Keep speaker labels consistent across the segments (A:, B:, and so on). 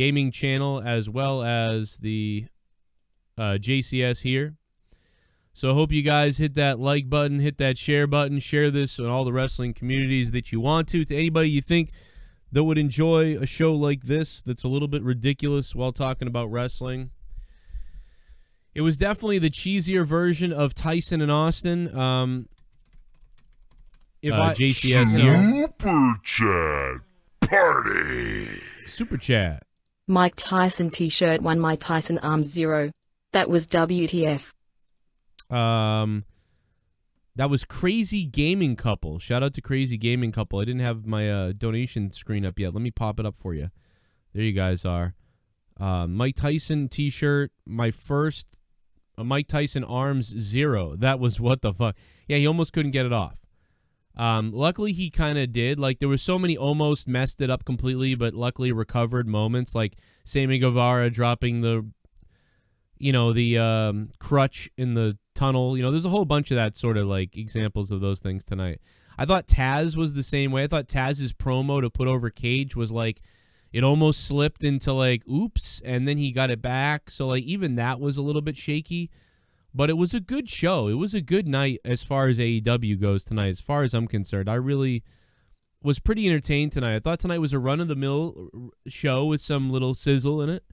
A: gaming channel as well as the JCS here. So I hope you guys hit that like button, hit that share button, share this in all the wrestling communities that you want to anybody you think that would enjoy a show like this that's a little bit ridiculous while talking about wrestling. It was definitely the cheesier version of Tyson and Austin. JCS,
B: Super Chat Party.
A: Super Chat.
C: Mike Tyson t-shirt 1, Mike Tyson arms 0. That was WTF.
A: That was Crazy Gaming Couple. Shout out to Crazy Gaming Couple. I didn't have my donation screen up yet. Let me pop it up for you. There you guys are. Mike Tyson t-shirt. My first Mike Tyson arms 0. That was what the fuck. Yeah, he almost couldn't get it off. Luckily, he kind of did. Like, there was so many almost messed it up completely, but luckily recovered moments, like Sammy Guevara dropping the crutch in the tunnel. There's a whole bunch of that sort of, like, examples of those things tonight. I thought Taz was the same way. I thought Taz's promo to put over Cage was, like, it almost slipped into, like, oops, and then he got it back. So, like, even that was a little bit shaky. But it was a good show. It was a good night as far as AEW goes tonight, as far as I'm concerned. I really was pretty entertained tonight. I thought tonight was a run-of-the-mill show with some little sizzle in it.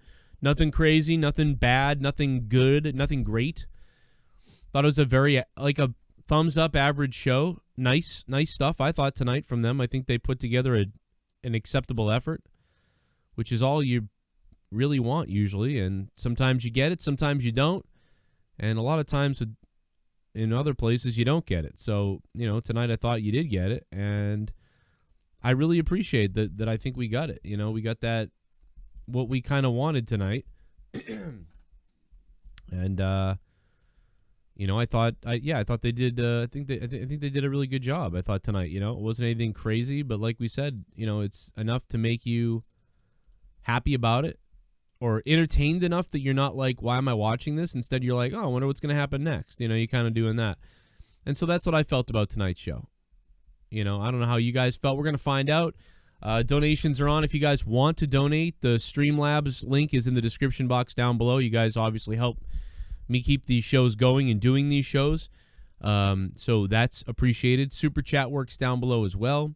A: Nothing crazy, nothing bad, nothing good, nothing great. Thought it was a very, like, a thumbs-up average show. Nice stuff, I thought, tonight from them. I think they put together an acceptable effort, which is all you really want usually. And sometimes you get it, sometimes you don't. And a lot of times in other places you don't get it. So, tonight I thought you did get it. And I really appreciate that I think we got it. We got that, what we kind of wanted tonight. And, I thought they did, I think they did a really good job. I thought tonight, it wasn't anything crazy, but like we said, it's enough to make you happy about it. Or entertained enough that you're not like, why am I watching this? Instead, you're like, oh, I wonder what's going to happen next. You kind of doing that. And so that's what I felt about tonight's show. I don't know how you guys felt. We're going to find out. Donations are on. If you guys want to donate, the Streamlabs link is in the description box down below. You guys obviously help me keep these shows going and doing these shows. So that's appreciated. Super Chat works down below as well.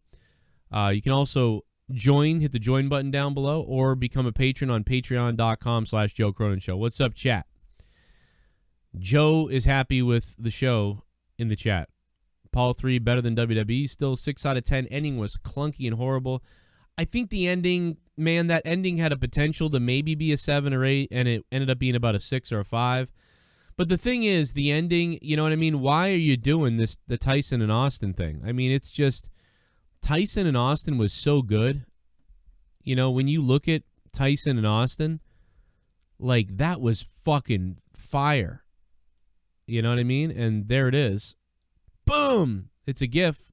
A: You can also hit the join button down below, or become a patron on patreon.com/Joe Cronin Show. What's up, chat? Joe is happy with the show in the chat. Paul 3 better than WWE. Still 6 out of 10. Ending was clunky and horrible. I think the ending, man, that ending had a potential to maybe be a 7 or 8, and it ended up being about a 6 or a 5. But the thing is, the ending, you know what I mean? Why are you doing this, the Tyson and Austin thing? I mean, it's just, Tyson and Austin was so good. When you look at Tyson and Austin, like, that was fucking fire. You know what I mean? And there it is. Boom! It's a GIF.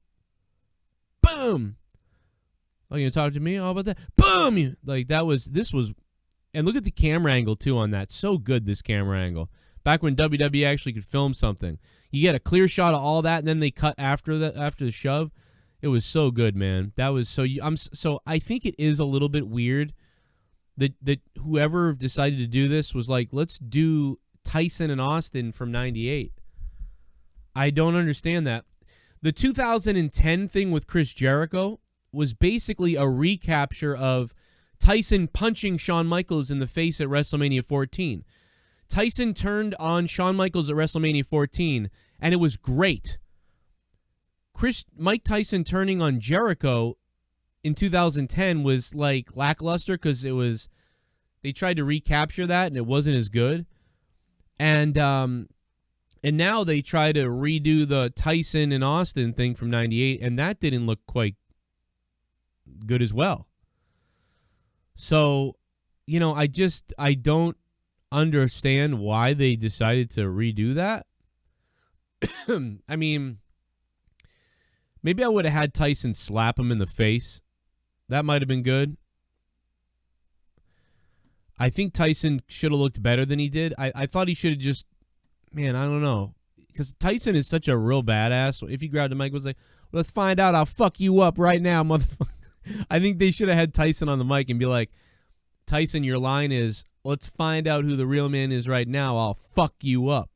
A: Boom! Oh, you gonna talk to me? How about that? Boom! Like, this was, and look at the camera angle, too, on that. So good, this camera angle. Back when WWE actually could film something. You get a clear shot of all that, and then they cut after the shove. It was so good, man. That was so I think it is a little bit weird that whoever decided to do this was like, let's do Tyson and Austin from 98. I don't understand that. The 2010 thing with Chris Jericho was basically a recapture of Tyson punching Shawn Michaels in the face at WrestleMania 14. Tyson turned on Shawn Michaels at WrestleMania 14, and it was great. Mike Tyson turning on Jericho in 2010 was like lackluster because they tried to recapture that and it wasn't as good. And now they try to redo the Tyson and Austin thing from 98, and that didn't look quite good as well. So, I don't understand why they decided to redo that. I mean, maybe I would have had Tyson slap him in the face. That might have been good. I think Tyson should have looked better than he did. I thought he should have just, man, I don't know. Because Tyson is such a real badass. If he grabbed the mic and was like, let's find out, I'll fuck you up right now, motherfucker. I think they should have had Tyson on the mic and be like, Tyson, your line is, let's find out who the real man is right now. I'll fuck you up.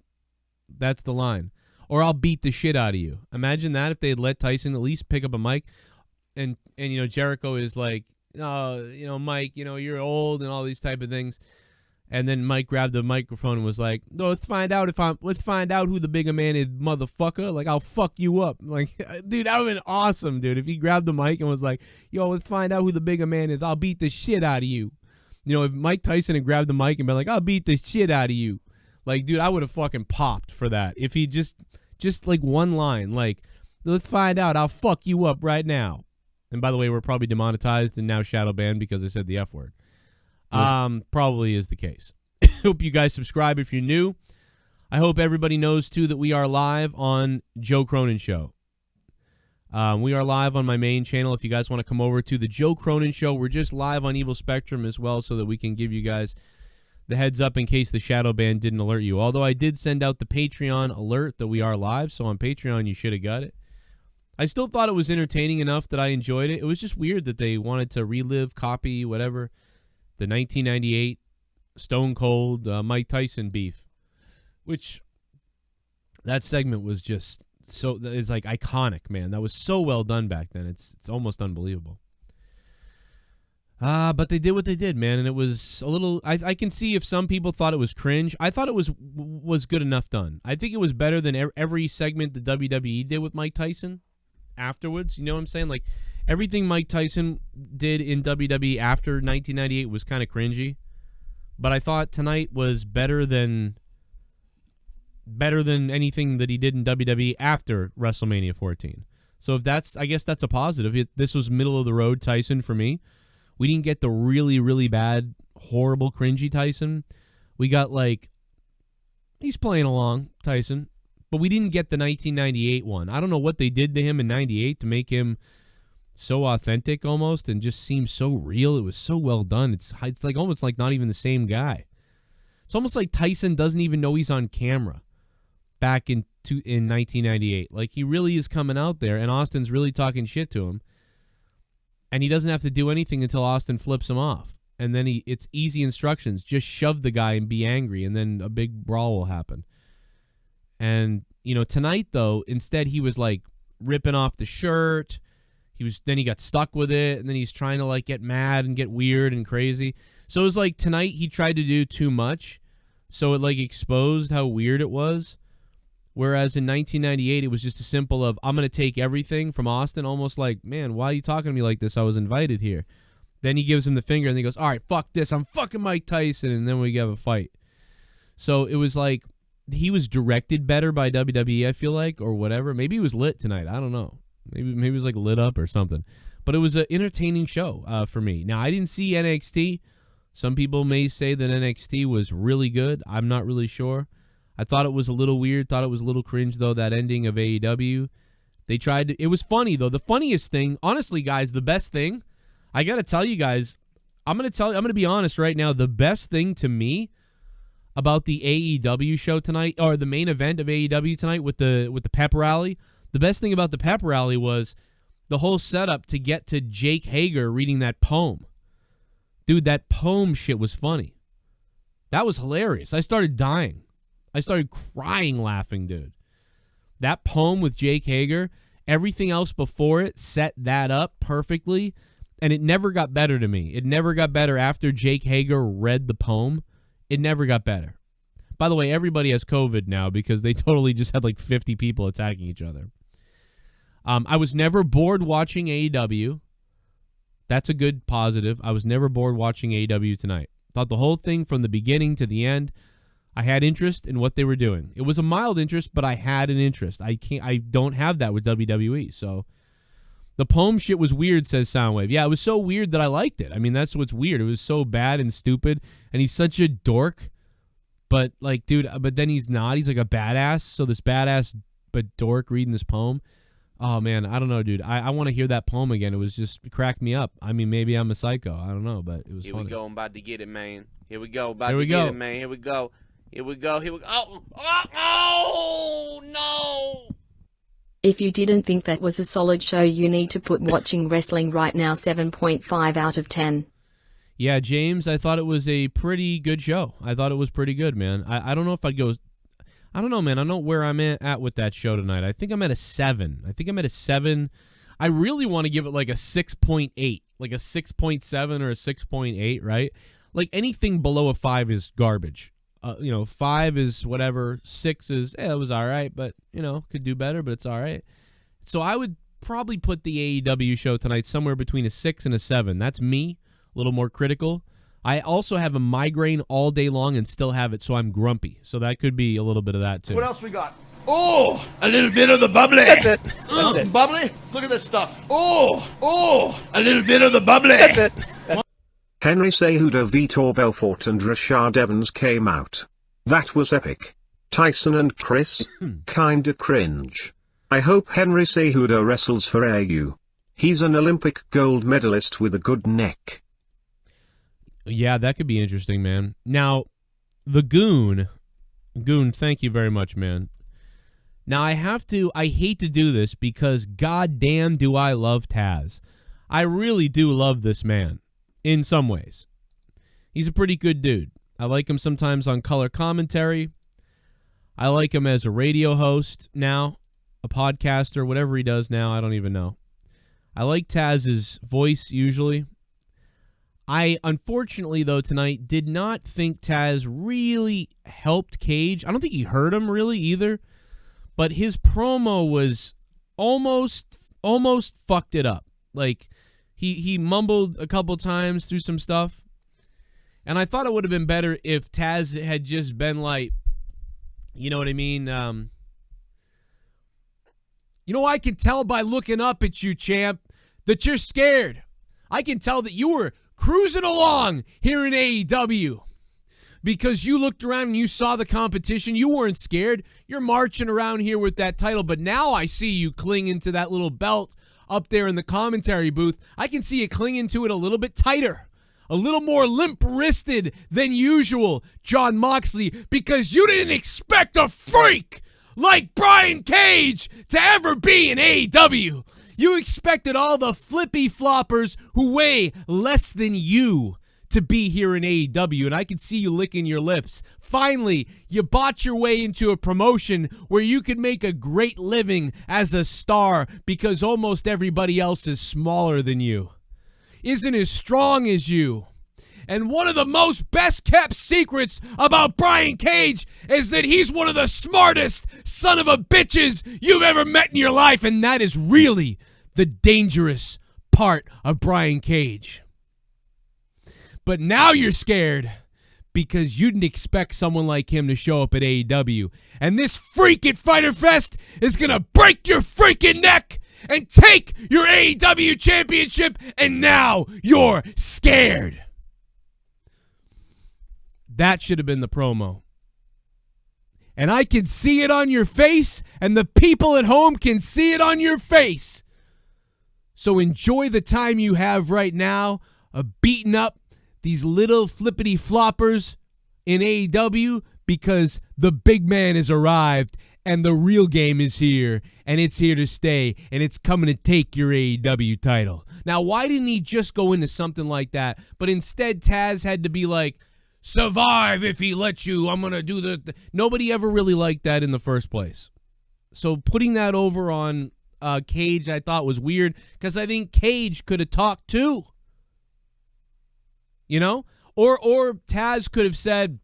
A: That's the line. Or I'll beat the shit out of you. Imagine that if they had let Tyson at least pick up a mic. And Jericho is like, oh, Mike, you're old and all these type of things. And then Mike grabbed the microphone and was like, no, let's find out who the bigger man is, motherfucker. Like, I'll fuck you up. Like, dude, that would have been awesome, dude. If he grabbed the mic and was like, yo, let's find out who the bigger man is. I'll beat the shit out of you. If Mike Tyson had grabbed the mic and been like, I'll beat the shit out of you. Like, dude, I would have fucking popped for that. If he just like one line, like, let's find out. I'll fuck you up right now. And by the way, we're probably demonetized and now shadow banned because I said the F word. Probably is the case. Hope you guys subscribe if you're new. I hope everybody knows, too, that we are live on Joe Cronin Show. We are live on my main channel. If you guys want to come over to the Joe Cronin Show, we're just live on Evil Spectrum as well so that we can give you guys the heads up in case the shadow ban didn't alert you. Although I did send out the Patreon alert that we are live, so on Patreon you should have got it. I still thought it was entertaining enough that I enjoyed it. It was just weird that they wanted to relive, copy, whatever, the 1998 Stone Cold Mike Tyson beef, which that segment was just is like iconic, man. That was so well done back then. It's almost unbelievable. But they did what they did, man, and it was a little. I can see if some people thought it was cringe. I thought it was good enough done. I think it was better than every segment the WWE did with Mike Tyson afterwards. You know what I'm saying? Like everything Mike Tyson did in WWE after 1998 was kind of cringy. But I thought tonight was better than anything that he did in WWE after WrestleMania 14. So I guess that's a positive. This was middle of the road Tyson for me. We didn't get the really, really bad, horrible, cringy Tyson. We got like, he's playing along, Tyson. But we didn't get the 1998 one. I don't know what they did to him in 98 to make him so authentic almost and just seem so real. It was so well done. It's like almost like not even the same guy. It's almost like Tyson doesn't even know he's on camera back in 1998. Like he really is coming out there and Austin's really talking shit to him. And he doesn't have to do anything until Austin flips him off. And then it's easy instructions. Just shove the guy and be angry and then a big brawl will happen. And, tonight though, instead he was like ripping off the shirt. Then he got stuck with it, and then he's trying to like get mad and get weird and crazy. So it was like tonight he tried to do too much, so it like exposed how weird it was. Whereas in 1998 it was just a simple of I'm gonna take everything from Austin, almost like, man, why are you talking to me like this? I was invited here. Then he gives him the finger and he goes, all right, fuck this, I'm fucking Mike Tyson, and then we have a fight. So it was like he was directed better by WWE, I feel like, or whatever. Maybe he was lit tonight. I don't know. Maybe it was like lit up or something. But it was an entertaining show for me. Now, I didn't see NXT. Some people may say that NXT was really good. I'm not really sure. I thought it was a little weird. Thought it was a little cringe, though, that ending of AEW. They tried to... It was funny, though. The funniest thing... Honestly, guys, the best thing... I got to tell you guys... I'm going to be honest right now. The best thing to me about the AEW show tonight, or the main event of AEW tonight with the pep rally... The best thing about the pep rally was the whole setup to get to Jake Hager reading that poem. Dude, that poem shit was funny. That was hilarious. I started dying. I started crying laughing, dude. That poem with Jake Hager, everything else before it set that up perfectly, and it never got better to me. It never got better after Jake Hager read the poem. It never got better. By the way, everybody has COVID now because they totally just had like 50 people attacking each other. I was never bored watching AEW. That's a good positive. I was never bored watching AEW tonight. Thought the whole thing from the beginning to the end, I had interest in what they were doing. It was a mild interest, but I had an interest. I don't have that with WWE. So the poem shit was weird, says Soundwave. Yeah, it was so weird that I liked it. I mean, that's what's weird. It was so bad and stupid, and he's such a dork. But like, dude, but then he's not. He's like a badass. So this badass but dork reading this poem. Oh, man, I don't know, dude. I want to hear that poem again. It was just, it cracked me up. I mean, maybe I'm a psycho. I don't know, but it was funny.
D: Here we go. I'm about to get it, man. Here we go. Get it, man. Here we go. Oh, no.
C: If you didn't think that was a solid show, you need to put watching wrestling right now 7.5 out of 10.
A: Yeah, James, I thought it was a pretty good show. I thought it was pretty good, man. I don't know if I'd go... I don't know, man. I don't know where I'm at with that show tonight. I think I'm at a 7. I really want to give it like a 6.8, like a 6.7 or a 6.8, right? Like anything below a 5 is garbage. 5 is whatever. 6 is, it was all right, but, could do better, but it's all right. So I would probably put the AEW show tonight somewhere between a 6 and a 7. That's me, a little more critical. I also have a migraine all day long and still have it, so I'm grumpy. So that could be a little bit of that, too.
E: What else we got? Oh, a little bit of the bubbly. That's it. Oh, some bubbly? Look at this stuff. Oh, a little bit of the bubbly. That's it.
F: Henry Cejudo, Vitor Belfort and Rashad Evans came out. That was epic. Tyson and Chris? Kinda cringe. I hope Henry Cejudo wrestles for AU. He's an Olympic gold medalist with a good neck.
A: Yeah, that could be interesting, man. Now, the Goon, thank you very much, man. Now, I hate to do this because goddamn do I love Taz. I really do love this man, in some ways. He's a pretty good dude. I like him sometimes on color commentary. I like him as a radio host now, a podcaster, whatever he does now, I don't even know. I like Taz's voice usually. I, unfortunately, though, tonight did not think Taz really helped Cage. I don't think he hurt him really either. But his promo was almost fucked it up. Like, he mumbled a couple times through some stuff. And I thought it would have been better if Taz had just been like, you know what I mean? I can tell by looking up at you, champ, that you're scared. I can tell that you were cruising along here in AEW. Because you looked around and you saw the competition. You weren't scared. You're marching around here with that title. But now I see you clinging to that little belt up there in the commentary booth. I can see you clinging to it a little bit tighter. A little more limp-wristed than usual, Jon Moxley. Because you didn't expect a freak like Brian Cage to ever be in AEW. You expected all the flippy floppers who weigh less than you to be here in AEW, and I can see you licking your lips. Finally, you bought your way into a promotion where you could make a great living as a star because almost everybody else is smaller than you, isn't as strong as you. And one of the most best-kept secrets about Brian Cage is that he's one of the smartest son of a bitches you've ever met in your life, and that is really the dangerous part of Brian Cage. But now you're scared because you didn't expect someone like him to show up at AEW. And this freak at Fyter Fest is going to break your freaking neck and take your AEW championship, and now you're scared. That should have been the promo. And I can see it on your face, and the people at home can see it on your face. So enjoy the time you have right now of beating up these little flippity floppers in AEW because the big man has arrived and the real game is here and it's here to stay and it's coming to take your AEW title. Now, why didn't he just go into something like that? But instead, Taz had to be like, survive if he lets you. I'm going to do the... Nobody ever really liked that in the first place. So putting that over on Cage, I thought was weird because I think Cage could have talked too. You know? Or Taz could have said,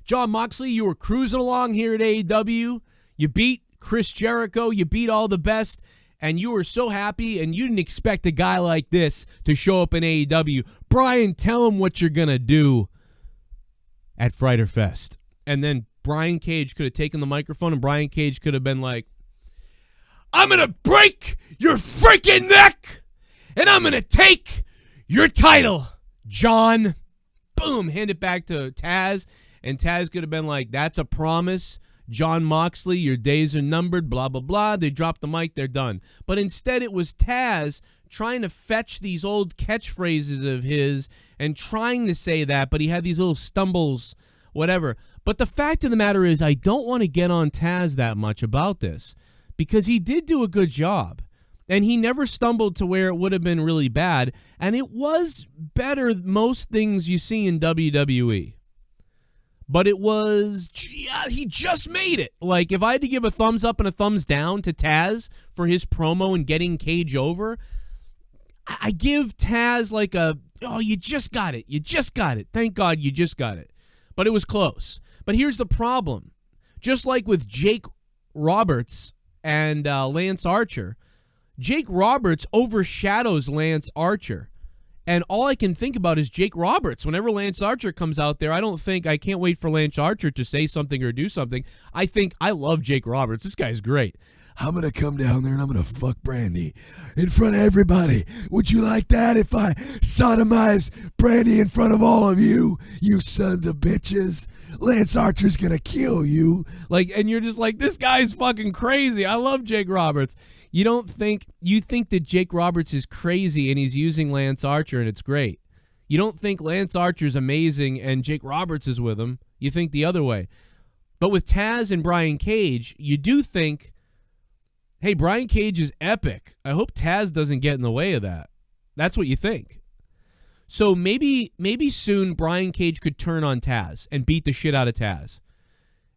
A: Jon Moxley, you were cruising along here at AEW. You beat Chris Jericho. You beat all the best. And you were so happy, and you didn't expect a guy like this to show up in AEW. Brian, tell him what you're going to do at Fyter Fest. And then Brian Cage could have taken the microphone, and Brian Cage could have been like, I'm going to break your freaking neck, and I'm going to take your title, John. Boom, hand it back to Taz, and Taz could have been like, that's a promise. Jon Moxley, your days are numbered, blah, blah, blah. They drop the mic, they're done. But instead it was Taz trying to fetch these old catchphrases of his and trying to say that, but he had these little stumbles, whatever. But the fact of the matter is I don't want to get on Taz that much about this because he did do a good job. And he never stumbled to where it would have been really bad. And it was better than most things you see in WWE. But it was, he just made it. Like, if I had to give a thumbs up and a thumbs down to Taz for his promo and getting Cage over, I give Taz like you just got it. You just got it. Thank God you just got it. But it was close. But here's the problem. Just like with Jake Roberts and Lance Archer, Jake Roberts overshadows Lance Archer. And all I can think about is Jake Roberts. Whenever Lance Archer comes out there, I can't wait for Lance Archer to say something or do something. I think I love Jake Roberts. This guy's great.
G: I'm going to come down there and I'm going to fuck Brandy in front of everybody. Would you like that if I sodomize Brandy in front of all of you, you sons of bitches? Lance Archer's going to kill you.
A: And you're just like, this guy's fucking crazy. I love Jake Roberts. You think that Jake Roberts is crazy and he's using Lance Archer and it's great. You don't think Lance Archer's amazing and Jake Roberts is with him. You think the other way. But with Taz and Brian Cage, you do think, hey, Brian Cage is epic. I hope Taz doesn't get in the way of that. That's what you think. So maybe soon Brian Cage could turn on Taz and beat the shit out of Taz.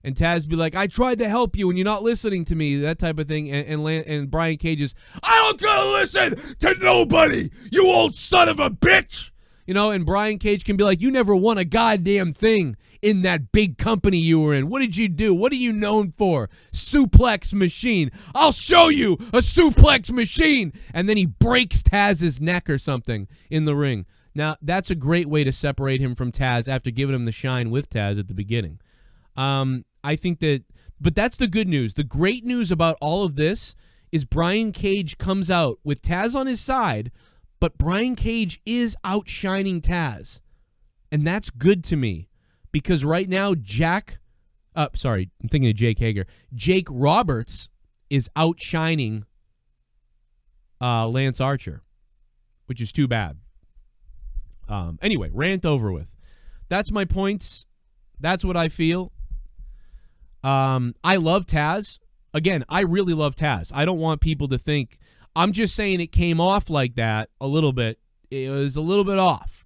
A: And Taz be like, I tried to help you and you're not listening to me, that type of thing. And Brian Cage is, I don't gonna listen to nobody, you old son of a bitch. And Brian Cage can be like, you never won a goddamn thing in that big company you were in. What did you do? What are you known for? Suplex machine. I'll show you a suplex machine. And then he breaks Taz's neck or something in the ring. Now, that's a great way to separate him from Taz after giving him the shine with Taz at the beginning. I think but that's the good news. The great news about all of this is Brian Cage comes out with Taz on his side, but Brian Cage is outshining Taz. And that's good to me because right now I'm thinking of Jake Hager. Jake Roberts is outshining Lance Archer, which is too bad. Anyway, rant over with. That's my points. That's what I feel. I love Taz. Again, I really love Taz. I don't want people to think. I'm just saying it came off like that a little bit. It was a little bit off.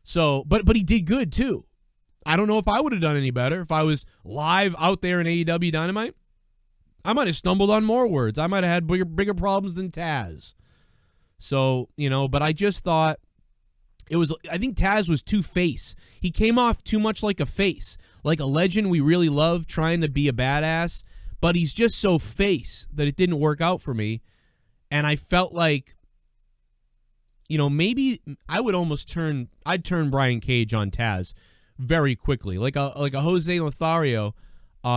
A: So, but he did good too. I don't know if I would have done any better. If I was live out there in AEW Dynamite, I might have stumbled on more words. I might have had bigger problems than Taz. So, but I just thought I think Taz was too face. He came off too much like a face. Like a legend we really love trying to be a badass, but he's just so face that it didn't work out for me. And I felt like, maybe I would I'd turn Brian Cage on Taz very quickly. Like a Jose Lothario,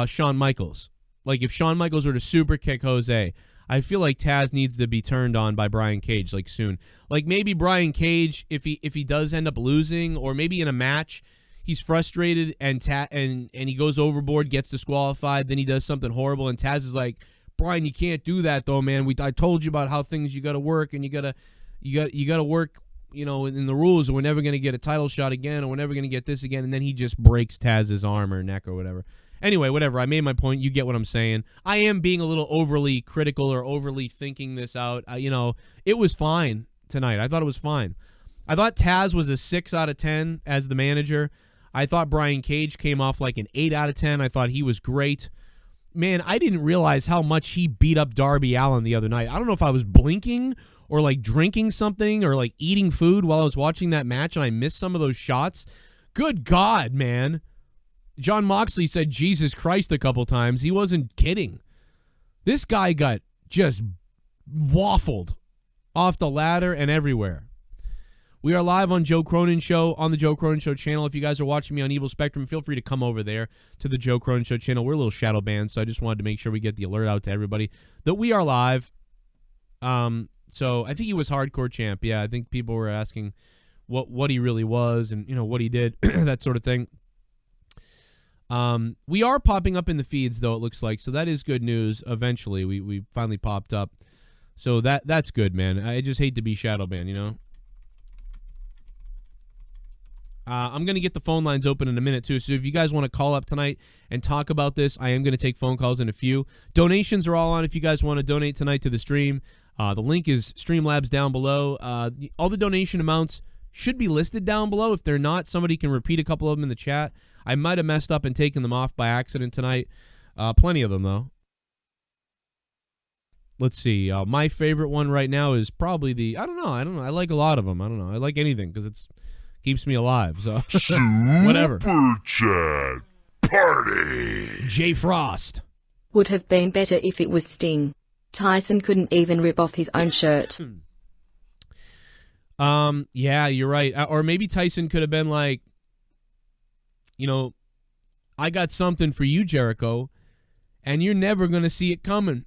A: Shawn Michaels. Like if Shawn Michaels were to super kick Jose, I feel like Taz needs to be turned on by Brian Cage like soon. Like maybe Brian Cage, if he does end up losing, or maybe in a match, he's frustrated and he goes overboard, gets disqualified, then he does something horrible, and Taz is like, Brian, you can't do that though, man. I told you about how things you got to work, and you got to work, in the rules, or we're never gonna get a title shot again, or we're never gonna get this again, and then he just breaks Taz's arm or neck or whatever. Anyway, whatever. I made my point. You get what I'm saying. I am being a little overly critical or overly thinking this out. It was fine tonight. I thought it was fine. I thought Taz was a 6 out of 10 as the manager. I thought Brian Cage came off like an 8 out of 10. I thought he was great. Man, I didn't realize how much he beat up Darby Allin the other night. I don't know if I was blinking or like drinking something or like eating food while I was watching that match and I missed some of those shots. Good God, man. John Moxley said Jesus Christ a couple times. He wasn't kidding. This guy got just waffled off the ladder and everywhere. We are live on Joe Cronin Show on the Joe Cronin Show channel. If you guys are watching me on Evil Spectrum, feel free to come over there to the Joe Cronin Show channel. We're a little shadow banned, so I just wanted to make sure we get the alert out to everybody that we are live. So I think he was hardcore champ. Yeah, I think people were asking what he really was and what he did, that sort of thing. We are popping up in the feeds, though, it looks like, so that is good news. Eventually, we finally popped up, so that's good, man. I just hate to be shadow banned, I'm going to get the phone lines open in a minute, too, so if you guys want to call up tonight and talk about this, I am going to take phone calls in a few. Donations are all on if you guys want to donate tonight to the stream. The link is Streamlabs down below. All the donation amounts should be listed down below. If they're not, somebody can repeat a couple of them in the chat. I might have messed up and taken them off by accident tonight. Plenty of them, though. Let's see. My favorite one right now is probably the... I don't know. I like a lot of them. I don't know. I like anything because it keeps me alive. So whatever.
B: Super Chat Party.
A: Jay Frost.
C: Would have been better if it was Sting. Tyson couldn't even rip off his own shirt.
A: Yeah, you're right. Or maybe Tyson could have been like, I got something for you, Jericho, and you're never going to see it coming.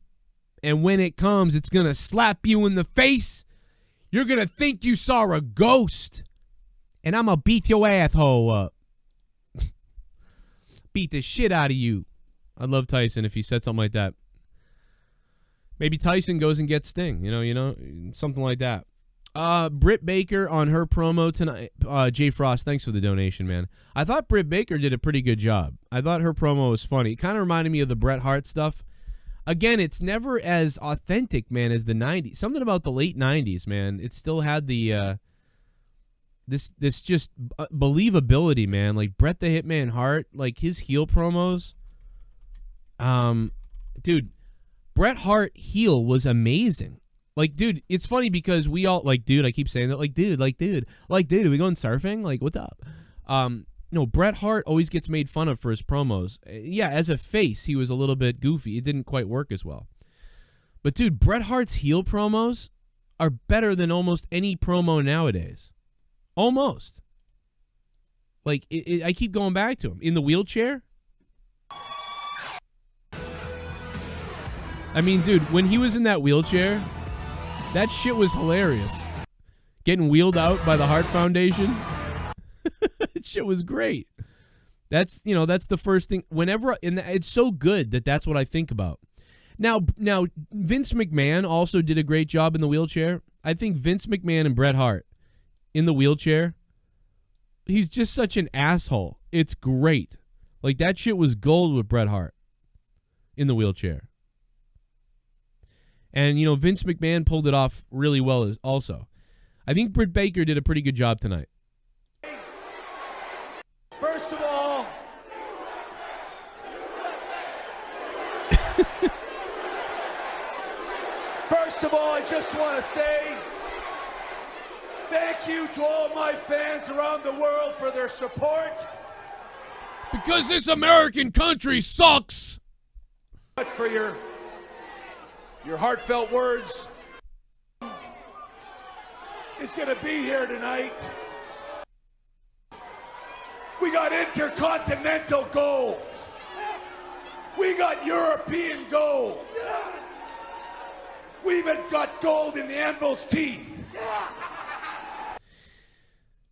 A: And when it comes, it's going to slap you in the face. You're going to think you saw a ghost. And I'm going to beat your asshole up. Beat the shit out of you. I'd love Tyson if he said something like that. Maybe Tyson goes and gets Sting, something like that. Britt Baker on her promo tonight. Jay Frost, thanks for the donation, man. I thought Britt Baker did a pretty good job. I thought her promo was funny. It kind of reminded me of the Bret Hart stuff. Again, it's never as authentic, man, as the 90s. Something about the late 90s, man. It still had the this just believability, man. Like Bret the Hitman Hart, like his heel promos. Dude, Bret Hart heel was amazing. Like, dude, it's funny because we all dude. I keep saying that, dude, are we going surfing? Like, what's up? Bret Hart always gets made fun of for his promos. Yeah, as a face, he was a little bit goofy. It didn't quite work as well. But, dude, Bret Hart's heel promos are better than almost any promo nowadays. Almost. Like, I keep going back to him. In the wheelchair? I mean, dude, when he was in that wheelchair, that shit was hilarious. Getting wheeled out by the Hart Foundation. That shit was great. That's the first thing. Whenever, and it's so good that's what I think about. Now, Vince McMahon also did a great job in the wheelchair. I think Vince McMahon and Bret Hart in the wheelchair, he's just such an asshole. It's great. Like, that shit was gold with Bret Hart in the wheelchair. And, Vince McMahon pulled it off really well also. I think Britt Baker did a pretty good job tonight.
E: First of all, I just want to say thank you to all my fans around the world for their support.
A: Because this American country sucks.
E: Much for your heartfelt words. Is going to be here tonight. We got intercontinental gold. We got European gold. We even got gold in the Anvil's teeth.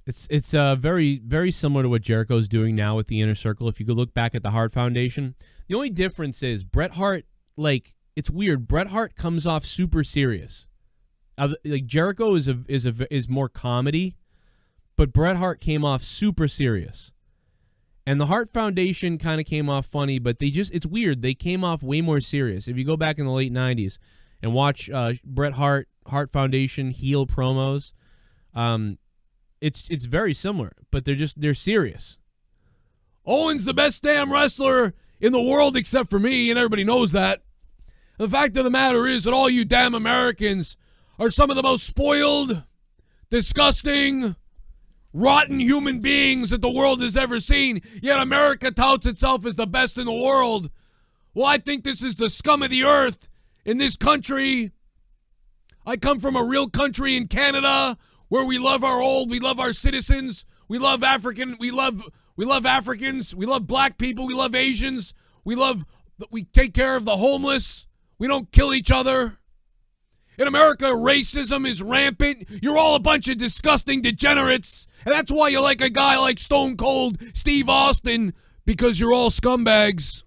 A: It's very, very similar to what Jericho's doing now with the Inner Circle. If you could look back at the Hart Foundation, the only difference is Bret Hart, it's weird. Bret Hart comes off super serious. Jericho is more comedy, but Bret Hart came off super serious. And the Hart Foundation kind of came off funny, but it's weird. They came off way more serious. If you go back in the late 90s and watch Bret Hart Foundation heel promos, it's very similar, but they're serious. Owen's the best damn wrestler in the world except for me, and everybody knows that. The fact of the matter is that all you damn Americans are some of the most spoiled, disgusting, rotten human beings that the world has ever seen, yet America touts itself as the best in the world. Well, I think this is the scum of the earth in this country. I come from a real country in Canada where we love our old, we love our citizens, we love Africans, we love black people, we love Asians, we take care of the homeless, we don't kill each other. In America, racism is rampant. You're all a bunch of disgusting degenerates. And that's why you like a guy like Stone Cold Steve Austin, because you're all scumbags.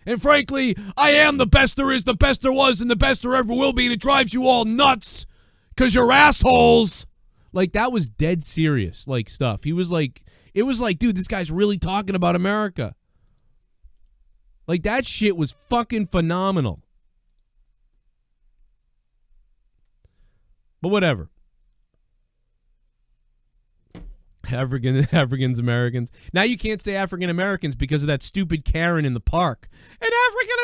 A: And frankly, I am the best there is, the best there was, and the best there ever will be, and it drives you all nuts because you're assholes. That was dead serious, stuff. It was like, dude, this guy's really talking about America. That shit was fucking phenomenal. But whatever. Africans Americans. Now you can't say African Americans because of that stupid Karen in the park. An African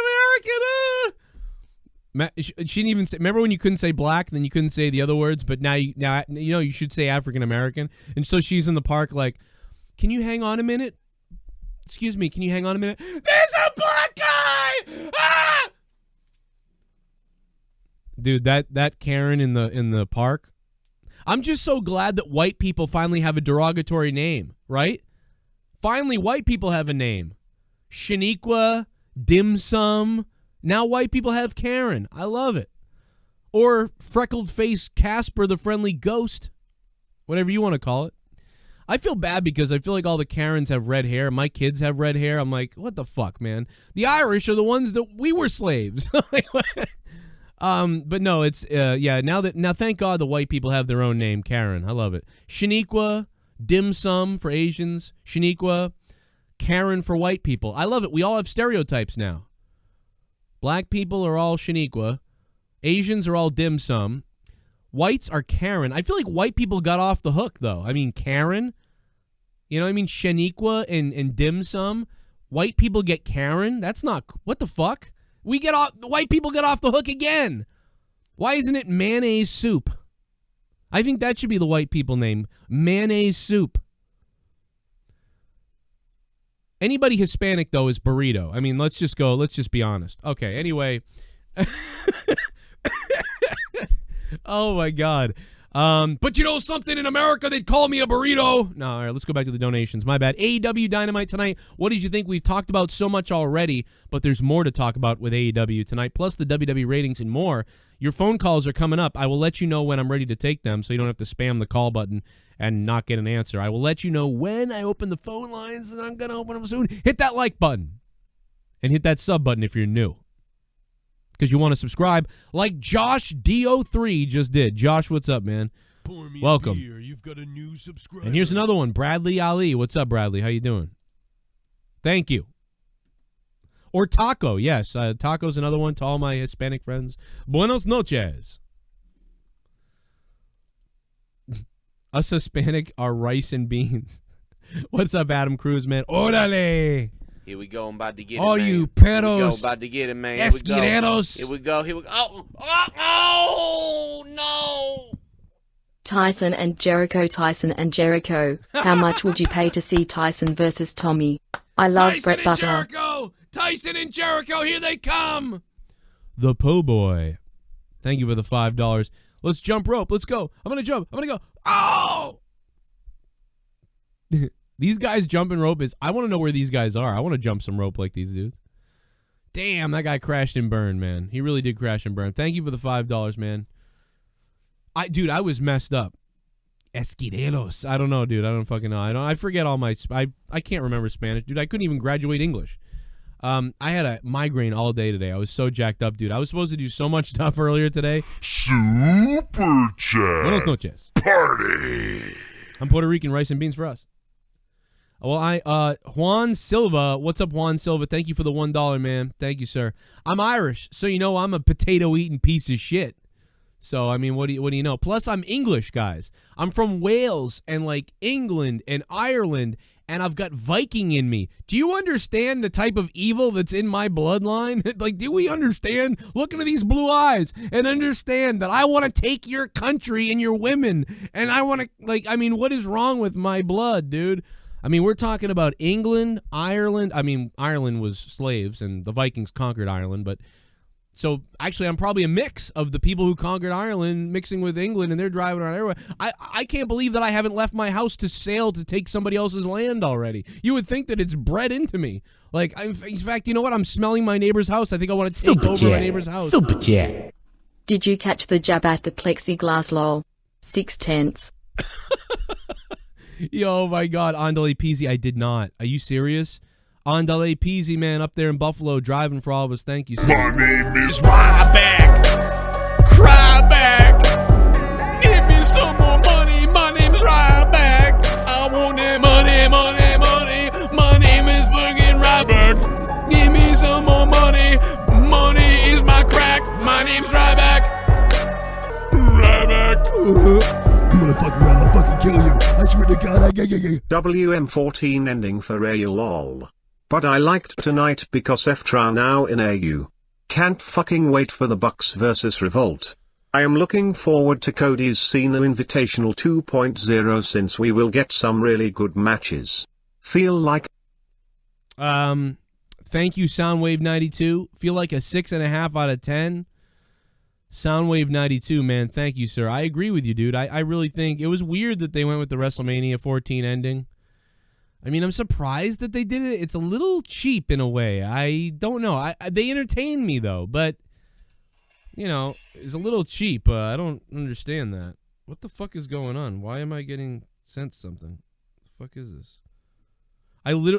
A: American. She didn't even say. Remember when you couldn't say black, then you couldn't say the other words, but now you know you should say African American. And so she's in the park like, "Can you hang on a minute? Excuse me, can you hang on a minute? There's a black guy!" Ah! Dude, that Karen in the park. I'm just so glad that white people finally have a derogatory name, right? Finally, white people have a name. Shaniqua, Dim Sum. Now white people have Karen. I love it. Or freckled-faced Casper the Friendly Ghost. Whatever you want to call it. I feel bad because I feel like all the Karens have red hair. My kids have red hair. I'm like, what the fuck, man? The Irish are the ones that we were slaves. But no, it's now thank God the white people have their own name, Karen. I love it. Shaniqua, Dim Sum for Asians, Shaniqua, Karen for white people. I love it. We all have stereotypes now. Black people are all Shaniqua, Asians are all Dim Sum, whites are Karen. I feel like white people got off the hook though. I mean Karen, you know what I mean? Shaniqua and Dim Sum. White people get Karen? That's not, what the fuck? White people get off the hook again. Why isn't it mayonnaise soup? I think that should be the white people name. Mayonnaise soup. Anybody Hispanic, though, is burrito. I mean, let's just be honest. Okay, anyway. Oh, my God. But you know something, in America, they'd call me a burrito. No, all right, let's go back to the donations. My bad. AEW Dynamite tonight. What did you think? We've talked about so much already, but there's more to talk about with AEW tonight, plus the WWE ratings and more. Your phone calls are coming up. I will let you know when I'm ready to take them so you don't have to spam the call button and not get an answer. I will let you know when I open the phone lines, and I'm going to open them soon. Hit that like button and hit that sub button if you're new, because you want to subscribe like Josh DO3 just did. Josh, what's up, man?
G: Pour me
A: Welcome.
G: A beer. You've got a new subscriber.
A: And here's another one, Bradley Ali. What's up, Bradley? How you doing? Thank you. Or Taco, yes. Taco's another one to all my Hispanic friends. Buenos noches. Us Hispanic are rice and beans. What's up, Adam Cruz, man? Orale.
D: Here we go. I'm about to get
A: all
D: it, man.
A: you pedos.
D: Here we go. About to get it, man.
A: Esquireros.
D: Here we go. Here we go. Oh, no.
C: Tyson and Jericho. How much would you pay to see Tyson versus Tommy? I love
A: Tyson
C: Brett
A: and
C: Butter.
A: Jericho. Tyson and Jericho, here they come. The Po' Boy. Thank you for the $5. Let's jump rope. Let's go. I'm going to jump. I'm going to go. Oh! These guys jumping rope I want to know where these guys are. I want to jump some rope like these dudes. Damn, that guy crashed and burned, man. He really did crash and burn. Thank you for the $5, man. I was messed up. Esquireros. I don't know, dude. I don't fucking know. I forget all my... I can't remember Spanish, dude. I couldn't even graduate English. I had a migraine all day today. I was so jacked up, dude. I was supposed to do so much stuff earlier today.
B: Super Chat.
A: Buenos noches.
B: Party.
A: I'm Puerto Rican, rice and beans for us. Well, Juan Silva. What's up, Juan Silva? Thank you for the $1, man. Thank you, sir. I'm Irish, so you know I'm a potato-eating piece of shit. So, I mean, what do you know? Plus, I'm English, guys. I'm from Wales and, like, England and Ireland, and I've got Viking in me. Do you understand the type of evil that's in my bloodline? Like, do we understand? Look into these blue eyes and understand that I want to take your country and your women, and I want to, like, I mean, what is wrong with my blood, dude? I mean, we're talking about England, Ireland. I mean, Ireland was slaves, and the Vikings conquered Ireland, but... So, actually, I'm probably a mix of the people who conquered Ireland mixing with England, and they're driving around everywhere. I can't believe that I haven't left my house to sail to take somebody else's land already. You would think that it's bred into me. Like, in fact, you know what? I'm smelling my neighbor's house. I think I want to take over my neighbor's house.
H: Super Chat.
C: Did you catch the jab at the plexiglass lol? 6/10.
A: Yo, my God. Andale Peasy, I did not. Are you serious? Andale Peasy, man, up there in Buffalo, driving for all of us. Thank you, sir.
B: My name is
E: Ryback. Cryback. Give me some more money. My name's Ryback. I want that money, money, money. My name is fucking Ryback. Give me some more money. Money is my crack. My name's Ryback. Ryback.
F: WM14 ending for AU lol. But I liked tonight because FTRA now in AU. Can't fucking wait for the Bucks versus Revolt. I am looking forward to Cody's Cena Invitational 2.0 since we will get some really good matches. Feel like...
A: Thank you, Soundwave92. Feel like a 6.5 out of 10. Soundwave92, man. Thank you, sir. I agree with you, dude. I really think it was weird that they went with the WrestleMania 14 ending. I mean, I'm surprised that they did it. It's a little cheap in a way. I don't know. They entertained me, though. But, you know, it's a little cheap. I don't understand that. What the fuck is going on? Why am I getting sent something? What the fuck is this?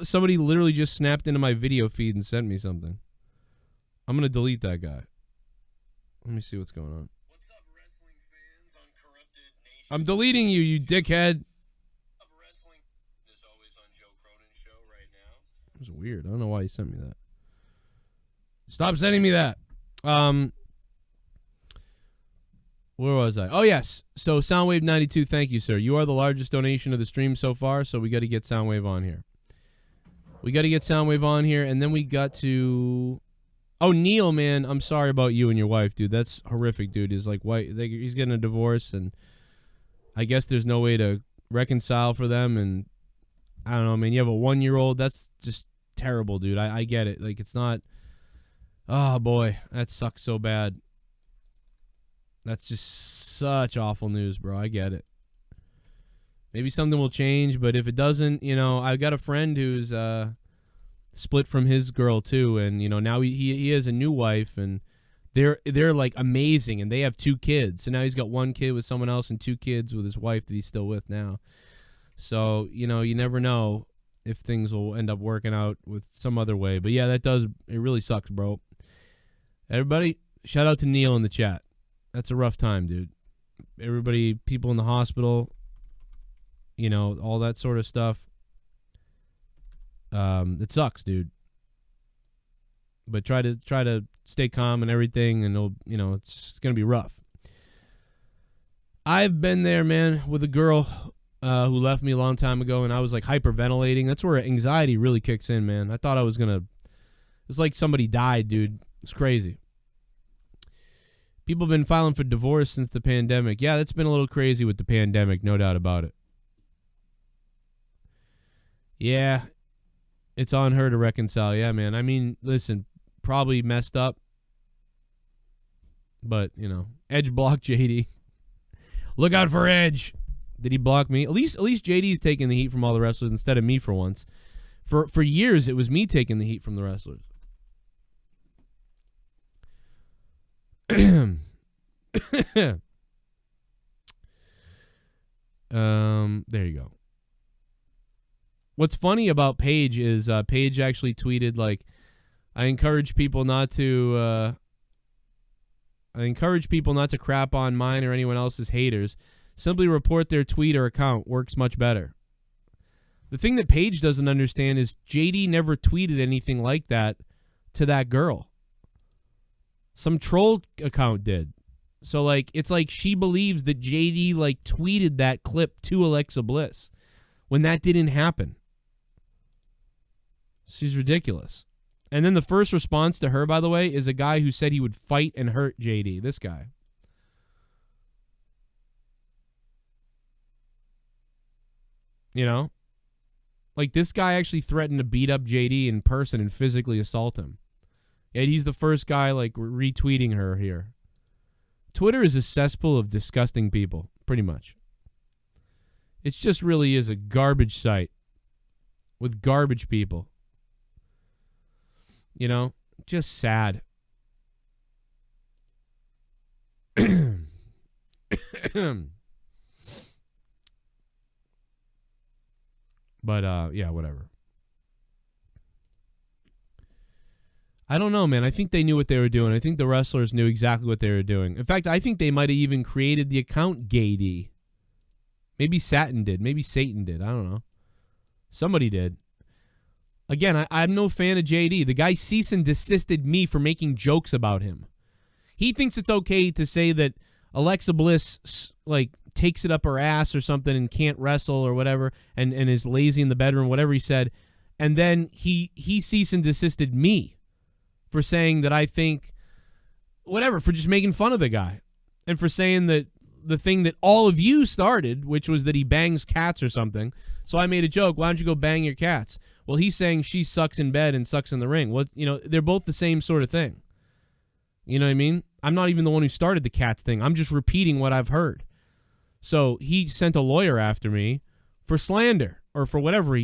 A: Somebody literally just snapped into my video feed and sent me something. I'm going to delete that guy. Let me see what's going on.
H: What's up, wrestling fans on Corrupted Nation?
A: I'm deleting you, you dickhead.
H: Up wrestling is always on Joe Cronin show right now.
A: It was weird. I don't know why he sent me that. Stop sending me that. Where was I? Oh, yes. So Soundwave92, thank you, sir. You are the largest donation of the stream so far, so we got to get Soundwave on here. And then we got to... Oh, Neil, man, I'm sorry about you and your wife, dude. That's horrific, dude. He's like, he's getting a divorce, and I guess there's no way to reconcile for them. And I don't know, man. You have a 1-year-old. That's just terrible, dude. I get it. Like, it's not. Oh boy, that sucks so bad. That's just such awful news, bro. I get it. Maybe something will change, but if it doesn't, you know, I've got a friend who's split from his girl too, and you know now he has a new wife, and they're like amazing, and they have 2 kids. So now he's got 1 kid with someone else and 2 kids with his wife that he's still with now. So you know, you never know if things will end up working out with some other way. But yeah, it really sucks, bro. Everybody, shout out to Neil in the chat. That's a rough time, dude. Everybody, people in the hospital, you know, all that sort of stuff. It sucks, dude. But try to stay calm and everything, and it'll, you know, it's gonna be rough. I've been there, man, with a girl who left me a long time ago, and I was like hyperventilating. That's where anxiety really kicks in, man. I thought I was gonna. It's like somebody died, dude. It's crazy. People have been filing for divorce since the pandemic. Yeah, that's been a little crazy with the pandemic, no doubt about it. Yeah. It's on her to reconcile. Yeah, man. I mean, listen, probably messed up. But, you know, Edge blocked JD. Look out for Edge. Did he block me? At least JD's taking the heat from all the wrestlers instead of me for once. For years, it was me taking the heat from the wrestlers. There you go. What's funny about Paige is Paige actually tweeted, like, I encourage people not to crap on mine or anyone else's haters. Simply report their tweet or account. Works much better. The thing that Paige doesn't understand is JD never tweeted anything like that to that girl. Some troll account did. So, like, it's like she believes that JD, like, tweeted that clip to Alexa Bliss when that didn't happen. She's ridiculous. And then the first response to her, by the way, is a guy who said he would fight and hurt JD. This guy. You know? Like, this guy actually threatened to beat up JD in person and physically assault him. Yet he's the first guy, like, retweeting her here. Twitter is a cesspool of disgusting people, pretty much. It just really is a garbage site with garbage people. You know? Just sad. But, yeah, whatever. I don't know, man. I think they knew what they were doing. I think the wrestlers knew exactly what they were doing. In fact, I think they might have even created the account Gady. Maybe Satan did. Maybe Satan did. I don't know. Somebody did. Again, I'm no fan of JD. The guy cease and desisted me for making jokes about him. He thinks it's okay to say that Alexa Bliss, like, takes it up her ass or something and can't wrestle or whatever and is lazy in the bedroom, whatever he said. And then he cease and desisted me for saying that I think, whatever, for just making fun of the guy. And for saying that the thing that all of you started, which was that he bangs cats or something. So I made a joke, why don't you go bang your cats? Well, he's saying she sucks in bed and sucks in the ring. What, they're both the same sort of thing. You know what I mean? I'm not even the one who started the cats thing. I'm just repeating what I've heard. So he sent a lawyer after me for slander or for whatever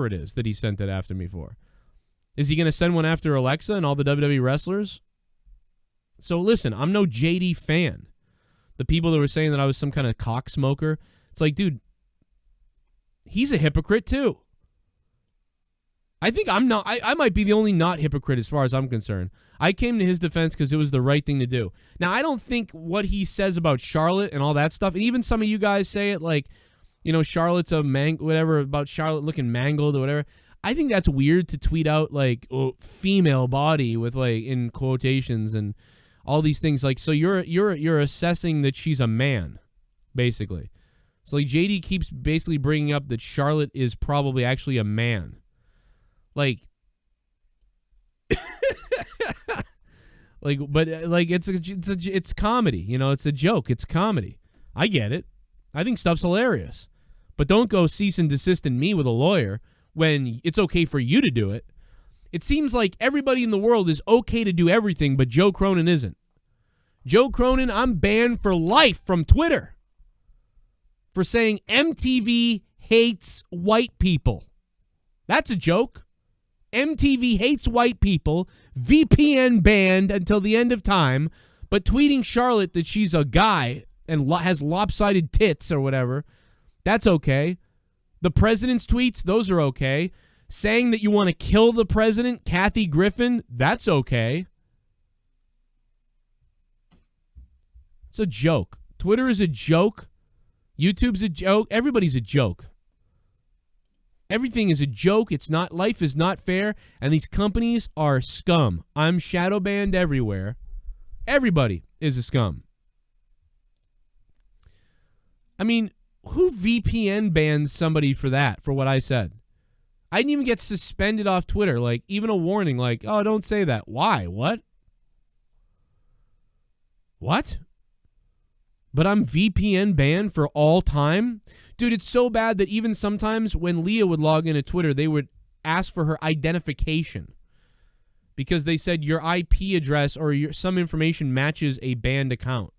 A: it is that he sent it after me for. Is he going to send one after Alexa and all the WWE wrestlers? So listen, I'm no JD fan. The people that were saying that I was some kind of cock smoker, it's like, dude, he's a hypocrite too. I think I'm not. I might be the only not hypocrite as far as I'm concerned. I came to his defense because it was the right thing to do. Now, I don't think what he says about Charlotte and all that stuff, and even some of you guys say it like, Charlotte's a whatever, about Charlotte looking mangled or whatever. I think that's weird to tweet out like, female body with like in quotations and all these things. Like, so you're assessing that she's a man, basically. So like JD keeps basically bringing up that Charlotte is probably actually a man. Like, but it's comedy, it's a joke. It's comedy. I get it. I think stuff's hilarious, but don't go cease and desist in me with a lawyer when it's okay for you to do it. It seems like everybody in the world is okay to do everything, but Joe Cronin isn't. Joe Cronin, I'm banned for life from Twitter for saying MTV hates white people. That's a joke. MTV hates white people, VPN banned until the end of time, but tweeting Charlotte that she's a guy and has lopsided tits or whatever, that's okay. The president's tweets, those are okay. Saying that you want to kill the president, Kathy Griffin, that's okay. It's a joke. Twitter is a joke. YouTube's a joke. Everybody's a joke. Everything is a joke. It's not. Life is not fair, and these companies are scum. I'm shadow banned everywhere. Everybody is a scum. I mean, who VPN bans somebody for that, for what I said? I didn't even get suspended off Twitter, like even a warning, like, oh, don't say that. Why? What? What? But I'm VPN banned for all time? Dude, it's so bad that even sometimes when Leah would log into Twitter, they would ask for her identification because they said your IP address or some information matches a banned account.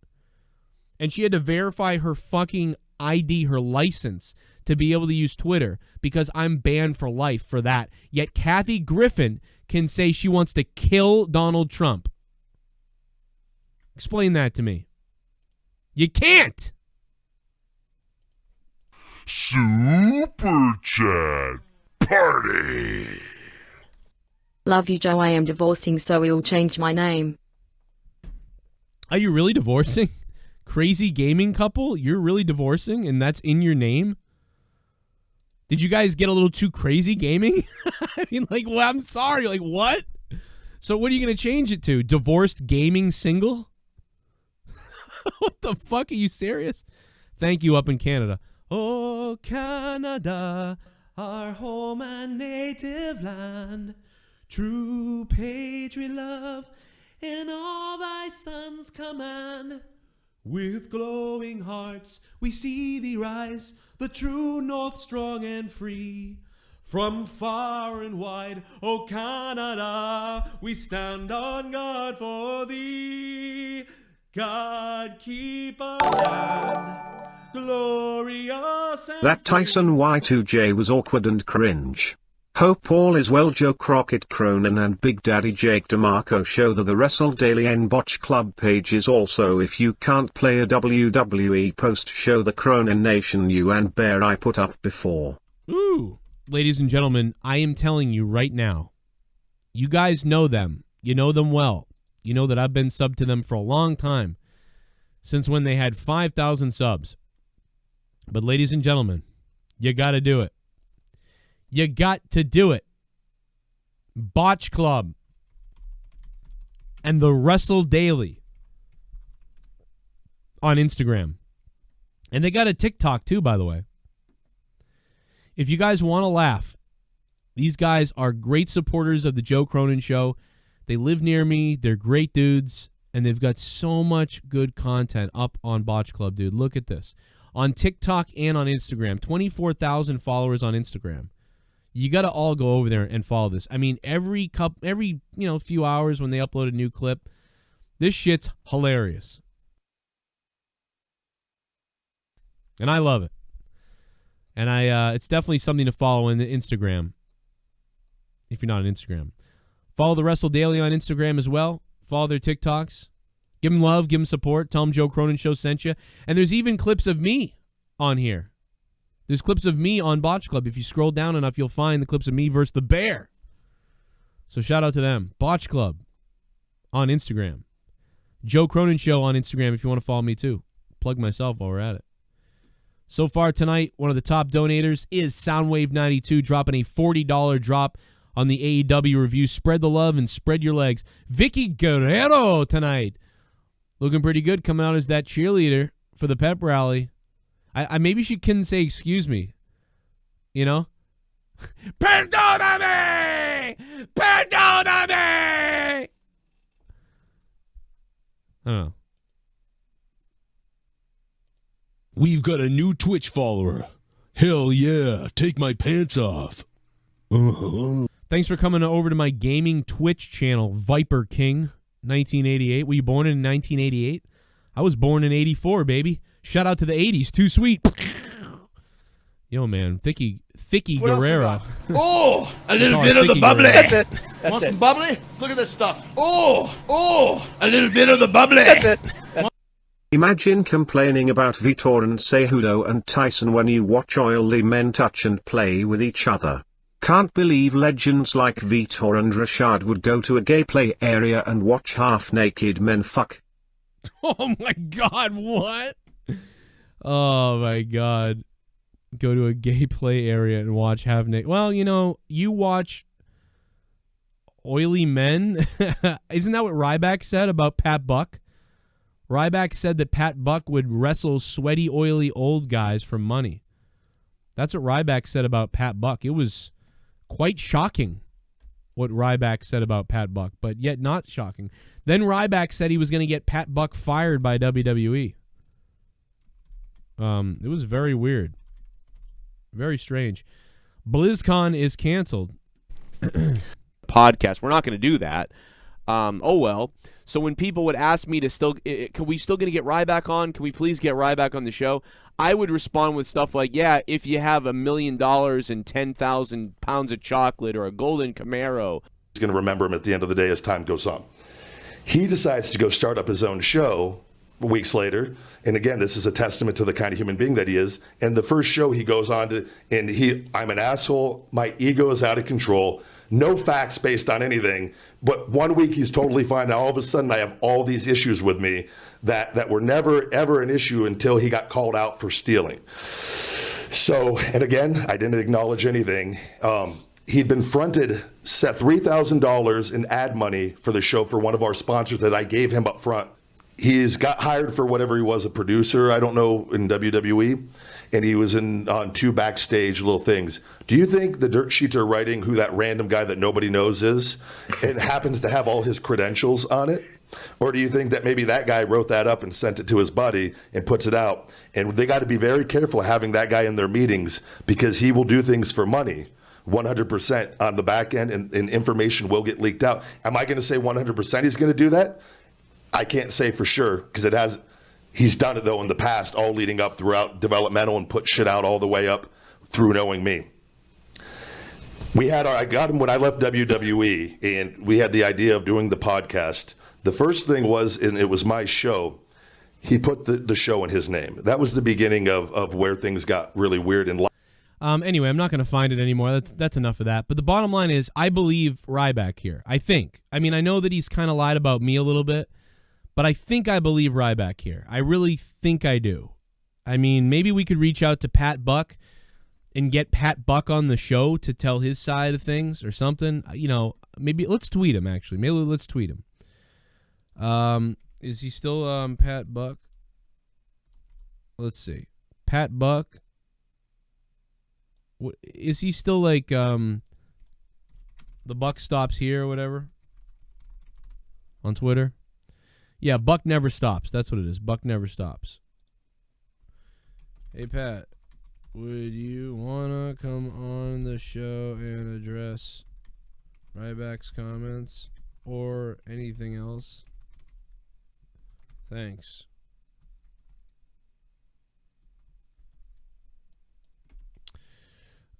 A: And she had to verify her fucking ID, her license, to be able to use Twitter because I'm banned for life for that. Yet Kathy Griffin can say she wants to kill Donald Trump. Explain that to me. You can't!
B: Super Chat Party!
C: Love you, Joe. I am divorcing, so we'll change my name.
A: Are you really divorcing? Crazy gaming couple? You're really divorcing and that's in your name? Did you guys get a little too crazy gaming? I mean, like, well, I'm sorry. Like, what? So what are you going to change it to? Divorced gaming single? What the fuck? Are you serious? Thank you up in Canada. Oh, Canada, our home and native land, true patriot love in all thy sons' command. With glowing hearts we see thee rise, the true north strong and free. From far and wide, O Canada, we stand on guard for thee. God keep our land glorious and
F: That Tyson Y2J was awkward and cringe. Hope all is well. Joe Crockett Cronin and Big Daddy Jake DeMarco show the Wrestle Daily N Botch Club pages. Also, if you can't play a WWE post, show the Cronin Nation you and Bear I put up before.
A: Ooh, ladies and gentlemen, I am telling you right now, you guys know them. You know them well. You know that I've been subbed to them for a long time, since when they had 5,000 subs. But ladies and gentlemen, you got to do it. You got to do it. Botch Club and the Wrestle Daily on Instagram. And they got a TikTok too, by the way. If you guys want to laugh, these guys are great supporters of the Joe Cronin Show. They live near me. They're great dudes. And they've got so much good content up on Botch Club, dude. Look at this. On TikTok and on Instagram. 24,000 followers on Instagram. You got to all go over there and follow this. I mean, every few hours when they upload a new clip, this shit's hilarious. And I love it. And it's definitely something to follow in the Instagram. If you're not on Instagram. Follow the Wrestle Daily on Instagram as well. Follow their TikToks. Give them love. Give them support. Tell them Joe Cronin Show sent you. And there's even clips of me on here. There's clips of me on Botch Club. If you scroll down enough, you'll find the clips of me versus the Bear. So shout out to them. Botch Club on Instagram. Joe Cronin Show on Instagram if you want to follow me too. Plug myself while we're at it. So far tonight, one of the top donators is Soundwave92, dropping a $40 drop on the AEW review. Spread the love and spread your legs. Vicky Guerrero tonight. Looking pretty good, coming out as that cheerleader for the pep rally. I maybe she couldn't say excuse me. You know? Perdóname! Perdóname! I don't know.
G: We've got a new Twitch follower. Hell yeah, take my pants off.
A: Thanks for coming over to my gaming Twitch channel, Viper King, 1988. Were you born in 1988? I was born in 84, baby. Shout out to the 80s. Too sweet. Yo, man. Thicky Guerrero.
I: Oh, a little bit of the bubbly. That's it. Want some bubbly? Look at this stuff. Oh, a little bit of the bubbly. That's it.
F: Imagine complaining about Vitor and Cejudo and Tyson when you watch oily men touch and play with each other. Can't believe legends like Vitor and Rashad would go to a gay play area and watch half-naked men fuck.
A: Oh, my God, what? Oh, my God. Go to a gay play area and watch half-naked. Well, you watch oily men. Isn't that what Ryback said about Pat Buck? Ryback said that Pat Buck would wrestle sweaty, oily old guys for money. That's what Ryback said about Pat Buck. It was quite shocking what Ryback said about Pat Buck, but yet not shocking. Then Ryback said he was going to get Pat Buck fired by WWE. It was very weird. Very strange. BlizzCon is canceled.
D: Podcast. We're not going to do that. Oh, well. So when people would ask me to can we still going to get Ryback on? Can we please get Ryback on the show? I would respond with stuff like, yeah, if you have $1 million and 10,000 pounds of chocolate or a golden Camaro.
J: He's going to remember him at the end of the day as time goes on. He decides to go start up his own show weeks later. And again, this is a testament to the kind of human being that he is. And the first show he goes on to, I'm an asshole. My ego is out of control. No facts based on anything. But 1 week he's totally fine. Now all of a sudden I have all these issues with me that were never, ever an issue until he got called out for stealing. So, and again, I didn't acknowledge anything. He'd been fronted, set $3,000 in ad money for the show for one of our sponsors that I gave him up front. He's got hired for whatever he was, a producer, I don't know, in WWE, and he was on 2 backstage little things. Do you think the dirt sheets are writing who that random guy that nobody knows is and happens to have all his credentials on it? Or do you think that maybe that guy wrote that up and sent it to his buddy and puts it out? And they got to be very careful having that guy in their meetings because he will do things for money. 100% on the back end, and information will get leaked out. Am I going to say 100% he's going to do that? I can't say for sure because he's done it though in the past, all leading up throughout developmental and put shit out all the way up through knowing me. I got him when I left WWE and we had the idea of doing the podcast. The first thing was, and it was my show, he put the show in his name. That was the beginning of where things got really weird in life.
A: Anyway, I'm not going to find it anymore. That's enough of that. But the bottom line is I believe Ryback here. I think. I mean, I know that he's kind of lied about me a little bit. But I think I believe Ryback here. I really think I do. I mean, maybe we could reach out to Pat Buck and get Pat Buck on the show to tell his side of things or something. Maybe let's tweet him, actually. Maybe let's tweet him. Is he still Pat Buck? Let's see. Pat Buck. Is he still like the buck stops here or whatever on Twitter? Yeah, Buck never stops. That's what it is. Buck never stops. Hey, Pat, would you want to come on the show and address Ryback's comments or anything else? Thanks.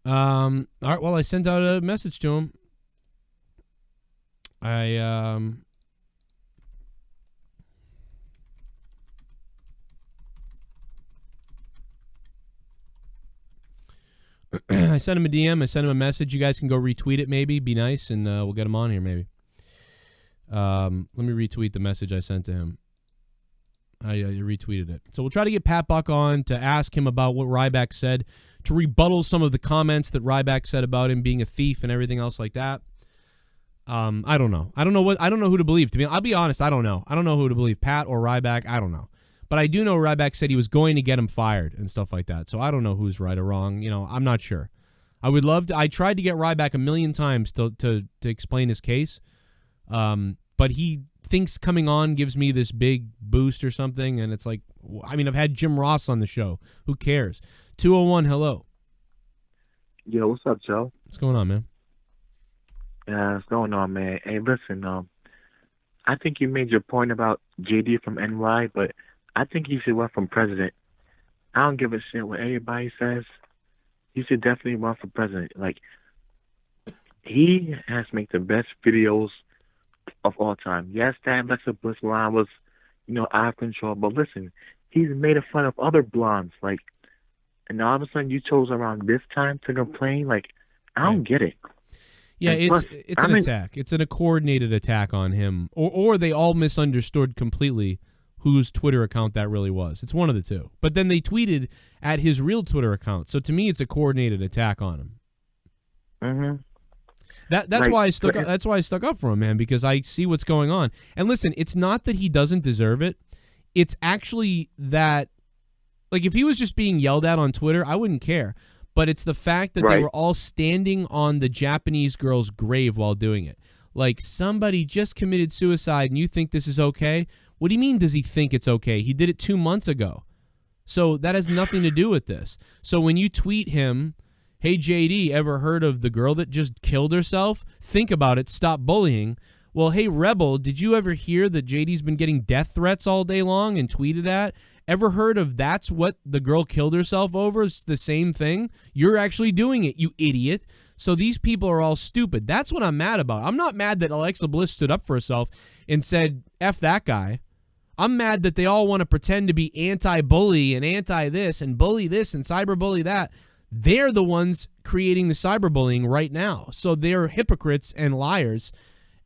A: All right, well, I sent out a message to him. I sent him a DM. I sent him a message. You guys can go retweet it, maybe. Be nice, and we'll get him on here, maybe. Let me retweet the message I sent to him. I retweeted it. So we'll try to get Pat Buck on to ask him about what Ryback said, to rebuttal some of the comments that Ryback said about him being a thief and everything else like that. I don't know. I don't know who to believe. I'll be honest, I don't know. I don't know who to believe, Pat or Ryback. I don't know. But I do know Ryback said he was going to get him fired and stuff like that. So I don't know who's right or wrong. You know, I'm not sure. I would love to. I tried to get Ryback a million times to explain his case. But he thinks coming on gives me this big boost or something. And it's like, I mean, I've had Jim Ross on the show. Who cares? 201, hello.
K: Yo, what's up, Joe?
A: What's going on, man?
K: Yeah, what's going on, man? Hey, listen, I think you made your point about JD from NY, but I think he should run for president. I don't give a shit what anybody says. He should definitely run for president. Like, he has to make the best videos of all time. Yes, that Alexa Bliss line was, out of control, but listen, he's made fun of other blondes, like, and all of a sudden you chose around this time to complain. Like, I don't get it.
A: Yeah, it's an attack. It's a coordinated attack on him, or they all misunderstood completely whose Twitter account that really was. It's one of the two. But then they tweeted at his real Twitter account. So to me, it's a coordinated attack on him.
K: Mm-hmm.
A: That's why I stuck. That's why I stuck up for him, man, because I see what's going on. And listen, it's not that he doesn't deserve it. It's actually that, like, if he was just being yelled at on Twitter, I wouldn't care. But it's the fact that they were all standing on the Japanese girl's grave while doing it. Like, somebody just committed suicide and you think this is okay? What do you mean does he think it's okay? He did it 2 months ago. So that has nothing to do with this. So when you tweet him, hey, JD, ever heard of the girl that just killed herself? Think about it. Stop bullying. Well, hey, Rebel, did you ever hear that JD's been getting death threats all day long and tweeted at? Ever heard of that's what the girl killed herself over? It's the same thing. You're actually doing it, you idiot. So these people are all stupid. That's what I'm mad about. I'm not mad that Alexa Bliss stood up for herself and said, F that guy. I'm mad that they all want to pretend to be anti-bully and anti-this and bully this and cyberbully that. They're the ones creating the cyberbullying right now. So they're hypocrites and liars,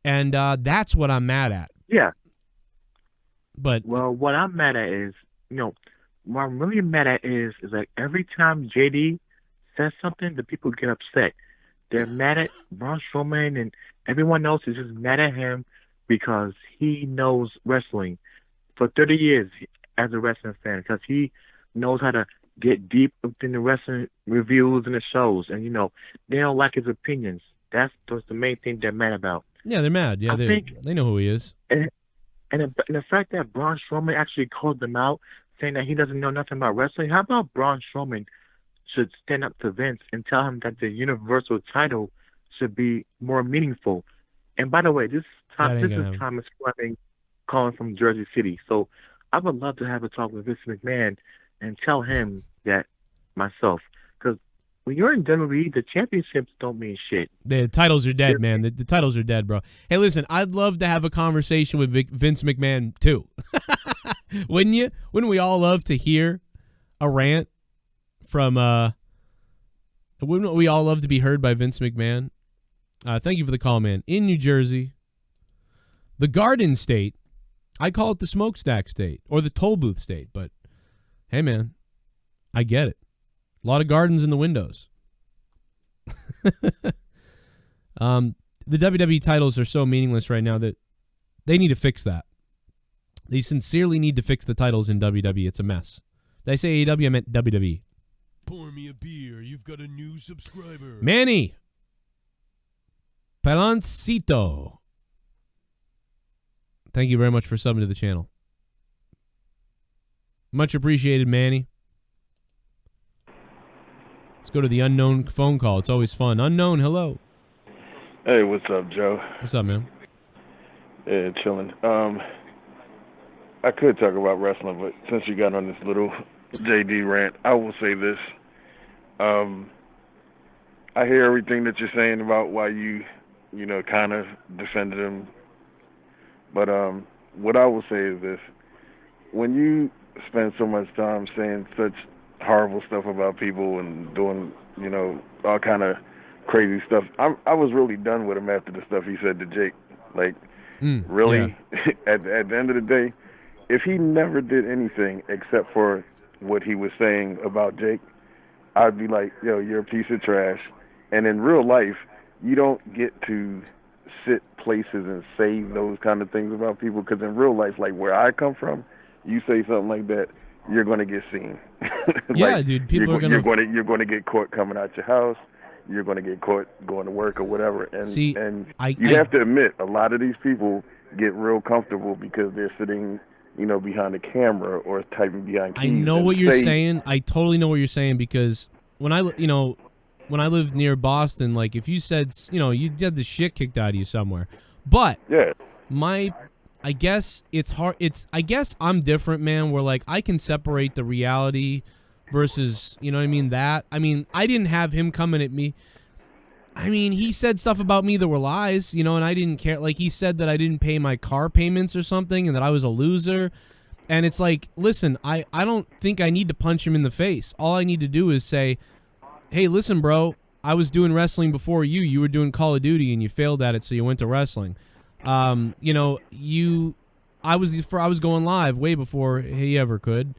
A: and that's what I'm mad at.
K: Yeah.
A: But
K: well, what I'm mad at is, what I'm really mad at is like every time JD says something, the people get upset. They're mad at Braun Strowman, and everyone else is just mad at him because he knows wrestling for 30 years as a wrestling fan, because he knows how to get deep within the wrestling reviews and the shows, and they don't like his opinions. That's the main thing they're mad about.
A: Yeah, they're mad. Yeah, they know who he is.
K: And the fact that Braun Strowman actually called them out, saying that he doesn't know nothing about wrestling. How about Braun Strowman should stand up to Vince and tell him that the Universal title should be more meaningful? And by the way, this is Thomas Fleming calling from Jersey City. So I would love to have a talk with Vince McMahon and tell him that myself. Because when you're in WWE, the championships don't mean shit.
A: The titles are dead, man. The titles are dead, bro. Hey, listen, I'd love to have a conversation with Vince McMahon, too. Wouldn't you? Wouldn't we all love to hear a rant from, wouldn't we all love to be heard by Vince McMahon? Thank you for the call, man. In New Jersey, the Garden State, I call it the Smokestack State or the Toll Booth State, but hey, man, I get it. A lot of gardens in the windows. The WWE titles are so meaningless right now that they need to fix that. They sincerely need to fix the titles in WWE. It's a mess. Did I say AEW? I meant WWE.
G: Pour me a beer. You've got a new subscriber.
A: Manny Palancito. Thank you very much for subbing to the channel. Much appreciated, Manny. Let's go to the unknown phone call. It's always fun. Unknown, hello.
L: Hey, what's up, Joe?
A: What's up, man?
L: Yeah, chilling. I could talk about wrestling, but since you got on this little JD rant, I will say this. I hear everything that you're saying about why you kind of defended him. But what I will say is this. When you spend so much time saying such horrible stuff about people and doing, all kind of crazy stuff, I was really done with him after the stuff he said to Jake. Like, really, yeah. at the end of the day, if he never did anything except for what he was saying about Jake, I'd be like, yo, you're a piece of trash. And in real life, you don't get to sit places and say those kind of things about people, because in real life, like where I come from, you say something like that, you're going to get seen.
A: Yeah, dude, people are going to...
L: You're going to get caught coming out your house. You're going to get caught going to work or whatever. And, you have to admit, a lot of these people get real comfortable because they're sitting, behind a camera or typing behind keys.
A: I know what you're saying. I totally know what you're saying, because when I lived near Boston, like if you said, you had the shit kicked out of you somewhere. But
L: yeah,
A: I guess it's hard. I guess I'm different, man, where like I can separate the reality versus, you know what I mean? I didn't have him coming at me. I mean, he said stuff about me that were lies, and I didn't care. Like, he said that I didn't pay my car payments or something and that I was a loser. And it's like, listen, I don't think I need to punch him in the face. All I need to do is say, hey, listen, bro, I was doing wrestling before you. You were doing Call of Duty and you failed at it, so you went to wrestling. I was going live way before he ever could.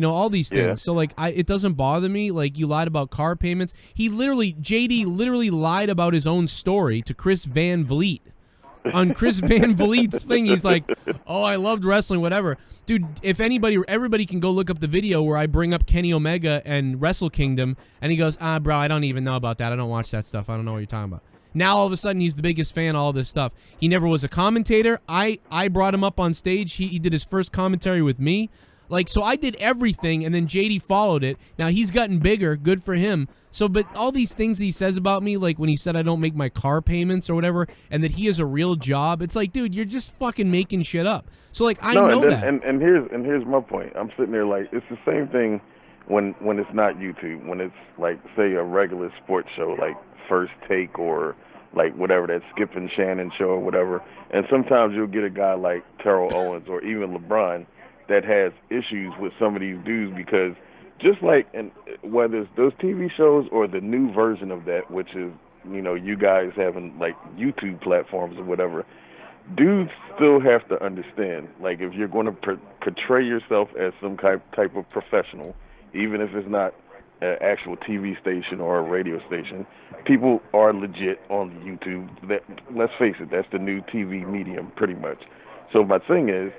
A: All these things. Yeah. So, like, it doesn't bother me. Like, you lied about car payments. JD literally lied about his own story to Chris Van Vliet. On Chris Van Vliet's thing, he's like, oh, I loved wrestling, whatever. Dude, if everybody can go look up the video where I bring up Kenny Omega and Wrestle Kingdom, and he goes, bro, I don't even know about that. I don't watch that stuff. I don't know what you're talking about. Now, all of a sudden, he's the biggest fan of all this stuff. He never was a commentator. I brought him up on stage. He did his first commentary with me. Like, so I did everything, and then JD followed it. Now, he's gotten bigger. Good for him. So, but all these things he says about me, like when he said I don't make my car payments or whatever, and that he has a real job, it's like, dude, you're just fucking making shit up. So, like, I know that.
L: And here's my point. I'm sitting there like, it's the same thing when it's not YouTube. When it's, like, say, a regular sports show, like First Take or, like, whatever, that Skip and Shannon show or whatever. And sometimes you'll get a guy like Terrell Owens or even LeBron that has issues with some of these dudes, because just like, and whether it's those TV shows or the new version of that, which is, you guys having like YouTube platforms or whatever, dudes still have to understand, like, if you're going to portray yourself as some type of professional, even if it's not an actual TV station or a radio station, people are legit on YouTube. Let's face it, that's the new TV medium pretty much. So my thing is,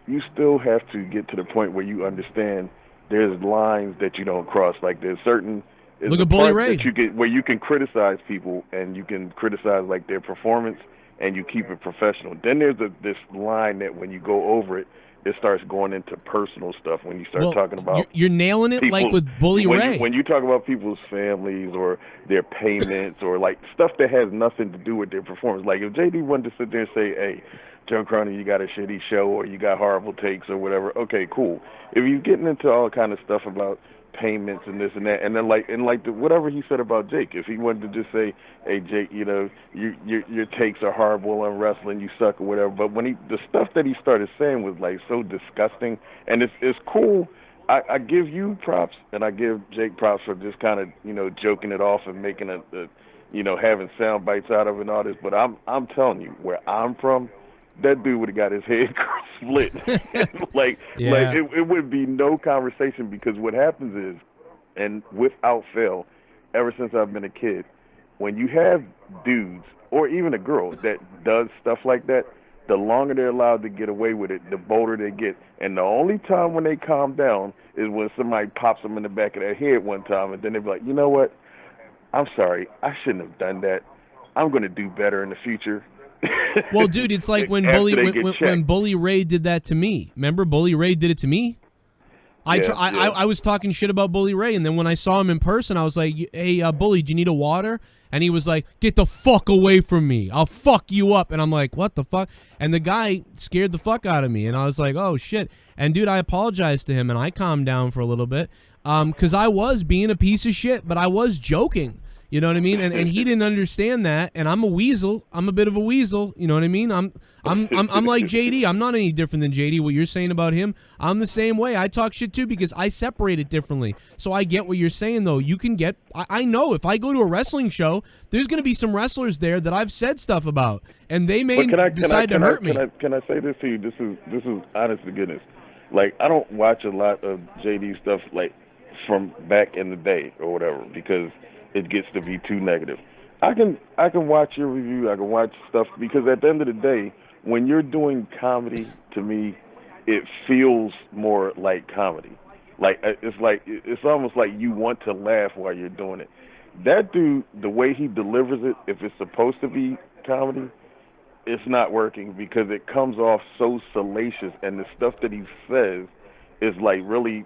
L: you still have to get to the point where you understand there's lines that you don't cross. Like, there's certain
A: look at Bully Ray
L: that you get where you can criticize people and you can criticize like their performance and you keep it professional. Then there's this line that when you go over it, it starts going into personal stuff. When you start talking about,
A: you're nailing it, like with Bully Ray.
L: When you talk about people's families or their payments or like stuff that has nothing to do with their performance. Like if JD wanted to sit there and say, "Hey, Joe Cronin, you got a shitty show or you got horrible takes or whatever," okay, cool. If you're getting into all kind of stuff about payments and this and that, and then whatever he said about Jake, if he wanted to just say, "Hey Jake, your takes are horrible on wrestling, you suck," or whatever, but when the stuff that he started saying was like so disgusting, and it's cool. I give you props and I give Jake props for just kind of joking it off and making having sound bites out of it and all this, but I'm telling you, where I'm from, that dude would have got his head split. It would be no conversation, because what happens is, and without fail, ever since I've been a kid, when you have dudes or even a girl that does stuff like that, the longer they're allowed to get away with it, the bolder they get. And the only time when they calm down is when somebody pops them in the back of their head one time, and then they're like, you know what? I'm sorry. I shouldn't have done that. I'm going to do better in the future.
A: Well, dude, it's like when Bully Ray did that to me. Remember, Bully Ray did it to me? I was talking shit about Bully Ray, and then when I saw him in person, I was like, hey, Bully, do you need a water? And he was like, get the fuck away from me. I'll fuck you up. And I'm like, what the fuck? And the guy scared the fuck out of me, and I was like, oh, shit. And, dude, I apologized to him, and I calmed down for a little bit because I was being a piece of shit, but I was joking. You know what I mean? And he didn't understand that. And I'm a weasel. I'm a bit of a weasel. You know what I mean? I'm like JD. I'm not any different than JD. What you're saying about him, I'm the same way. I talk shit too because I separate it differently. So I get what you're saying though. You can get. I know if I go to a wrestling show, there's going to be some wrestlers there that I've said stuff about, and they may decide to hurt me.
L: Can I say this to you? This is honest to goodness. Like, I don't watch a lot of JD stuff like from back in the day or whatever because it gets to be too negative. I can watch your review. I can watch stuff because at the end of the day, when you're doing comedy, to me, it feels more like comedy. It's almost like you want to laugh while you're doing it. That dude, the way he delivers it, if it's supposed to be comedy, it's not working because it comes off so salacious, and the stuff that he says is like really.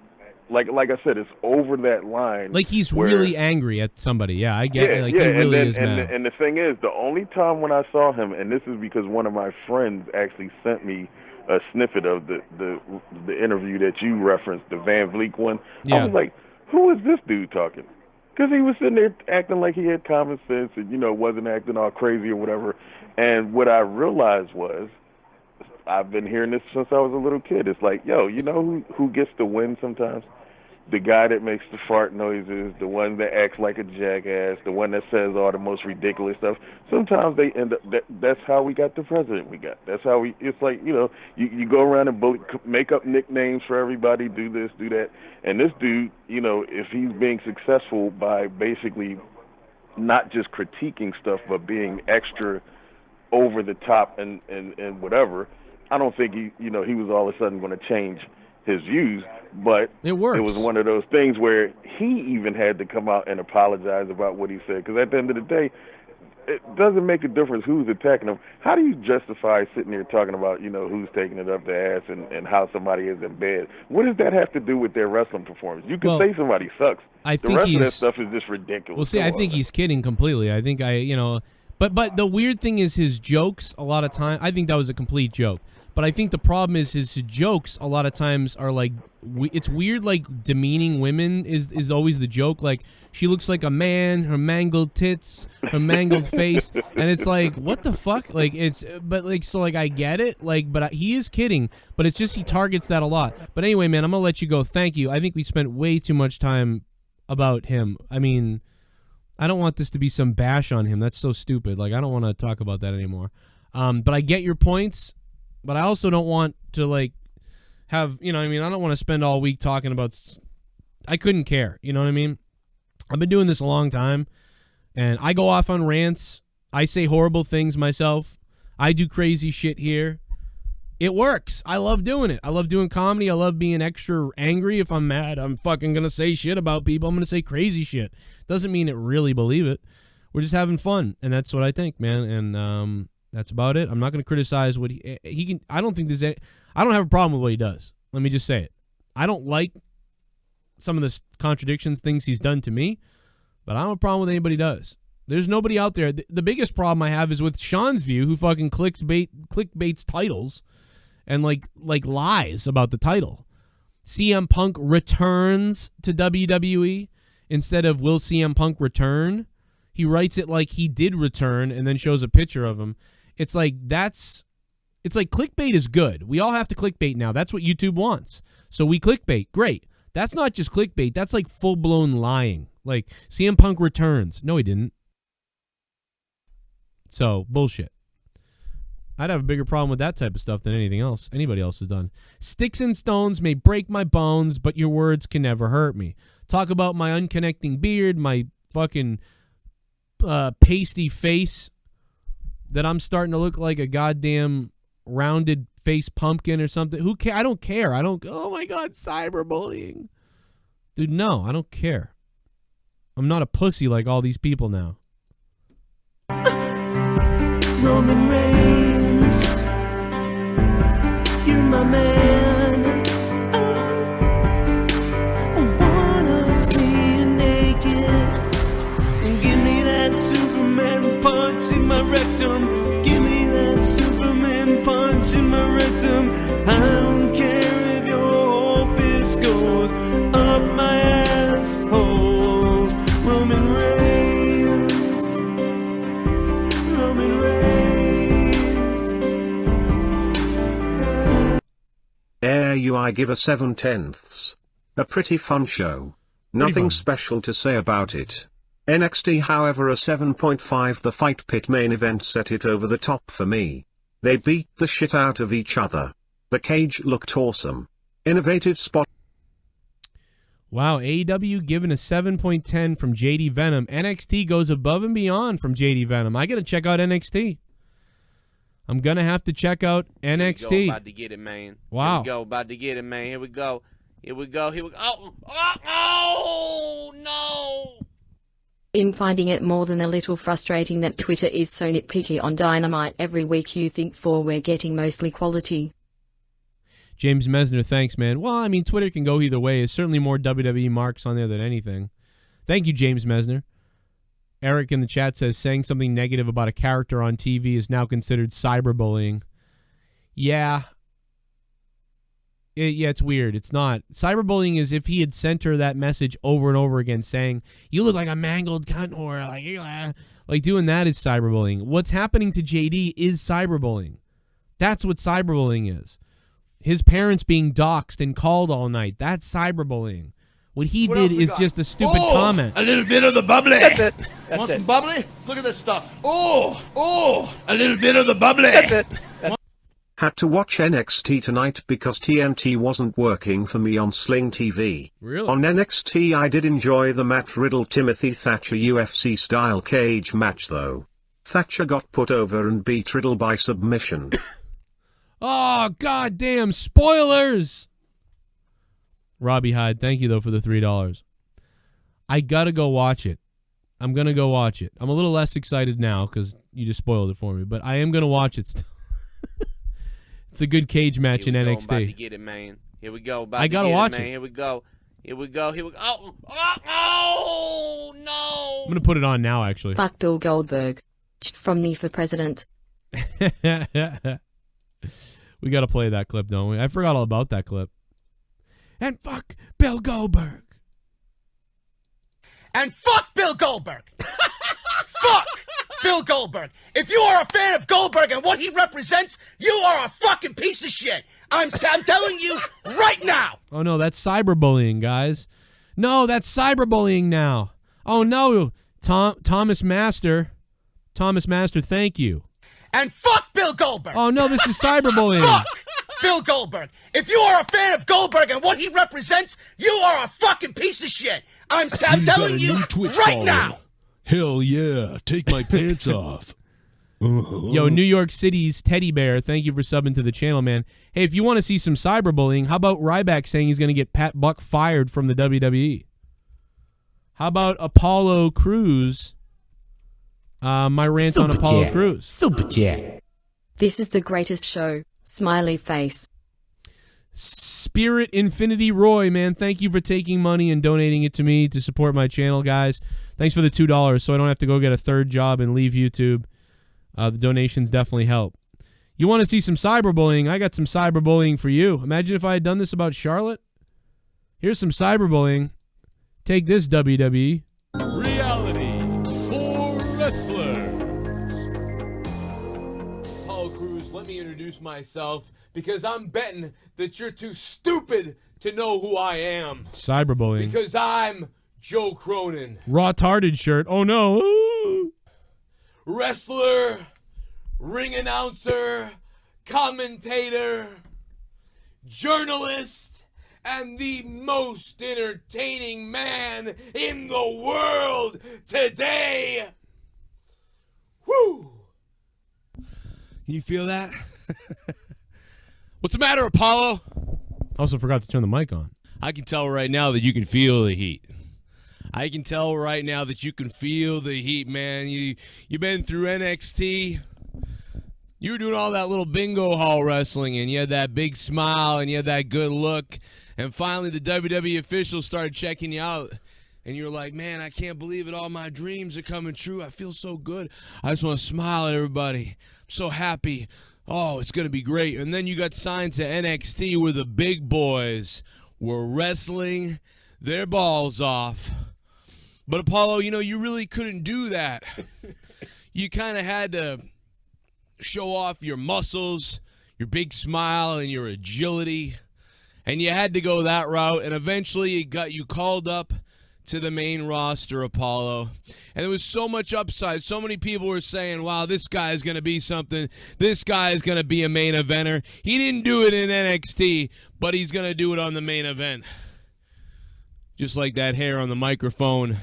L: Like I said, it's over that line.
A: Like he's really angry at somebody. Yeah, I get it. Like he really is mad.
L: And the thing is, the only time when I saw him, and this is because one of my friends actually sent me a snippet of the interview that you referenced, the Van Vliet one. Yeah. I was like, who is this dude talking? Because he was sitting there acting like he had common sense and, wasn't acting all crazy or whatever. And what I realized was, I've been hearing this since I was a little kid. It's like, yo, you know who gets the win sometimes? The guy that makes the fart noises, the one that acts like a jackass, the one that says all the most ridiculous stuff. Sometimes they end up. That's how we got the president we got. That's how we. It's like you go around and make up nicknames for everybody. Do this, do that, and this dude, if he's being successful by basically not just critiquing stuff but being extra over the top and whatever. I don't think he was all of a sudden going to change his views, but
A: it works.
L: It was one of those things where he even had to come out and apologize about what he said, because at the end of the day, it doesn't make a difference who's attacking him. How do you justify sitting there talking about, who's taking it up the ass and how somebody is in bed? What does that have to do with their wrestling performance? You can say somebody sucks. The rest of that stuff is just ridiculous.
A: Well, see, I think he's kidding completely. I think But the weird thing is his jokes, a lot of time, I think that was a complete joke. But I think the problem is his jokes a lot of times are like, it's weird, like demeaning women is always the joke. Like, she looks like a man, her mangled tits, her mangled face. And it's like, what the fuck? Like, I get it. Like, but he is kidding. But it's just he targets that a lot. But anyway, man, I'm going to let you go. Thank you. I think we spent way too much time about him. I mean, I don't want this to be some bash on him. That's so stupid. Like, I don't want to talk about that anymore. But I get your points. But I also don't want to, like, have, I don't want to spend all week talking about, I couldn't care, you know what I mean? I've been doing this a long time, and I go off on rants. I say horrible things myself. I do crazy shit here. It works. I love doing it. I love doing comedy. I love being extra angry. If I'm mad, I'm fucking going to say shit about people. I'm going to say crazy shit. Doesn't mean it really believe it. We're just having fun, and that's what I think, man, and, that's about it. I'm not going to criticize what he can. I don't think I don't have a problem with what he does. Let me just say it. I don't like some of the contradictions, things he's done to me, but I don't have a problem with anybody does. There's nobody out there. The biggest problem I have is with Sean's View, who fucking clickbaits titles and like lies about the title. CM Punk returns to WWE instead of will CM Punk return. He writes it like he did return and then shows a picture of him. It's like clickbait is good. We all have to clickbait now. That's what YouTube wants. So we clickbait. Great. That's not just clickbait. That's like full-blown lying. Like, CM Punk returns. No, he didn't. So, bullshit. I'd have a bigger problem with that type of stuff than anything else anybody else has done. Sticks and stones may break my bones, but your words can never hurt me. Talk about my unconnecting beard, my fucking pasty face, that I'm starting to look like a goddamn rounded face pumpkin or something. Who I don't care. I don't. Oh my God, cyberbullying, dude. No, I don't care. I'm not a pussy like all these people now.
E: Roman Reigns, you're my man. I wanna see you naked and give me that Superman punch in my rectum. Give me that Superman punch in my rectum. I don't care if your whole fist goes up my asshole. Roman Reigns, Roman Reigns.
F: I give a 7/10. A pretty fun show. Nothing special to say about it. NXT however a 7.5. The Fight Pit main event set it over the top for me. They beat the shit out of each other. The cage looked awesome. Innovative spot.
A: Wow, AEW given a 7.10 from JD Venom. NXT goes above and beyond from JD Venom. I got to check out NXT. I'm going to have to check out NXT.
D: Here we go, about to get it, man.
A: Wow.
D: Here we go, about to get it, man. Here we go. Here we go. Here we go. Oh, no.
C: I'm finding it more than a little frustrating that Twitter is so nitpicky on Dynamite every week. You think we're getting mostly quality.
A: James Mesner, thanks, man. Well, I mean, Twitter can go either way. There's certainly more WWE marks on there than anything. Thank you, James Mesner. Eric in the chat says, saying something negative about a character on TV is now considered cyberbullying. Yeah. Yeah, it's weird. It's not. Cyberbullying is if he had sent her that message over and over again saying, you look like a mangled cunt, or like doing that is cyberbullying. What's happening to JD is cyberbullying. That's what cyberbullying is. His parents being doxxed and called all night. That's cyberbullying. What he did is just a stupid comment.
I: A little bit of the bubbly.
K: That's it.
I: Want some bubbly? Look at this stuff. A little bit of the bubbly. That's it.
F: Had to watch NXT tonight because TNT wasn't working for me on Sling TV.
A: Really?
F: On NXT I did enjoy the Matt Riddle-Timothy Thatcher UFC-style cage match though. Thatcher got put over and beat Riddle by submission.
A: Oh, goddamn spoilers! Robbie Hyde, thank you, though, for the $3. I got to go watch it. I'm going to go watch it. I'm a little less excited now because you just spoiled it for me, but I am going to watch it still. It's a good cage match in NXT.
D: About to get it, man. Here we go.
A: I got to watch it.
D: Here we go. Here we go. Here we go. Oh, no.
A: I'm going to put it on now, actually.
C: Fuck Bill Goldberg. From me for president.
A: We got to play that clip, don't we? I forgot all about that clip. And fuck Bill Goldberg.
M: And fuck Bill Goldberg. Fuck Bill Goldberg. If you are a fan of Goldberg and what he represents, you are a fucking piece of shit. I'm telling you right now.
A: Oh, no, that's cyberbullying, guys. No, that's cyberbullying now. Oh, no, Thomas Master, thank you.
M: And fuck Bill Goldberg.
A: Oh, no, this is cyberbullying.
M: Fuck Bill Goldberg. If you are a fan of Goldberg and what he represents, you are a fucking piece of shit. I'm telling you right now.
G: Hell yeah, take my pants off.
A: Yo, New York City's Teddy Bear, thank you for subbing to the channel, man. Hey, if you want to see some cyberbullying, how about Ryback saying he's going to get Pat Buck fired from the WWE? How about Apollo Crews? My rant on Apollo Crews.
N: Super chat.
C: This is the greatest show. Smiley face.
A: Spirit Infinity Roy, man, thank you for taking money and donating it to me to support my channel, guys. Thanks for the $2 so I don't have to go get a third job and leave YouTube. The donations definitely help. You want to see some cyberbullying? I got some cyberbullying for you. Imagine if I had done this about Charlotte. Here's some cyberbullying. Take this, WWE.
E: Reality for wrestlers. Apollo Crews, let me introduce myself because I'm betting that you're too stupid to know who I am.
A: Cyberbullying.
E: Because I'm Joe Cronin.
A: Raw-tarded shirt. Oh, no. Ooh.
E: Wrestler, ring announcer, commentator, journalist, and the most entertaining man in the world today. Woo!
G: You feel that?
E: What's the matter, Apollo?
A: Also forgot to turn the mic on.
E: I can tell right now that you can feel the heat. I can tell right now that you can feel the heat, man. You've been through NXT. You were doing all that little bingo hall wrestling, and you had that big smile, and you had that good look. And finally, the WWE officials started checking you out. And you're like, man, I can't believe it. All my dreams are coming true. I feel so good. I just want to smile at everybody. I'm so happy. Oh, it's going to be great. And then you got signed to NXT where the big boys were wrestling their balls off. But Apollo, you really couldn't do that. You kind of had to show off your muscles, your big smile, and your agility. And you had to go that route. And eventually it got you called up to the main roster, Apollo. And there was so much upside. So many people were saying, wow, this guy is going to be something. This guy is going to be a main eventer. He didn't do it in NXT, but he's going to do it on the main event. Just like that hair on the microphone,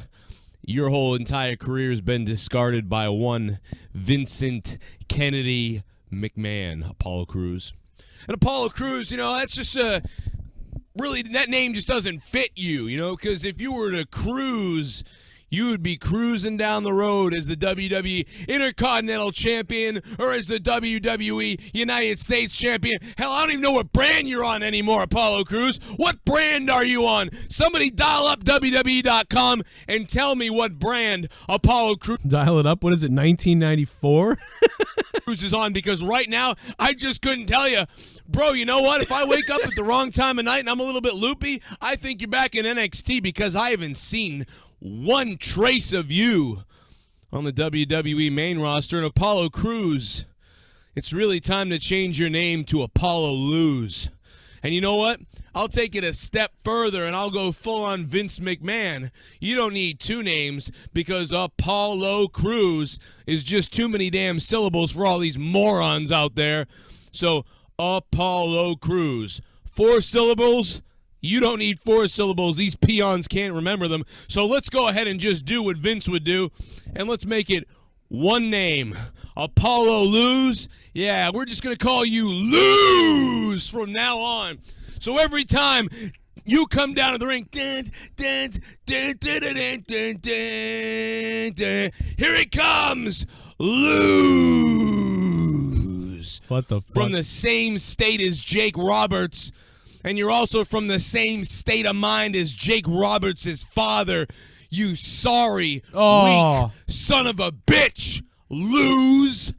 E: your whole entire career has been discarded by one Vincent Kennedy McMahon, Apollo Crews. And Apollo Crews, that's just really, that name just doesn't fit you, because if you were to cruise, you would be cruising down the road as the WWE Intercontinental Champion or as the WWE United States Champion. Hell, I don't even know what brand you're on anymore, Apollo Crews. What brand are you on? Somebody dial up WWE.com and tell me what brand Apollo Crews.
A: Dial it up. What is it, 1994?
E: Crews is on, because right now I just couldn't tell you. Bro, you know what? If I wake up at the wrong time of night and I'm a little bit loopy, I think you're back in NXT, because I haven't seen one trace of you on the WWE main roster. And Apollo Crews, it's really time to change your name to Apollo Lose. And you know what? I'll take it a step further and I'll go full on Vince McMahon. You don't need two names, because Apollo Crews is just too many damn syllables for all these morons out there. So Apollo Crews, 4 syllables. You don't need 4 syllables. These peons can't remember them. So let's go ahead and just do what Vince would do, and let's make it one name. Apollo Lose. Yeah, we're just going to call you Lose from now on. So every time you come down to the ring, here it comes, Lose.
A: What the fuck?
E: From the same state as Jake Roberts. And you're also from the same state of mind as Jake Roberts' father. You sorry, weak son of a bitch, Lose.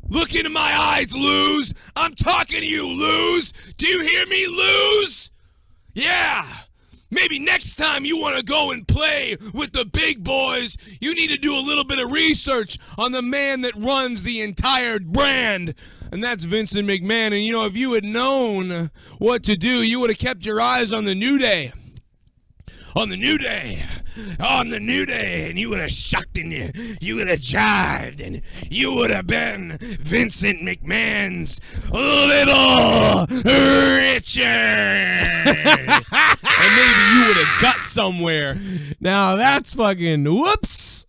E: Look into my eyes, Lose. I'm talking to you, Lose. Do you hear me, Lose? Yeah. Maybe next time you want to go and play with the big boys, you need to do a little bit of research on the man that runs the entire brand. And that's Vincent McMahon. And, if you had known what to do, you would have kept your eyes on the New Day. On the New Day. And you would have shucked and you would have jived. And you would have been Vincent McMahon's Little Richard. And maybe you would have got somewhere.
A: Now that's fucking whoops.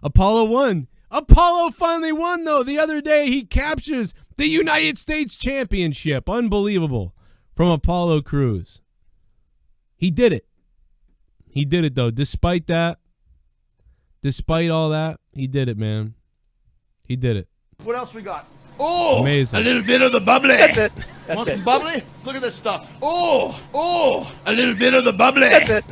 A: Apollo won. Apollo finally won, though. The other day, he captures the United States Championship. Unbelievable. From Apollo Crews. He did it. He did it, though. Despite that, despite all that, he did it, man. He did it.
I: What else we got? Oh,
A: amazing.
I: A little bit of the bubbly.
K: That's it. That's
I: Want
K: it.
I: some bubbly? Look at this stuff. Oh, a little bit of the bubbly.
K: That's it.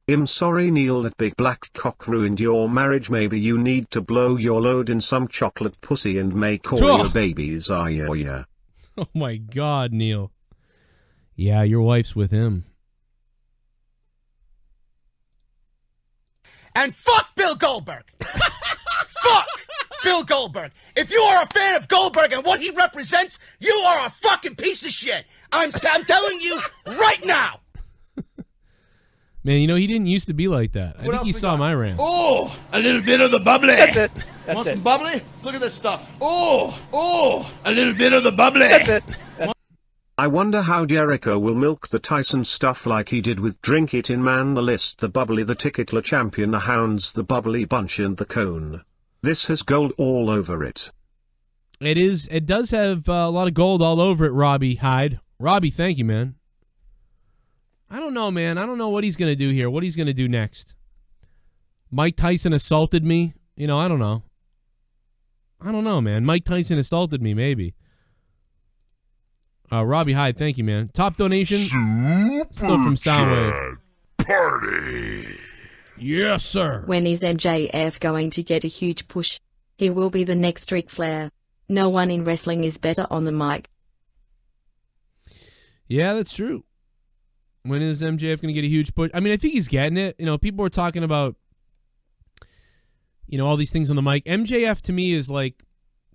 F: I'm sorry, Neil, that big black cock ruined your marriage. Maybe you need to blow your load in some chocolate pussy and make all your babies. Yeah.
A: Oh my God, Neil. Yeah, your wife's with him.
M: And fuck Bill Goldberg. Fuck Bill Goldberg. If you are a fan of Goldberg and what he represents, you are a fucking piece of shit. I'm telling you right now.
A: Man, he didn't used to be like that. I think he saw my rant.
I: Oh, a little bit of the bubbly.
K: That's it. That's
I: Want
K: it.
I: some bubbly? Look at this stuff. Oh, a little bit of the bubbly.
K: That's it.
F: I wonder how Jericho will milk the Tyson stuff like he did with Drink It In Man, the List, the Bubbly, the Ticketler Champion, the Hounds, the Bubbly Bunch, and the Cone. This has gold all over it.
A: It is. It does have a lot of gold all over it, Robbie Hyde. Robbie, thank you, man. I don't know, man. I don't know what he's going to do here, what he's going to do next. Mike Tyson assaulted me. I don't know. I don't know, man. Mike Tyson assaulted me, maybe. Robbie Hyde, thank you, man. Top donation. Still from Soundwave.
B: Party.
A: Yes, sir.
C: When is MJF going to get a huge push? He will be the next Ric Flair. No one in wrestling is better on the mic.
A: Yeah, that's true. When is MJF going to get a huge push? I mean, I think he's getting it. People are talking about, all these things on the mic. MJF to me is like,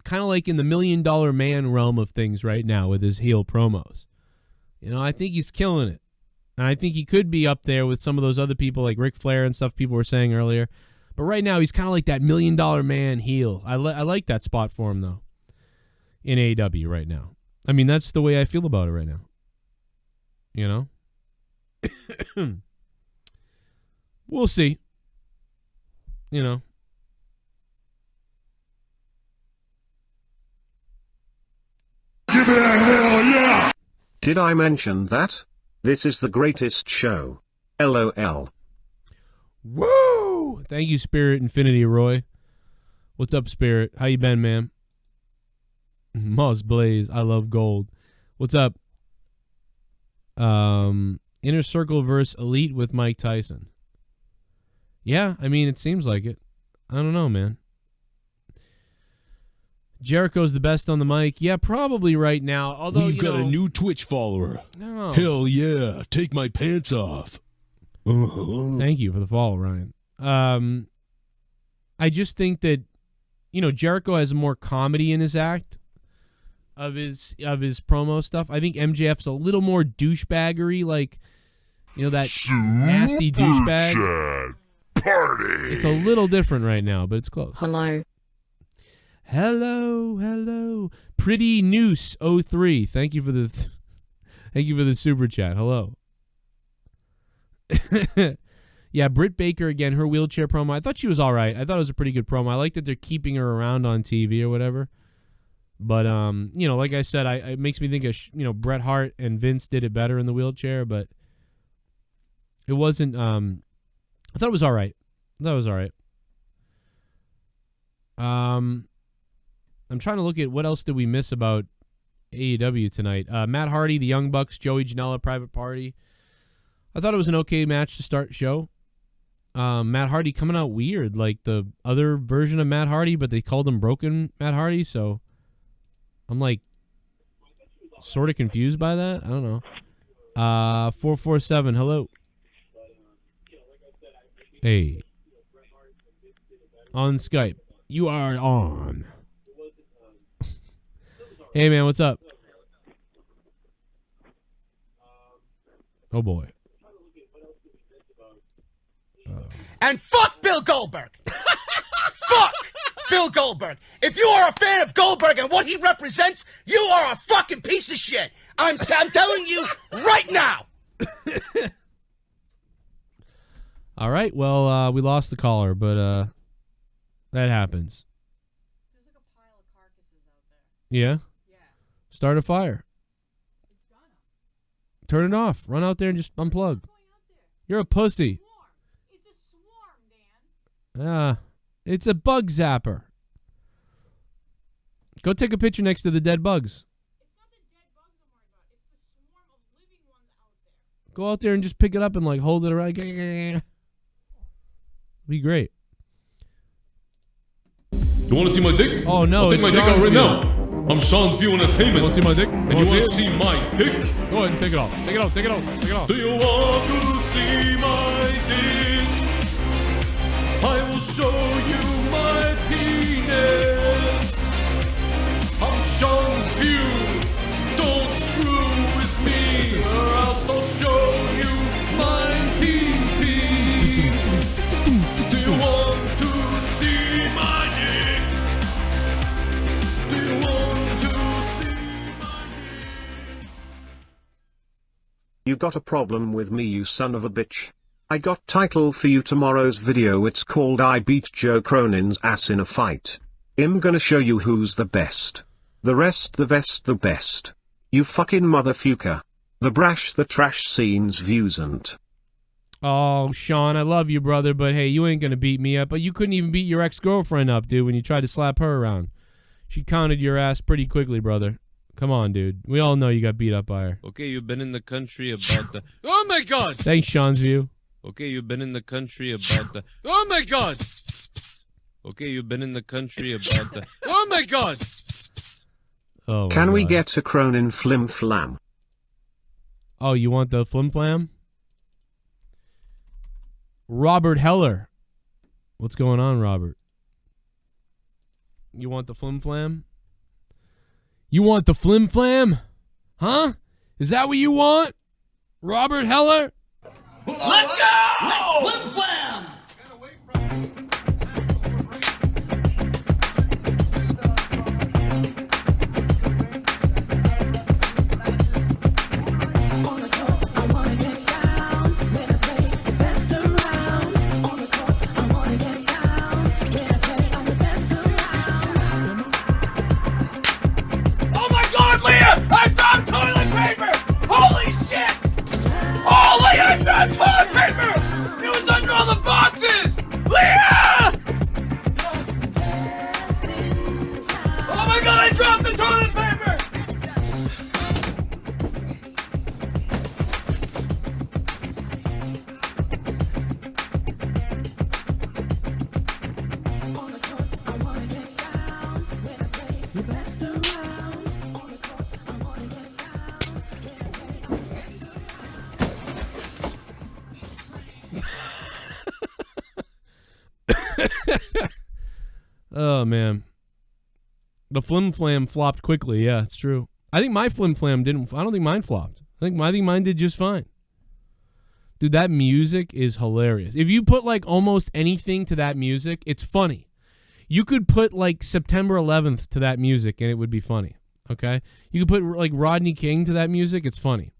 A: kind of like in the $1 Million Man realm of things right now with his heel promos. I think he's killing it. And I think he could be up there with some of those other people like Ric Flair and stuff people were saying earlier. But right now, he's kind of like that $1 Million Man heel. I like that spot for him, though, in AEW right now. I mean, that's the way I feel about it right now. We'll see. Give
B: me a hell yeah!
F: Did I mention that? This is the greatest show. LOL.
A: Woo! Thank you, Spirit Infinity Roy. What's up, Spirit? How you been, man? Moss Blaze. I love gold. What's up? Inner Circle versus Elite with Mike Tyson. Yeah, I mean, it seems like it. I don't know, man. Jericho's the best on the mic. Yeah, probably right now. Although
N: we've got a new Twitch follower.
A: No.
N: Hell yeah! Take my pants off.
A: Thank you for the follow, Ryan. I just think that Jericho has more comedy in his act of his promo stuff. I think MJF's a little more douchebaggery, like that nasty douchebag.
B: Party.
A: It's a little different right now, but it's close.
C: Hello.
A: Pretty Noose 03. Thank you for the super chat. Hello. Yeah, Britt Baker again, her wheelchair promo. I thought she was all right. I thought it was a pretty good promo. I like that they're keeping her around on TV or whatever. But like I said, it makes me think of Bret Hart and Vince did it better in the wheelchair, but it wasn't. I thought it was all right. I'm trying to look at what else did we miss about AEW tonight. Matt Hardy, the Young Bucks, Joey Janela, Private Party. I thought it was an okay match to start show. Matt Hardy coming out weird, like the other version of Matt Hardy, but they called him Broken Matt Hardy, so I'm like sort of confused by that. I don't know. 447, hello. Hey. On Skype. You are on. Hey, man, what's up? Oh, boy.
M: And fuck Bill Goldberg. Fuck Bill Goldberg. If you are a fan of Goldberg and what he represents, you are a fucking piece of shit. I'm telling you right now.
A: All right, well, we lost the caller, but that happens.
O: There's like a pile of carcasses out there.
A: Yeah?
O: Yeah.
A: Start a fire.
O: It's gonna.
A: Turn it off. Run out there and just unplug. You're a pussy.
O: It's a swarm, Dan.
A: It's a bug zapper. Go take a picture next to the dead bugs.
O: It's not the dead bugs I'm worried about. It's the swarm of living ones out there.
A: Go out there and just pick it up and like hold it around. Be great.
N: You want to see my dick?
A: Oh no!
N: I'll take my dick out right now. I'm Sean's View Entertainment.
A: You want to see my dick?
N: And you want to see my dick?
A: Go ahead and take it off. Take it off. Take it off. Take it off.
N: Do you want to see my dick? I will show you my penis. I'm Sean's View. Don't screw with me, or else I'll show you my pee-pee. Do you want to see my dick? Do you want to see my dick?
F: You got a problem with me, you son of a bitch. I got title for you tomorrow's video. It's called I Beat Joe Cronin's Ass in a Fight. I'm gonna show you who's the best. The rest the vest the best. You fucking motherfucker. The brash the trash scenes views and.
A: Oh, Sean, I love you, brother, but hey, you ain't gonna beat me up. But you couldn't even beat your ex-girlfriend up, dude, when you tried to slap her around. She counted your ass pretty quickly, brother. Come on, dude. We all know you got beat up by her.
P: Okay, you've been in the country about the... Oh, my God!
A: Thanks, Sean's view.
P: Okay, you've been in the country about the... Oh, my God! Okay, you've been in the country about the... Oh, my God!
A: Oh,
F: Can we
A: God.
F: get a Cronin flim flam?
A: Oh, you want the flim flam? Robert Heller. What's going on, Robert? You want the flim flam? You want the flim flam? Huh? Is that what you want? Robert Heller?
M: Let's go! Flim flam! Oh my God, Leah! I found toilet paper! Holy shit! Holy, I found toilet paper! It was under all the boxes! Leah! Oh my God, I dropped the toilet paper!
A: Oh, man. The flim flam flopped quickly. Yeah, it's true. I think my flim flam didn't. I don't think mine flopped. I think mine did just fine. Dude, that music is hilarious. If you put like almost anything to that music, it's funny. You could put like September 11th to that music and it would be funny. Okay? You could put like Rodney King to that music, it's funny.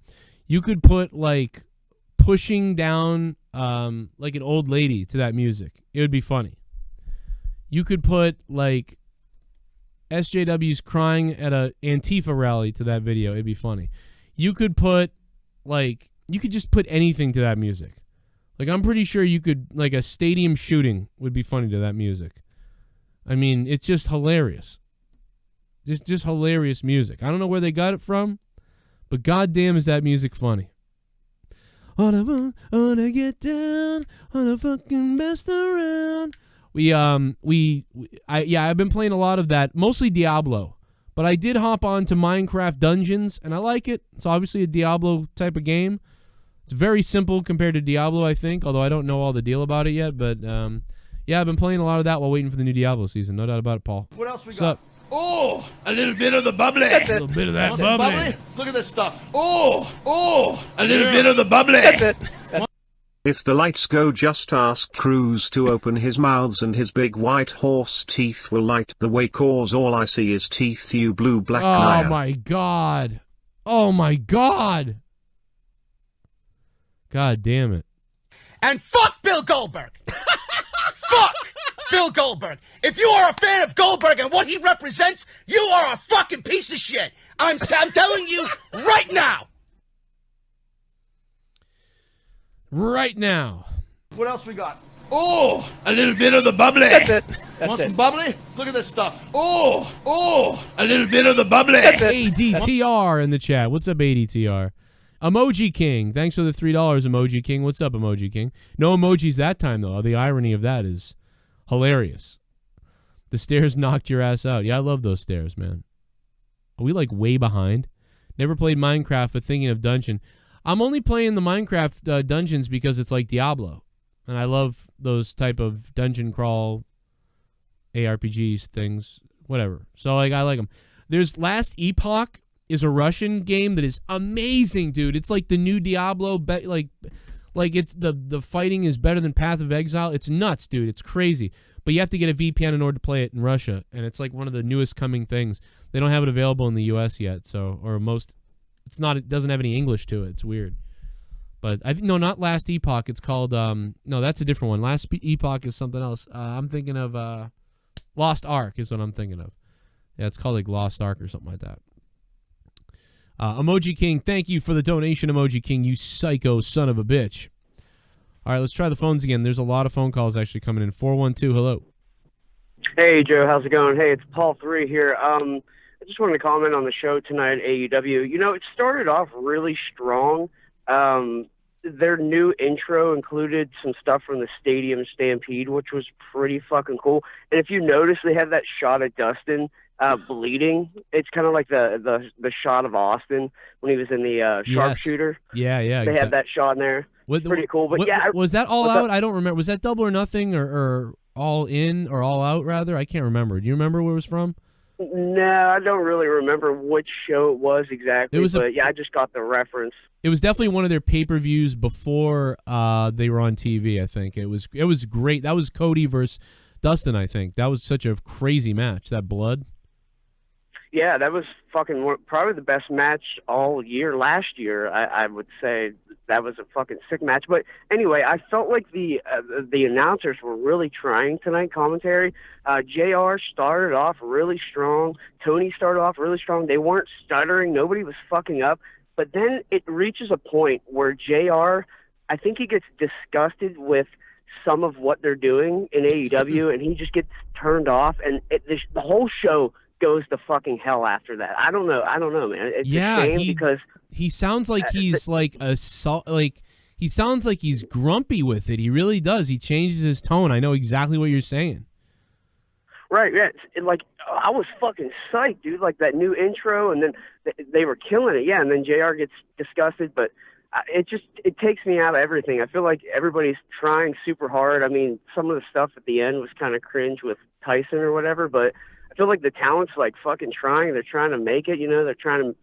A: You could put like pushing down like an old lady to that music. It would be funny. You could put like SJW's crying at a Antifa rally to that video. It'd be funny. You could put like, you could just put anything to that music. Like, I'm pretty sure you could, like, a stadium shooting would be funny to that music. I mean, it's just hilarious. Just hilarious music. I don't know where they got it from, but goddamn is that music funny. Wanna get down on the fucking best around. I've been playing a lot of that, mostly Diablo, but I did hop on to Minecraft Dungeons, and I like it. It's obviously a Diablo type of game. It's very simple compared to Diablo, I think, although I don't know all the deal about it yet, but yeah, I've been playing a lot of that while waiting for the new Diablo season. No doubt about it, Paul.
I: What else we
A: What's
I: got?
A: up?
I: Oh, a little bit of the bubbly.
M: That's it.
A: A little bit of that
I: Want some
A: bubbly.
I: Look at this stuff. Oh, a little bit of the bubbly.
M: That's it.
F: If the lights go, just ask Cruz to open his mouths and his big white horse teeth will light the way, cause all I see is teeth, you blue black liar.
A: Oh my god. Oh my god. God damn it.
M: And fuck Bill Goldberg! Fuck Bill Goldberg! If you are a fan of Goldberg and what he represents, you are a fucking piece of shit! I'm telling you right now!
A: Right now.
I: What else we got? Oh, a little bit of the bubbly.
M: That's it.
I: Want some bubbly? Look at this stuff. Oh, a little bit of the bubbly.
M: That's it.
A: ADTR in the chat. What's up, ADTR? Emoji King. Thanks for the $3, Emoji King. What's up, Emoji King? No emojis that time, though. The irony of that is hilarious. The stairs knocked your ass out. Yeah, I love those stairs, man. Are we, like, way behind? Never played Minecraft, but thinking of Dungeon. I'm only playing the Minecraft dungeons because it's like Diablo. And I love those type of dungeon crawl ARPGs things, whatever. So like I like them. There's Last Epoch is a Russian game that is amazing, dude. It's like the new Diablo, like it's the fighting is better than Path of Exile. It's nuts, dude. It's crazy. But you have to get a VPN in order to play it in Russia, and it's like one of the newest coming things. They don't have it available in the US yet, so it doesn't have any English to it. It's weird. But no, not Last Epoch. It's called no, that's a different one. Last Epoch is something else. I'm thinking of Lost Ark is what I'm thinking of. Yeah, it's called like Lost Ark or something like that. Emoji King, thank you for the donation, Emoji King, you psycho son of a bitch. All right, let's try the phones again. There's a lot of phone calls actually coming in. 412, hello.
Q: Hey, Joe, how's it going? Hey, it's Paul 3 here. I just wanted to comment on the show tonight, AEW. You know, it started off really strong. Their new intro included some stuff from the Stadium Stampede, which was pretty fucking cool. And if you notice, they had that shot of Dustin bleeding. It's kind of like the shot of Austin when he was in the sharpshooter.
A: Yeah,
Q: They had that shot in there. Pretty cool. But
A: was that all out? I don't remember. Was that Double or Nothing or All In or All Out rather? I can't remember. Do you remember where it was from?
Q: No, I don't really remember which show it was exactly. I just got the reference.
A: It was definitely one of their pay-per-views before they were on TV, I think. It was great. That was Cody versus Dustin, I think. That was such a crazy match, that blood.
Q: Yeah, that was probably the best match all year. Last year, I would say that was a fucking sick match. But anyway, I felt like the announcers were really trying tonight, commentary. JR started off really strong. Tony started off really strong. They weren't stuttering. Nobody was fucking up. But then it reaches a point where JR, I think he gets disgusted with some of what they're doing in AEW, and he just gets turned off. And the whole show goes to fucking hell after that. I don't know, man. It's a shame because
A: he sounds like he's he sounds like he's grumpy with it. He really does. He changes his tone. I know exactly what you're saying.
Q: Right, yeah. I was fucking psyched, dude. Like that new intro, and then they were killing it. Yeah, and then JR gets disgusted, but it takes me out of everything. I feel like everybody's trying super hard. I mean, some of the stuff at the end was kind of cringe with Tyson or whatever, but I feel like the talent's like fucking trying. They're trying to make it, they're trying to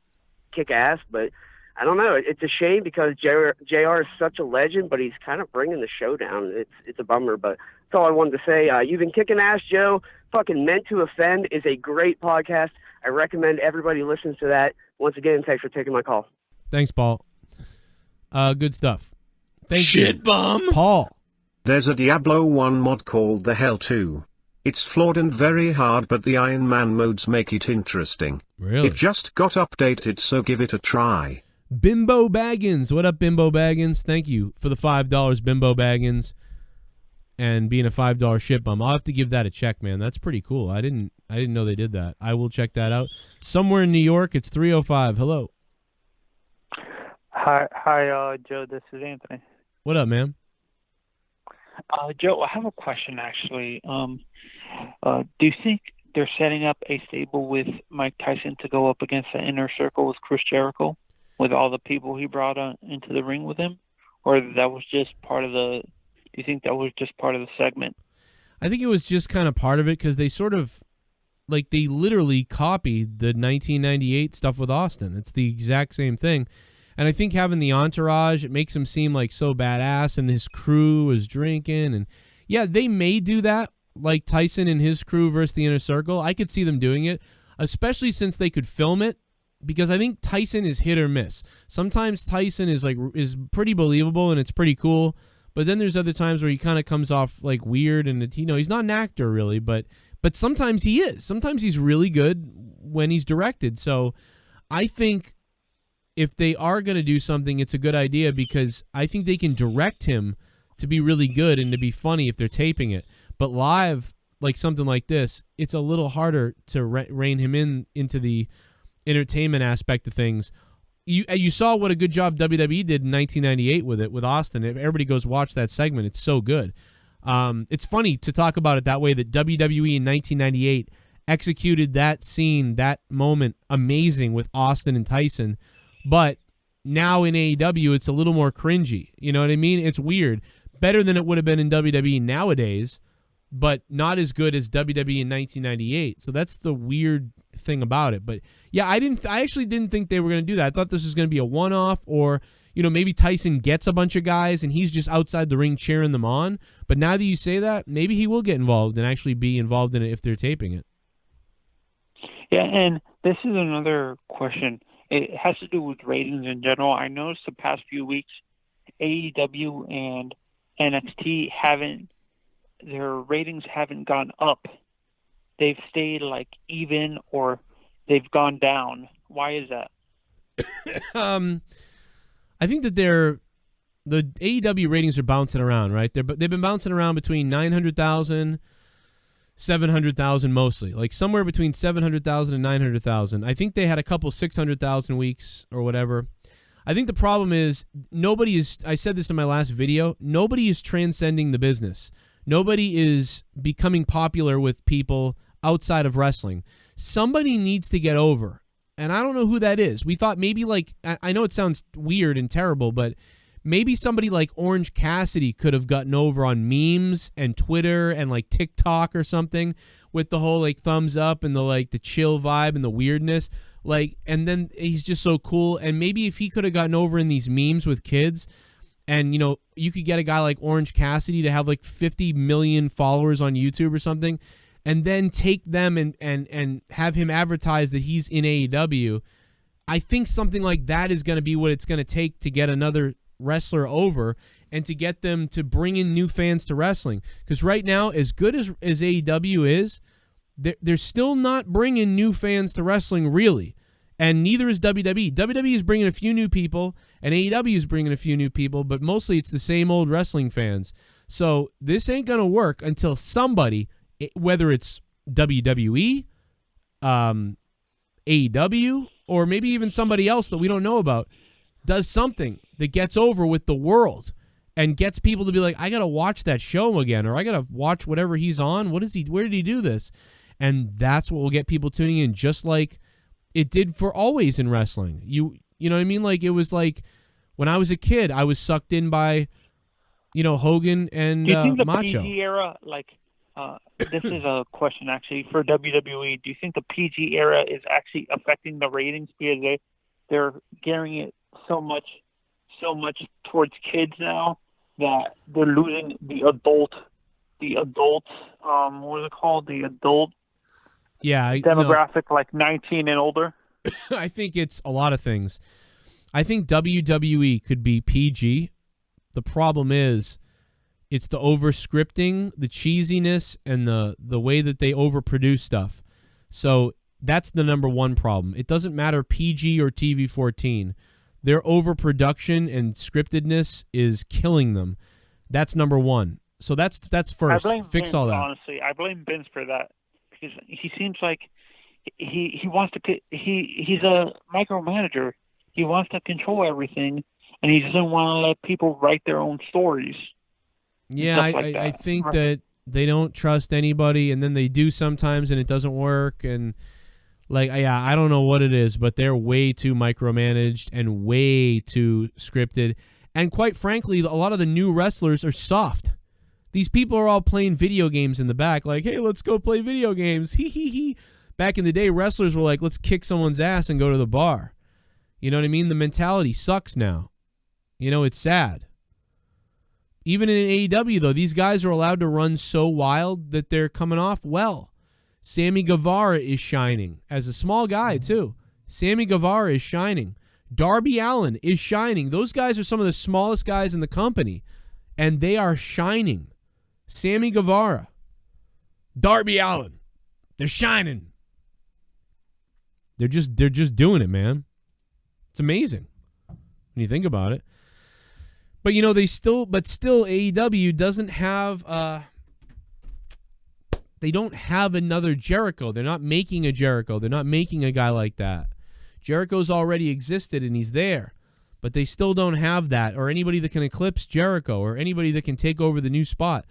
Q: kick ass, but I don't know. It's a shame because JR is such a legend, but he's kind of bringing the show down. It's a bummer, but that's all I wanted to say. You've been kicking ass, Joe. Fucking Meant to Offend is a great podcast. I recommend everybody listens to that. Once again, thanks for taking my call.
A: Thanks, Paul. Good stuff. Thank
E: you.
A: Bomb. Paul.
F: There's a Diablo 1 mod called the Hell 2. It's flawed and very hard, but the Iron Man modes make it interesting.
A: Really?
F: It just got updated, so give it a try.
A: Bimbo Baggins. What up, Bimbo Baggins? Thank you for the $5, Bimbo Baggins, and being a $5 shit bum. I'll have to give that a check, man. That's pretty cool. I didn't know they did that. I will check that out. Somewhere in New York, it's 305. Hello.
R: Hi, Joe. This is Anthony.
A: What up, man?
R: Joe, I have a question actually. Do you think they're setting up a stable with Mike Tyson to go up against the Inner Circle with Chris Jericho, with all the people he brought into the ring with him, or that was just part of the? Do you think that was just part of the segment?
A: I think it was just kind of part of it because they sort of, they literally copied the 1998 stuff with Austin. It's the exact same thing. And I think having the entourage, it makes him seem like so badass, and his crew is drinking. And yeah, they may do that, like Tyson and his crew versus the Inner Circle. I could see them doing it, especially since they could film it, because I think Tyson is hit or miss. Sometimes Tyson is pretty believable and it's pretty cool, but then there's other times where he kind of comes off like weird, and he's not an actor really, but sometimes he is. Sometimes he's really good when he's directed. So I think if they are going to do something, it's a good idea because I think they can direct him to be really good and to be funny if they're taping it. But live, like something like this, it's a little harder to rein him into the entertainment aspect of things. You saw what a good job WWE did in 1998 with Austin. If everybody goes watch that segment, it's so good. It's funny to talk about it that way, that WWE in 1998 executed that scene, that moment, amazing with Austin and Tyson. But now in AEW, it's a little more cringy. You know what I mean? It's weird. Better than it would have been in WWE nowadays, but not as good as WWE in 1998. So that's the weird thing about it. But yeah, I actually didn't think they were going to do that. I thought this was going to be a one-off, or maybe Tyson gets a bunch of guys and he's just outside the ring cheering them on. But now that you say that, maybe he will get involved and actually be involved in it if they're taping it.
R: Yeah, and this is another question. It has to do with ratings in general. I noticed the past few weeks, AEW and NXT their ratings haven't gone up. They've stayed like even or they've gone down. Why is that?
A: I think that the AEW ratings are bouncing around, right? They've been bouncing around between 900,000, 700,000 mostly, like somewhere between 700,000 and 900,000. I think they had a couple 600,000 weeks or whatever. I think the problem is I said this in my last video, nobody is transcending the business. Nobody is becoming popular with people outside of wrestling. Somebody needs to get over, and I don't know who that is. We thought maybe I know it sounds weird and terrible, but maybe somebody like Orange Cassidy could have gotten over on memes and Twitter and like TikTok or something with the whole like thumbs up and the chill vibe and the weirdness. And then he's just so cool. And maybe if he could have gotten over in these memes with kids, and you could get a guy like Orange Cassidy to have like 50 million followers on YouTube or something, and then take them and have him advertise that he's in AEW. I think something like that is going to be what it's going to take to get another wrestler over and to get them to bring in new fans to wrestling. Because right now, as good as AEW is, they're still not bringing new fans to wrestling, really. And neither is WWE. WWE is bringing a few new people, and AEW is bringing a few new people, but mostly it's the same old wrestling fans. So this ain't going to work until somebody, whether it's WWE, AEW, or maybe even somebody else that we don't know about, does something that gets over with the world and gets people to be like, I got to watch that show again, or I got to watch whatever he's on. Where did he do this? And that's what will get people tuning in, just like it did for always in wrestling. You know what I mean? Like, it was like when I was a kid, I was sucked in by, Hogan and
R: Do you think the
A: Macho.
R: PG era, this is a question actually for WWE. Do you think the PG era is actually affecting the ratings because they're gearing it so much towards kids now that they're losing the adult what is it called? The adult demographic, like 19 and older?
A: I think it's a lot of things. I think WWE could be PG. The problem is it's the over-scripting, the cheesiness, and the way that they overproduce stuff. So that's the number one problem. It doesn't matter PG or TV-14. Their overproduction and scriptedness is killing them. That's number one. So that's first.
R: I blame
A: Fix
R: Vince,
A: all that.
R: Honestly, I blame Vince for that because he seems like he wants to. He's a micromanager. He wants to control everything, and he doesn't want to let people write their own stories.
A: Yeah, I think that they don't trust anybody, and then they do sometimes, and it doesn't work. And I don't know what it is, but they're way too micromanaged and way too scripted. And quite frankly, a lot of the new wrestlers are soft. These people are all playing video games in the back, like, hey, let's go play video games. Hee hee hee. Back in the day, wrestlers were like, let's kick someone's ass and go to the bar. You know what I mean? The mentality sucks now. It's sad. Even in AEW, though, these guys are allowed to run so wild that they're coming off well. Sammy Guevara is shining as a small guy, too. Sammy Guevara is shining. Darby Allin is shining. Those guys are some of the smallest guys in the company, and they are shining. Sammy Guevara, Darby Allin, they're shining. They're just doing it, man. It's amazing when you think about it. But still AEW doesn't have they don't have another Jericho. They're not making a Jericho. They're not making a guy like that. Jericho's already existed and he's there. But they still don't have that, or anybody that can eclipse Jericho, or anybody that can take over the new spot.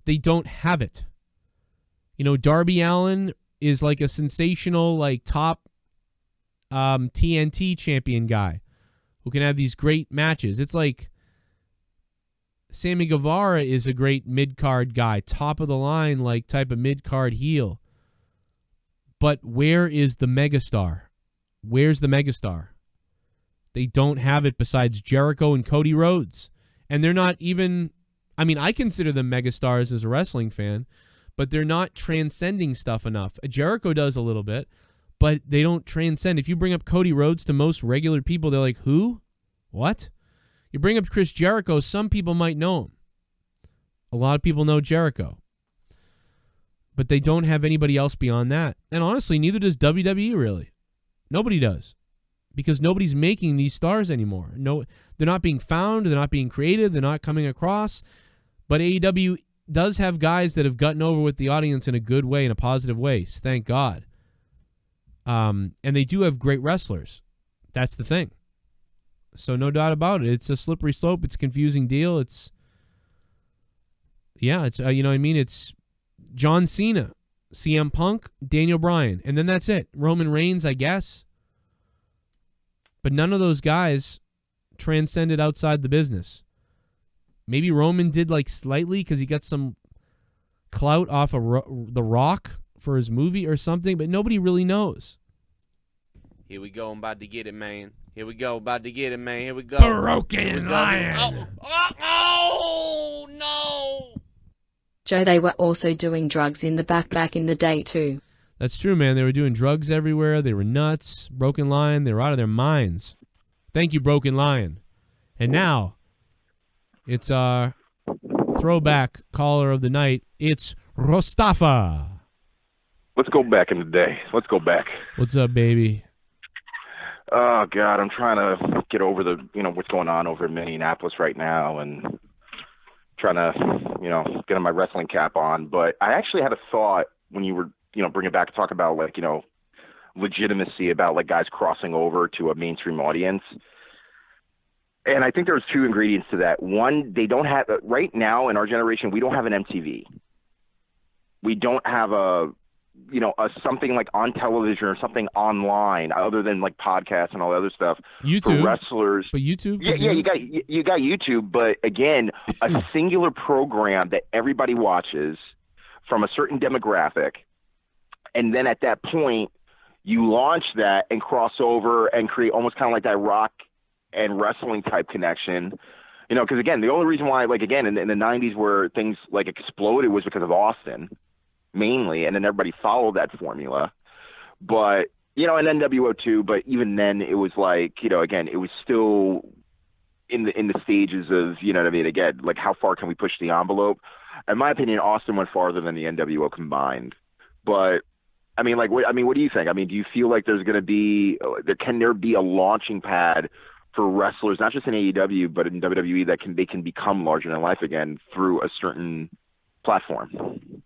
A: They don't have it. Darby Allin is like a sensational, top TNT champion guy who can have these great matches. It's like Sammy Guevara is a great mid-card guy, top of the line, type of mid-card heel. But where is the megastar? Where's the megastar? They don't have it besides Jericho and Cody Rhodes. And they're not even, I consider them megastars as a wrestling fan, but they're not transcending stuff enough. Jericho does a little bit, but they don't transcend. If you bring up Cody Rhodes to most regular people, they're like, who? What? You bring up Chris Jericho, some people might know him. A lot of people know Jericho. But they don't have anybody else beyond that. And honestly, neither does WWE really. Nobody does. Because nobody's making these stars anymore. No, they're not being found, they're not being created, they're not coming across. But AEW does have guys that have gotten over with the audience in a good way, in a positive way. Thank God. And they do have great wrestlers. That's the thing. So no doubt about it. It's a slippery slope. It's a confusing deal. It's you know what I mean? It's John Cena, CM Punk, Daniel Bryan, and then that's it. Roman Reigns, I guess. But none of those guys transcended outside the business. Maybe Roman did like slightly because he got some clout off of The Rock for his movie or something, but nobody really knows.
D: Here we go. I'm about to get it, man. Here we go. About to get it, man. Here we go.
A: Broken Lion.
D: Oh, no.
C: Joe, they were also doing drugs in the back in the day too.
A: That's true, man. They were doing drugs everywhere. They were nuts. Broken Lion. They were out of their minds. Thank you, Broken Lion. And now, it's our throwback caller of the night. It's Rostafa.
S: Let's go back in the day. Let's go back.
A: What's up, baby?
S: Oh, God, I'm trying to get over what's going on over in Minneapolis right now and trying to, get my wrestling cap on. But I actually had a thought when you were, bringing back to talk about, legitimacy about, guys crossing over to a mainstream audience. And I think there's two ingredients to that. One, they don't have, right now in our generation, we don't have an MTV. We don't have a something like on television or something online other than like podcasts and all the other stuff.
A: YouTube.
S: For wrestlers.
A: But YouTube?
S: Yeah, you got YouTube, but again, a singular program that everybody watches from a certain demographic. And then at that point, you launch that and cross over and create almost kind of like that rock and wrestling type connection. Because again, the only reason why, in the 90s where things exploded was because of Austin. Mainly, and then everybody followed that formula. But, and NWO too, but even then it was again, it was still in the stages of, again, how far can we push the envelope? In my opinion, Austin went farther than the NWO combined. But, what do you think? Do you feel like there's going to be, can there be a launching pad for wrestlers, not just in AEW, but in WWE they can become larger than life again through a certain platform?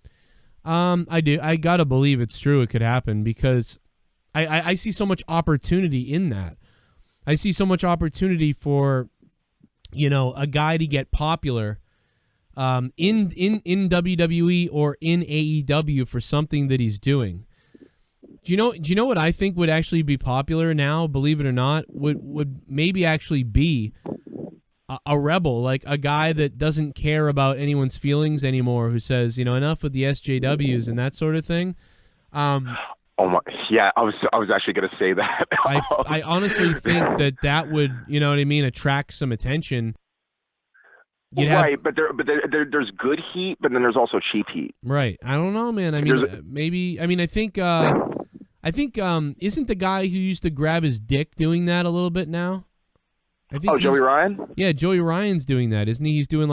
A: I do. I gotta believe it's true. It could happen because I see so much opportunity in that. I see so much opportunity for, a guy to get popular, in WWE or in AEW for something that he's doing. Do you know what I think would actually be popular now? Believe it or not, would maybe actually be a rebel, like a guy that doesn't care about anyone's feelings anymore, who says, enough with the SJWs and that sort of thing.
S: Oh my, yeah, I was actually going to say that.
A: I honestly think that would, attract some attention.
S: Right, but there's good heat, but then there's also cheap heat.
A: Right. I don't know, man. I think isn't the guy who used to grab his dick doing that a little bit now?
S: Joey Ryan?
A: Yeah, Joey Ryan's doing that, isn't he? He's doing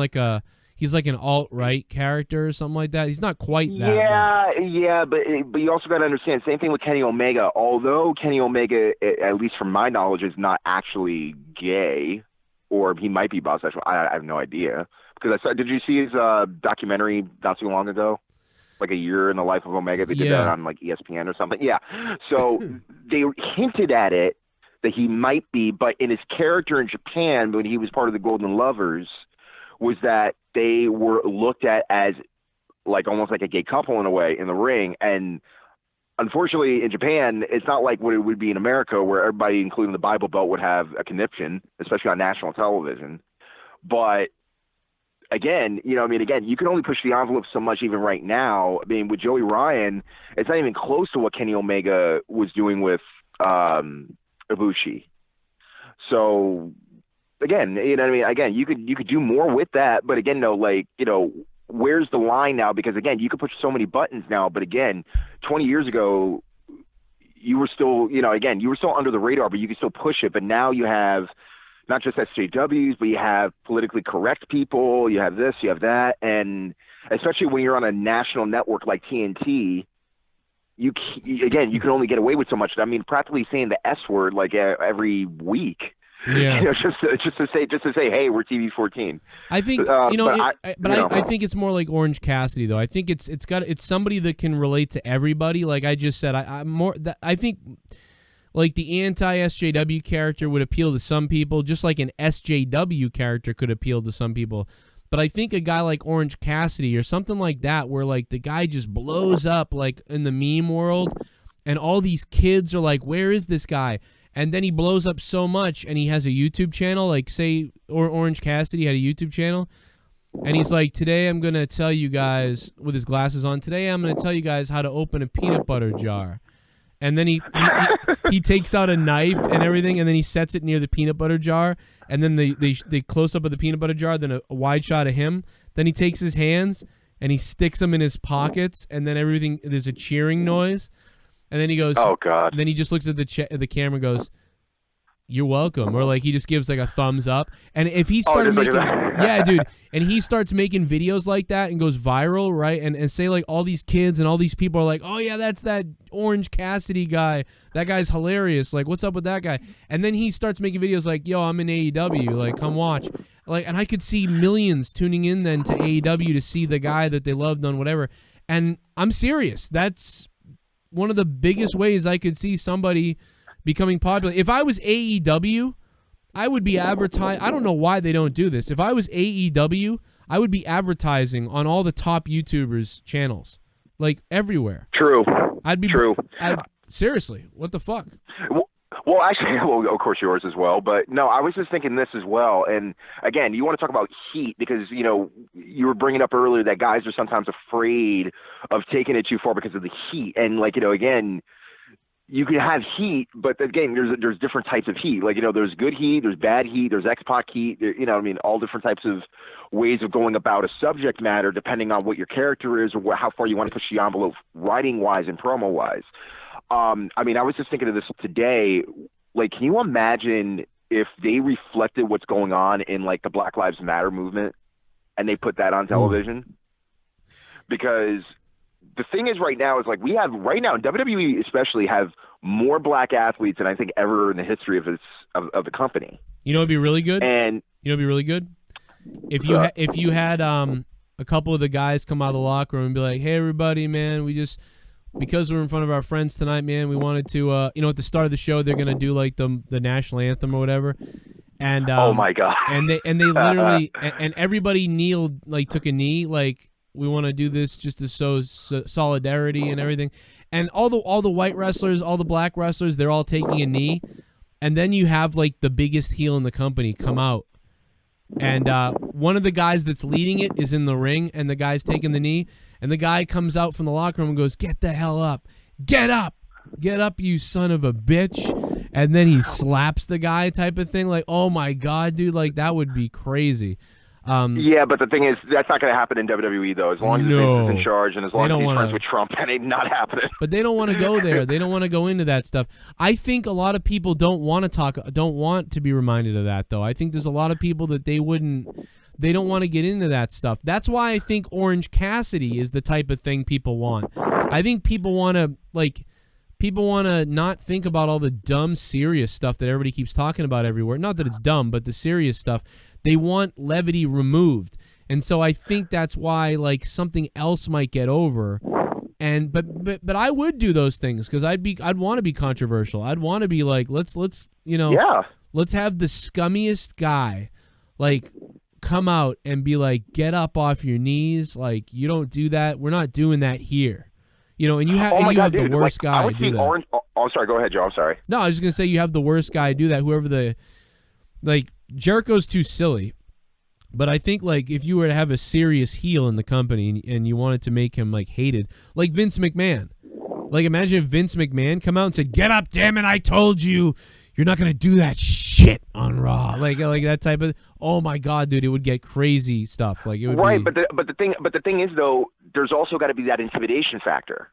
A: he's like an alt-right character or something like that. He's not quite that.
S: Yeah, but you also got to understand, same thing with Kenny Omega. Although Kenny Omega, at least from my knowledge, is not actually gay, or he might be bisexual. I have no idea. Because did you see his documentary not too long ago? Like a year in the life of Omega? They did that on ESPN or something. Yeah. So they hinted at it, that he might be, but in his character in Japan, when he was part of the Golden Lovers, was that they were looked at as almost like a gay couple in a way in the ring. And unfortunately in Japan, it's not like what it would be in America, where everybody, including the Bible Belt, would have a conniption, especially on national television. But again, you can only push the envelope so much even right now. With Joey Ryan, it's not even close to what Kenny Omega was doing with Ibushi. So again, again, you could do more with that, but again, where's the line now? Because again, you could push so many buttons now, but again, 20 years ago, you were still, you were still under the radar, but you could still push it. But now you have, not just SJWs, but you have politically correct people. You have this, you have that, and especially when you're on a national network like TNT, you can only get away with so much. I mean, practically saying the S word like every week.
A: Yeah.
S: Just to say, hey, we're TV 14.
A: I think I think it's more like Orange Cassidy though. I think it's somebody that can relate to everybody. Like I just said, I think like the anti-SJW character would appeal to some people, just like an SJW character could appeal to some people. But I think a guy like Orange Cassidy or something like that, where like the guy just blows up like in the meme world, and all these kids are like, "Where is this guy?" And then he blows up so much, and he has a YouTube channel, like say, or Orange Cassidy had a YouTube channel, and he's like, today I'm going to tell you guys, with his glasses on, today I'm going to tell you guys how to open a peanut butter jar. And then he takes out a knife and everything, and then he sets it near the peanut butter jar, and then they close up of the peanut butter jar, then a wide shot of him. Then he takes his hands, and he sticks them in his pockets, and then there's a cheering noise. And then he goes,
S: "Oh God!"
A: And then he just looks at the camera and goes, "You're welcome," or like he just gives like a thumbs up. And if he started making, yeah, dude, and he starts making videos like that and goes viral, right? And say like all these kids and all these people are like, "Oh yeah, that's that Orange Cassidy guy. That guy's hilarious. Like, what's up with that guy?" And then he starts making videos like, "Yo, I'm in AEW. Like, come watch." Like, and I could see millions tuning in then to AEW to see the guy that they loved on whatever. And I'm serious. That's one of the biggest ways I could see somebody becoming popular. If I was AEW, I would be advertising. I don't know why they don't do this. If I was AEW, I would be advertising on all the top YouTubers' channels, like everywhere.
S: True.
A: True. Seriously, what the fuck?
S: Well, actually, of course yours as well. But no, I was just thinking this as well. And again, you want to talk about heat because, you were bringing up earlier that guys are sometimes afraid of taking it too far because of the heat. And again, you can have heat, but again, there's different types of heat. Like, there's good heat, there's bad heat, there's X-Pac heat, all different types of ways of going about a subject matter depending on what your character is or how far you want to push the envelope writing-wise and promo-wise. I was just thinking of this today. Like, can you imagine if they reflected what's going on in, like, the Black Lives Matter movement and they put that on television? Because the thing is right now is, like, we have right now, WWE especially, have more black athletes than I think ever in the history of the company.
A: You know, it'd be really good.
S: And
A: it'd be really good if you had a couple of the guys come out of the locker room and be like, "Hey, everybody, man, because we're in front of our friends tonight, man, we wanted to, at the start of the show, they're gonna do like the national anthem or whatever." And
S: oh my God!
A: And they literally and everybody kneeled, like took a knee, like, we want to do this just to show solidarity and everything. And all the white wrestlers, all the black wrestlers, they're all taking a knee. And then you have like the biggest heel in the company come out. And one of the guys that's leading it is in the ring, and the guy's taking the knee. And the guy comes out from the locker room and goes, "Get the hell up. Get up. Get up, you son of a bitch." And then he slaps the guy type of thing. Like, oh my God, dude, like that would be crazy.
S: Yeah, but the thing is, that's not going to happen in WWE, though. As long as Vince is in charge and as long as he's friends with Trump, that ain't not happening.
A: But they don't want to go there. They don't want to go into that stuff. I think a lot of people don't want to be reminded of that, though. I think there's a lot of people that they don't want to get into that stuff. That's why I think Orange Cassidy is the type of thing people want. I think people want to not think about all the dumb, serious stuff that everybody keeps talking about everywhere. Not that it's dumb, but the serious stuff. They want levity removed. And so I think that's why like something else might get over. And but I would do those things because I'd want to be controversial. I'd want to be like, let's let's have the scummiest guy like come out and be like, "Get up off your knees. Like, you don't do that. We're not doing that here." And you have the worst guy do that.
S: Oh, sorry. Go ahead, Joe. I'm sorry.
A: No, I was just gonna say you have the worst guy do that. Whoever Jericho's too silly, but I think like if you were to have a serious heel in the company and you wanted to make him like hated, like Vince McMahon. Like imagine if Vince McMahon come out and said, "Get up, damn it! I told you, you're not gonna do that shit on Raw." Like that type of. Oh my God, dude, it would get crazy stuff. Like it would
S: right,
A: be,
S: but the thing is though, there's also got to be that intimidation factor.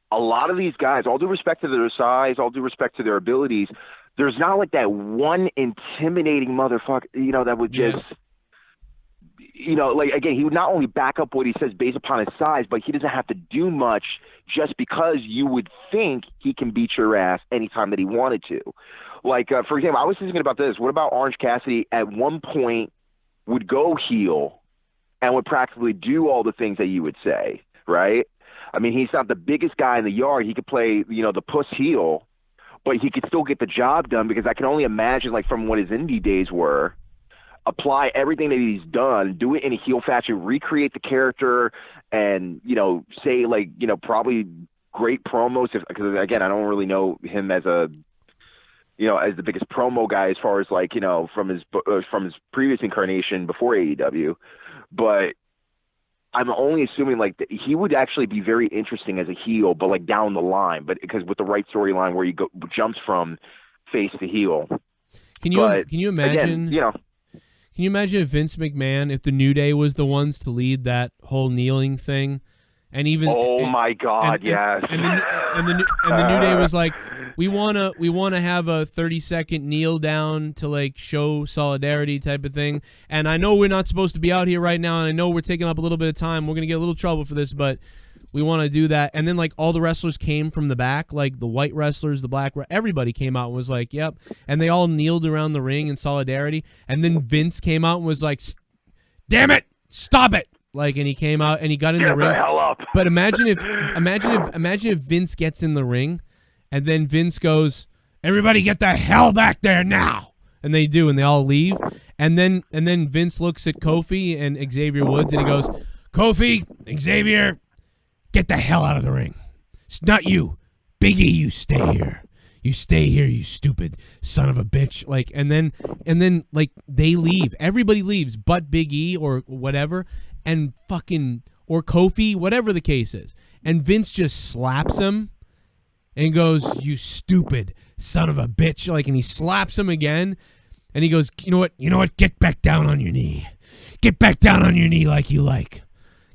S: A lot of these guys, all due respect to their size, all due respect to their abilities, there's not like that one intimidating motherfucker, that would just, like, again, he would not only back up what he says based upon his size, but he doesn't have to do much just because you would think he can beat your ass anytime that he wanted to. Like, for example, I was thinking about this. What about Orange Cassidy at one point would go heel and would practically do all the things that you would say, right? I mean, he's not the biggest guy in the yard. He could play, the puss heel, but he could still get the job done, because I can only imagine, like, from what his indie days were, apply everything that he's done, do it in a heel fashion, recreate the character, and, say, like, probably great promos. Because, again, I don't really know him as as the biggest promo guy as far as, like, from his previous incarnation before AEW. But I'm only assuming, like, that he would actually be very interesting as a heel, but, like, down the line. But because with the right storyline where he jumps from face to heel.
A: Can you imagine?
S: Again,
A: Can you imagine if Vince McMahon, if the New Day was the ones to lead that whole kneeling thing, and even
S: my God, yes,
A: and the New Day was like, we wanna have a 30-second kneel down to, like, show solidarity type of thing, and I know we're not supposed to be out here right now, and I know we're taking up a little bit of time, we're gonna get a little trouble for this, but we want to do that. And then, like, all the wrestlers came from the back, like the white wrestlers, the black, everybody came out and was like, yep. And they all kneeled around the ring in solidarity. And then Vince came out and was like, damn it, stop it. Like, and he came out and he got in the ring.
S: Get the hell up.
A: But imagine if Vince gets in the ring and then Vince goes, everybody get the hell back there now. And they do, and they all leave. And then Vince looks at Kofi and Xavier Woods and he goes, Kofi, Xavier, get the hell out of the ring. It's not you. Big E, you stay here. You stay here, you stupid son of a bitch. Like, and then like they leave. Everybody leaves but Big E or whatever, and fucking, or Kofi, whatever the case is. And Vince just slaps him and goes, you stupid son of a bitch. Like, and he slaps him again and he goes, you know what? Get back down on your knee. Get back down on your knee like you like.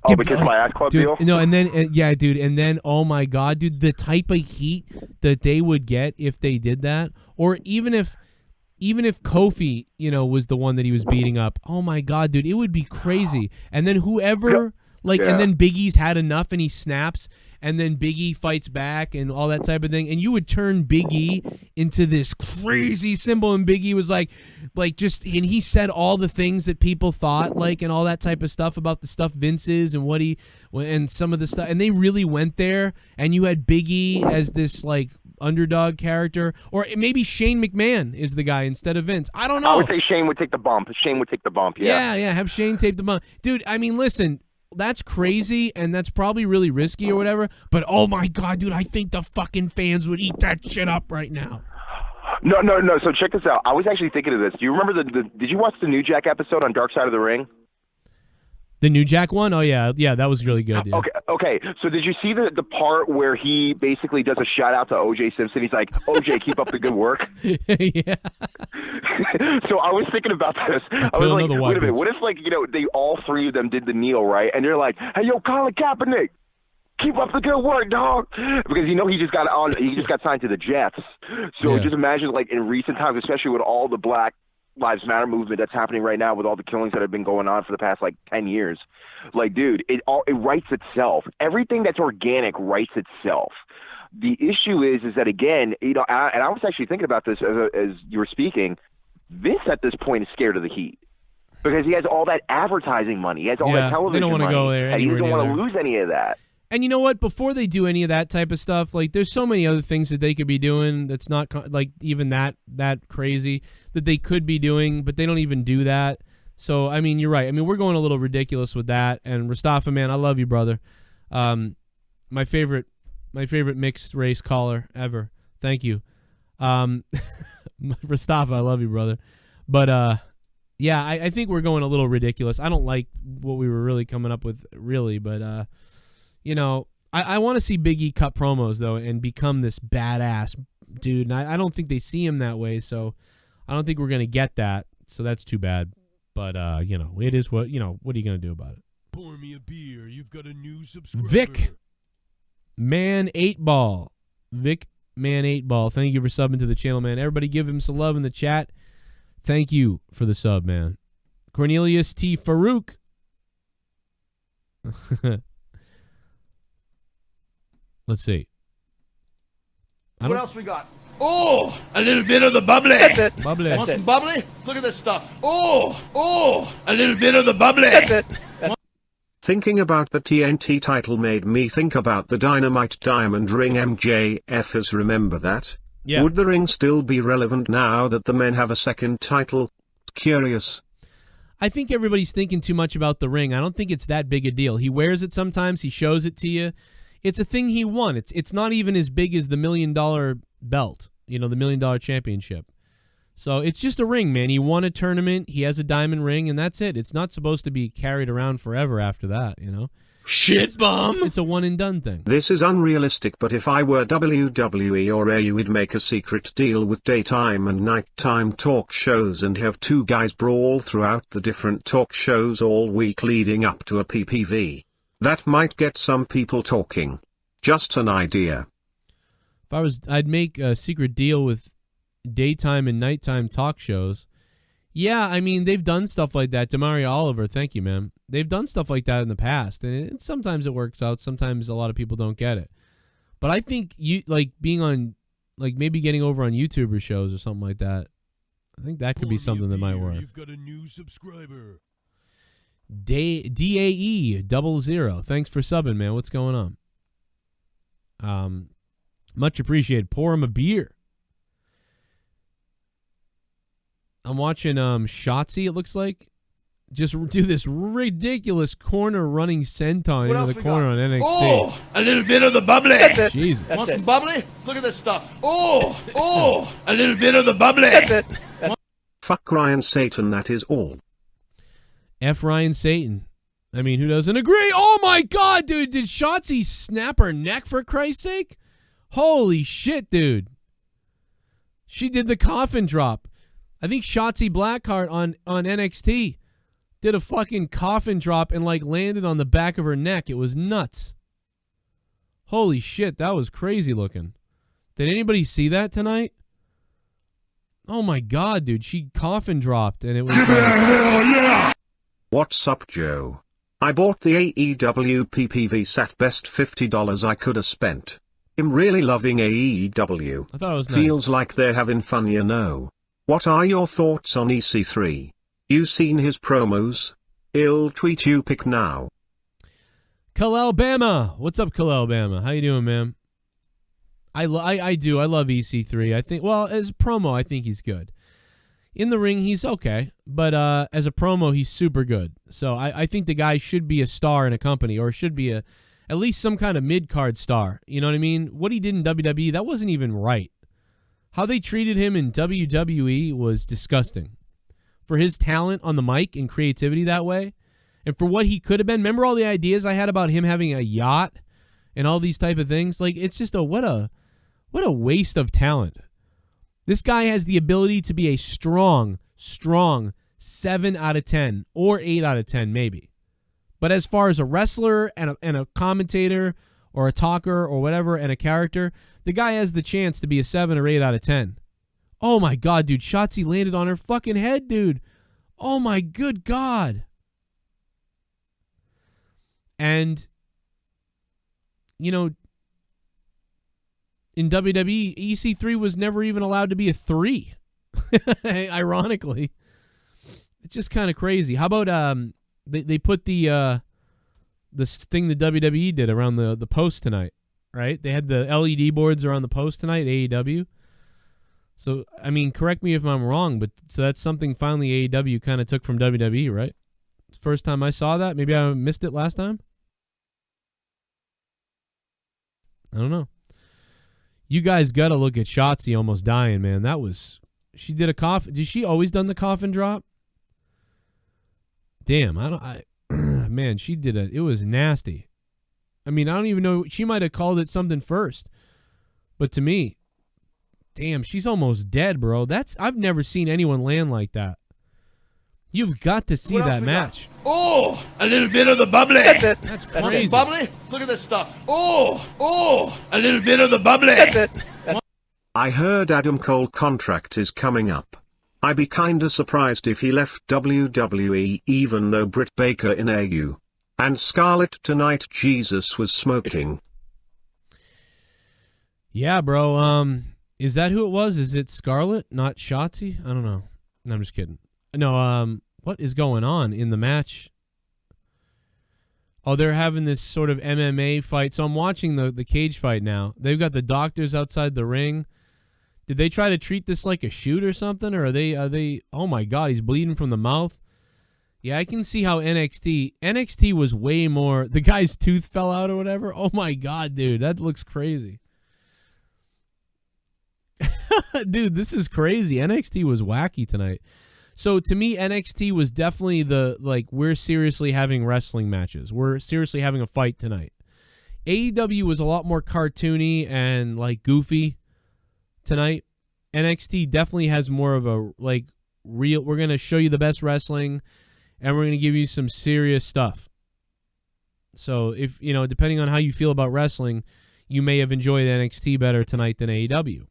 S: Oh, because my ass club
A: dude,
S: deal?
A: No, and then, yeah, dude, and then, oh my God, dude, the type of heat that they would get if they did that, or even if Kofi, was the one that he was beating up, oh my God, dude, it would be crazy. And then whoever, and then Big E's had enough and he snaps, and then Big E fights back and all that type of thing, and you would turn Big E into this crazy symbol, and Big E was like just, and he said all the things that people thought, like, and all that type of stuff about the stuff Vince is and and some of the stuff, and they really went there, and you had Big E as this, like, underdog character, or maybe Shane McMahon is the guy instead of Vince. I don't know.
S: I would say Shane would take the bump. Yeah.
A: Yeah, have Shane tape the bump. Dude, I mean, listen, that's crazy, and that's probably really risky or whatever, but oh my God, dude, I think the fucking fans would eat that shit up right now.
S: No. So check this out. I was actually thinking of this. Do you remember did you watch the New Jack episode on Dark Side of the Ring?
A: The New Jack one? Oh, yeah, that was really good. Yeah.
S: Okay. So did you see the part where he basically does a shout out to O.J. Simpson? He's like, O.J., keep up the good work.
A: Yeah.
S: So I was thinking about this. I was like, wait a minute. What if, like, they all three of them did the kneel, right? And they're like, hey, yo, Colin Kaepernick, keep up the good work, dog. Because he just got signed to the Jets. So just imagine, like, in recent times, especially with all the Black Lives Matter movement that's happening right now, with all the killings that have been going on for the past, like, 10 years. Like, dude, it writes itself. Everything that's organic writes itself. The issue is that, again, and I was actually thinking about this as you were speaking. Vince at this point is scared of the heat because he has all that advertising money. He has all that television money.
A: They don't want to go there.
S: And he doesn't want to lose any of that.
A: And you know what? Before they do any of that type of stuff, like, there's so many other things that they could be doing that's not, like, even that crazy that they could be doing, but they don't even do that. So, I mean, you're right. I mean, we're going a little ridiculous with that. And Mustafa, man, I love you, brother. My favorite mixed race caller ever. Thank you. Mustafa, I love you, brother. But, yeah, I think we're going a little ridiculous. I don't like what we were really coming up with, really, but, I want to see Big E cut promos, though, and become this badass dude. And I don't think they see him that way, so I don't think we're going to get that. So that's too bad. But, it is what are you going to do about it?
N: Pour me a beer. You've got a new subscriber.
A: Vic Man 8 Ball. Vic Man 8 Ball. Thank you for subbing to the channel, man. Everybody give him some love in the chat. Thank you for the sub, man. Cornelius T. Farouk. Let's see.
I: What else we got? Oh, a little bit of the bubbly.
Q: That's it.
A: Bubbly.
I: Want
Q: That's
I: some
Q: it.
I: bubbly? Look at this stuff. Oh, a little bit of the bubbly.
Q: That's it.
F: Thinking about the TNT title made me think about the Dynamite Diamond Ring MJFs. Remember that?
A: Yeah.
F: Would the ring still be relevant now that the men have a second title? Curious.
A: I think everybody's thinking too much about the ring. I don't think it's that big a deal. He wears it sometimes. He shows it to you. It's a thing he won. It's not even as big as the $1 million belt, the $1 million championship. So it's just a ring, man. He won a tournament. He has a diamond ring, and that's it. It's not supposed to be carried around forever after that,
E: Shit bomb.
A: It's a one-and-done thing.
F: This is unrealistic, but if I were WWE or AEW, would make a secret deal with daytime and nighttime talk shows and have two guys brawl throughout the different talk shows all week leading up to a PPV. That might get some people talking. Just an idea.
A: I'd make a secret deal with daytime and nighttime talk shows. Yeah, I mean, they've done stuff like that. Demario Oliver, thank you, man. They've done stuff like that in the past, and sometimes it works out. Sometimes a lot of people don't get it. But I think being on, maybe getting over on YouTuber shows or something like that, I think that could be something that might work.
N: You've got a new subscriber.
A: DAE00. Thanks for subbing, man. What's going on? Much appreciated. Pour him a beer. I'm watching Shotzi, it looks like. Just do this ridiculous corner running senton
I: What
A: into
I: else
A: the
I: we
A: corner
I: got?
A: on NXT.
I: Oh, a little bit of the bubbly.
Q: That's it.
A: Jesus.
I: Want some bubbly? Look at this stuff. Oh, a little bit of the bubbly.
Q: That's it.
F: Fuck Ryan Satan, that is all.
A: F. Ryan Satan. I mean, who doesn't agree? Oh my God, dude. Did Shotzi snap her neck for Christ's sake? Holy shit, dude. She did the coffin drop. I think Shotzi Blackheart on NXT did a fucking coffin drop and landed on the back of her neck. It was nuts. Holy shit, that was crazy looking. Did anybody see that tonight? Oh my God, dude. She coffin dropped and it was
B: Hell yeah!
F: What's up, Joe? I bought the AEW PPV set, best $50 I could have spent. I'm really loving AEW.
A: I thought it was nice.
F: Feels like they're having fun, What are your thoughts on EC3? You seen his promos? I'll tweet you pic now.
A: Alabama. What's up, Alabama? How you doing, man? I do. I love EC3. I think, as a promo, I think he's good. In the ring, he's okay. But as a promo, he's super good. So I think the guy should be a star in a company, or should be at least some kind of mid-card star. You know what I mean? What he did in WWE, that wasn't even right. How they treated him in WWE was disgusting. For his talent on the mic and creativity that way, and for what he could have been. Remember all the ideas I had about him having a yacht and all these type of things? It's just what a waste of talent. This guy has the ability to be a strong 7 out of 10 or 8 out of 10 maybe. But as far as a wrestler and a commentator or a talker or whatever and a character, the guy has the chance to be a 7 or 8 out of 10. Oh my God, dude. Shotzi landed on her fucking head, dude. Oh my good God. And, in WWE, EC3 was never even allowed to be a 3. Ironically. It's just kind of crazy. How about they put the thing the WWE did around the post tonight, right? They had the LED boards around the post tonight, AEW. So, I mean, correct me if I'm wrong, but so that's something finally AEW kind of took from WWE, right? First time I saw that. Maybe I missed it last time. I don't know. You guys got to look at Shotzi almost dying, man. She did a coffin. Did she always done the coffin drop? Damn, man, she did it. It was nasty. I mean, I don't even know. She might have called it something first. But to me, damn, she's almost dead, bro. I've never seen anyone land like that. You've got to see that match.
I: Oh, a little bit of the bubbly.
Q: That's it.
A: That's
I: Want
A: crazy.
I: some bubbly? Look at this stuff. Oh, a little bit of the bubbly.
Q: That's it.
F: I heard Adam Cole contract is coming up. I'd be kinda surprised if he left WWE even though Britt Baker in AU. And Scarlett tonight Jesus was smoking.
A: Yeah, bro. Is that who it was? Is it Scarlett, not Shotzi? I don't know. No, I'm just kidding. No, what is going on in the match? Oh, they're having this sort of MMA fight. So I'm watching the cage fight now. They've got the doctors outside the ring. Did they try to treat this like a shoot or something? Or are they oh my God, he's bleeding from the mouth. Yeah, I can see how NXT was way more, the guy's tooth fell out or whatever. Oh my God, dude, that looks crazy. Dude, this is crazy. NXT was wacky tonight. So to me, NXT was definitely we're seriously having wrestling matches. We're seriously having a fight tonight. AEW was a lot more cartoony and goofy tonight. NXT definitely has more of a real, we're going to show you the best wrestling and we're going to give you some serious stuff. So if, depending on how you feel about wrestling, you may have enjoyed NXT better tonight than AEW.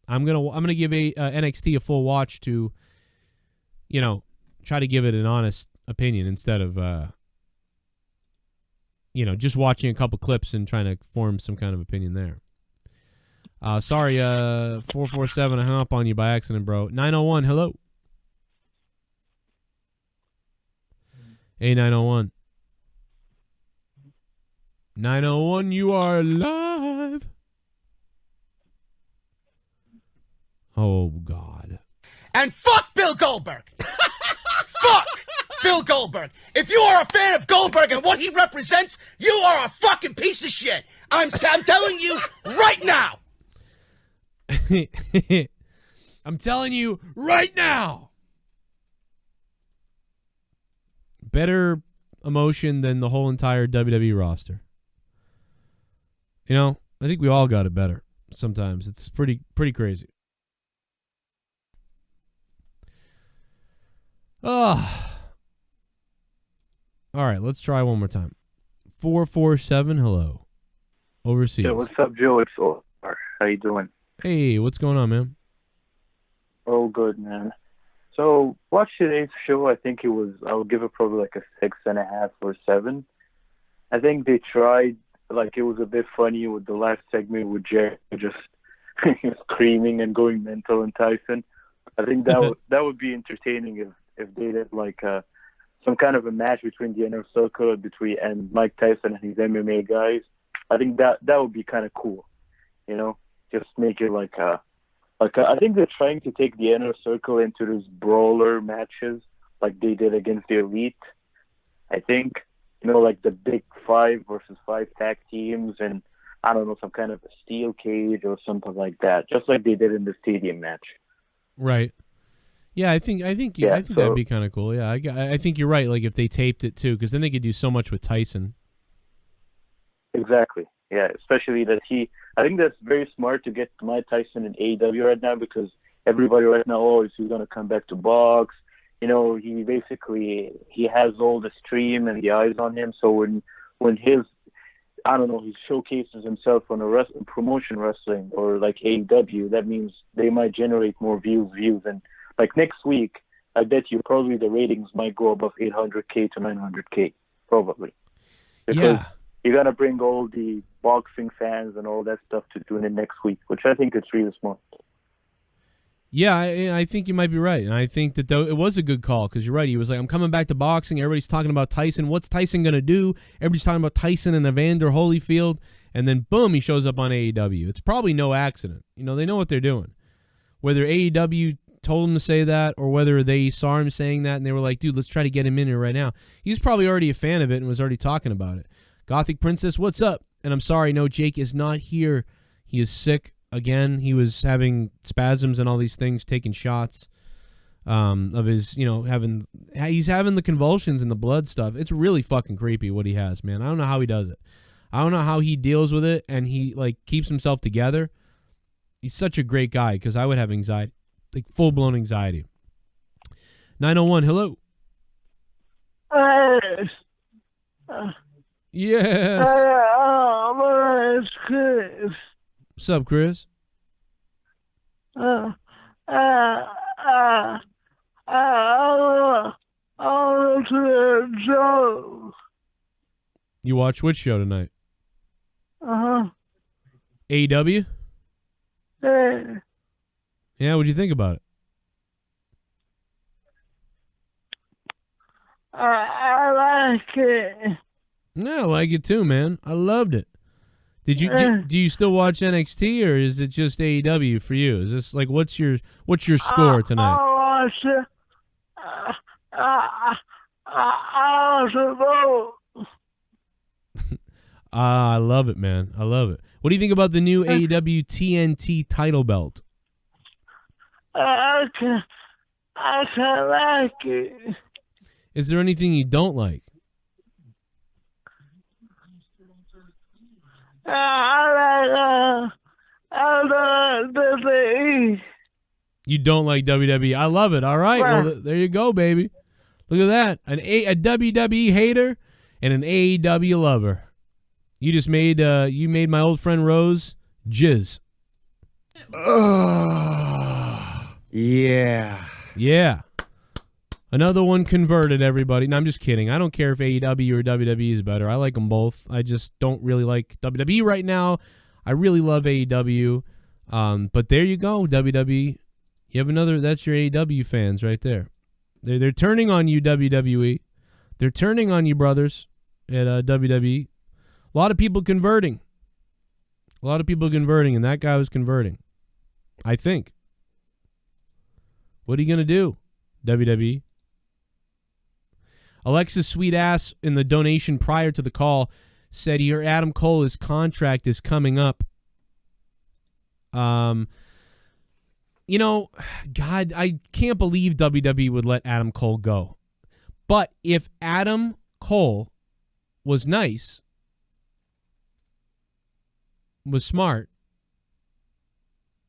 A: I'm gonna give NXT a full watch to, try to give it an honest opinion instead of, just watching a couple clips and trying to form some kind of opinion there. Sorry, 447, I hung up on you by accident, bro. 901, hello. Hey, 901. 901, you are live. Oh, God.
M: And fuck Bill Goldberg. Fuck Bill Goldberg. If you are a fan of Goldberg and what he represents, you are a fucking piece of shit. I'm telling you right now.
A: I'm telling you right now. Better emotion than the whole entire WWE roster. I think we all got it better sometimes. It's pretty crazy. Oh. All right, let's try one more time. 447, hello. Overseas.
K: Yeah, what's up, Joe? It's Omar. How you doing?
A: Hey, what's going on, man?
K: Oh, good, man. So, watch today's show. I think I'll give it probably like a 6.5 or 7. I think they tried, it was a bit funny with the last segment with Jay just screaming and going mental and Tyson. I think that would be entertaining if they did some kind of a match between the Inner Circle and Mike Tyson and his MMA guys. I think that would be kind of cool, just make it I think they're trying to take the Inner Circle into those brawler matches like they did against the Elite. I think, the big 5 versus 5 tag teams and, I don't know, some kind of a steel cage or something like that, just like they did in the stadium match.
A: Right. Yeah, I think that'd be kind of cool. Yeah, I think you're right. If they taped it too, because then they could do so much with Tyson.
K: Exactly. Yeah, especially that I think that's very smart to get Mike Tyson in AEW right now because everybody right now, is he going to come back to box? He has all the stream and the eyes on him. So when he showcases himself on a promotion wrestling or AEW, that means they might generate more views. And next week, I bet you probably the ratings might go above 800K to 900K, probably. Because you're going to bring all the boxing fans and all that stuff to tune in next week, which I think is really smart.
A: Yeah, I think you might be right. And I think that it was a good call because you're right. He was like, I'm coming back to boxing. Everybody's talking about Tyson. What's Tyson going to do? Everybody's talking about Tyson and Evander Holyfield. And then, boom, he shows up on AEW. It's probably no accident. They know what they're doing. Whether AEW told him to say that or whether they saw him saying that and they were like, dude, let's try to get him in here right now. He's probably already a fan of it and was already talking about it. Gothic Princess, what's up? And I'm sorry, no, Jake is not here. He is sick again. He was having spasms and all these things, taking shots of his, he's having the convulsions and the blood stuff. It's really fucking creepy what he has, man. I don't know how he does it. I don't know how he deals with it and he keeps himself together. He's such a great guy because I would have anxiety, full-blown anxiety. 901, hello. Yes.
T: Chris.
A: What's up, Chris? You watch which show tonight? AEW? Yeah, what'd you think about it?
T: I like it.
A: Yeah, I like it too, man. I loved it. Did you do you still watch NXT or is it just AEW for you? Is this like what's your score tonight?
T: I watch it. I watch it both.
A: I love it, man. I love it. What do you think about the new AEW TNT title belt?
T: I can like it.
A: Is there anything you don't like?
T: I like WWE.
A: You don't like WWE. I love it. All right. Well, there you go, baby. Look at that. A WWE hater and an AEW lover. You just made my old friend Rose jizz.
I: Yeah.
A: Yeah. Another one converted, everybody. No, I'm just kidding. I don't care if AEW or WWE is better. I like them both. I just don't really like WWE right now. I really love AEW. But there you go, WWE. You have another. That's your AEW fans right there. They're turning on you, WWE. They're turning on you, brothers, at WWE. A lot of people converting. And that guy was converting. I think. What are you going to do, WWE? Alexa's sweet ass in the donation prior to the call said here Adam Cole's contract is coming up. God, I can't believe WWE would let Adam Cole go. But if Adam Cole was nice, was smart.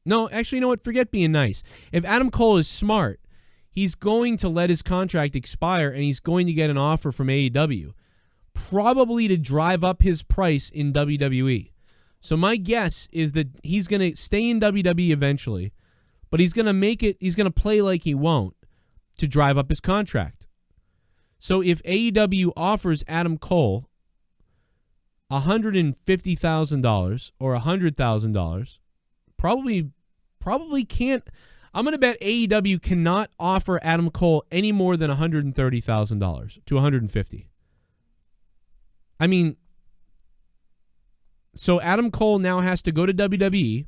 A: No, actually, you know what? Forget being nice. If Adam Cole is smart, he's going to let his contract expire and he's going to get an offer from AEW, probably to drive up his price in WWE. So my guess is that he's going to stay in WWE eventually, but he's going to play like he won't to drive up his contract. So if AEW offers Adam Cole $150,000 or $100,000, probably can't. I'm going to bet AEW cannot offer Adam Cole any more than $130,000 to $150,000. I mean, so Adam Cole now has to go to WWE.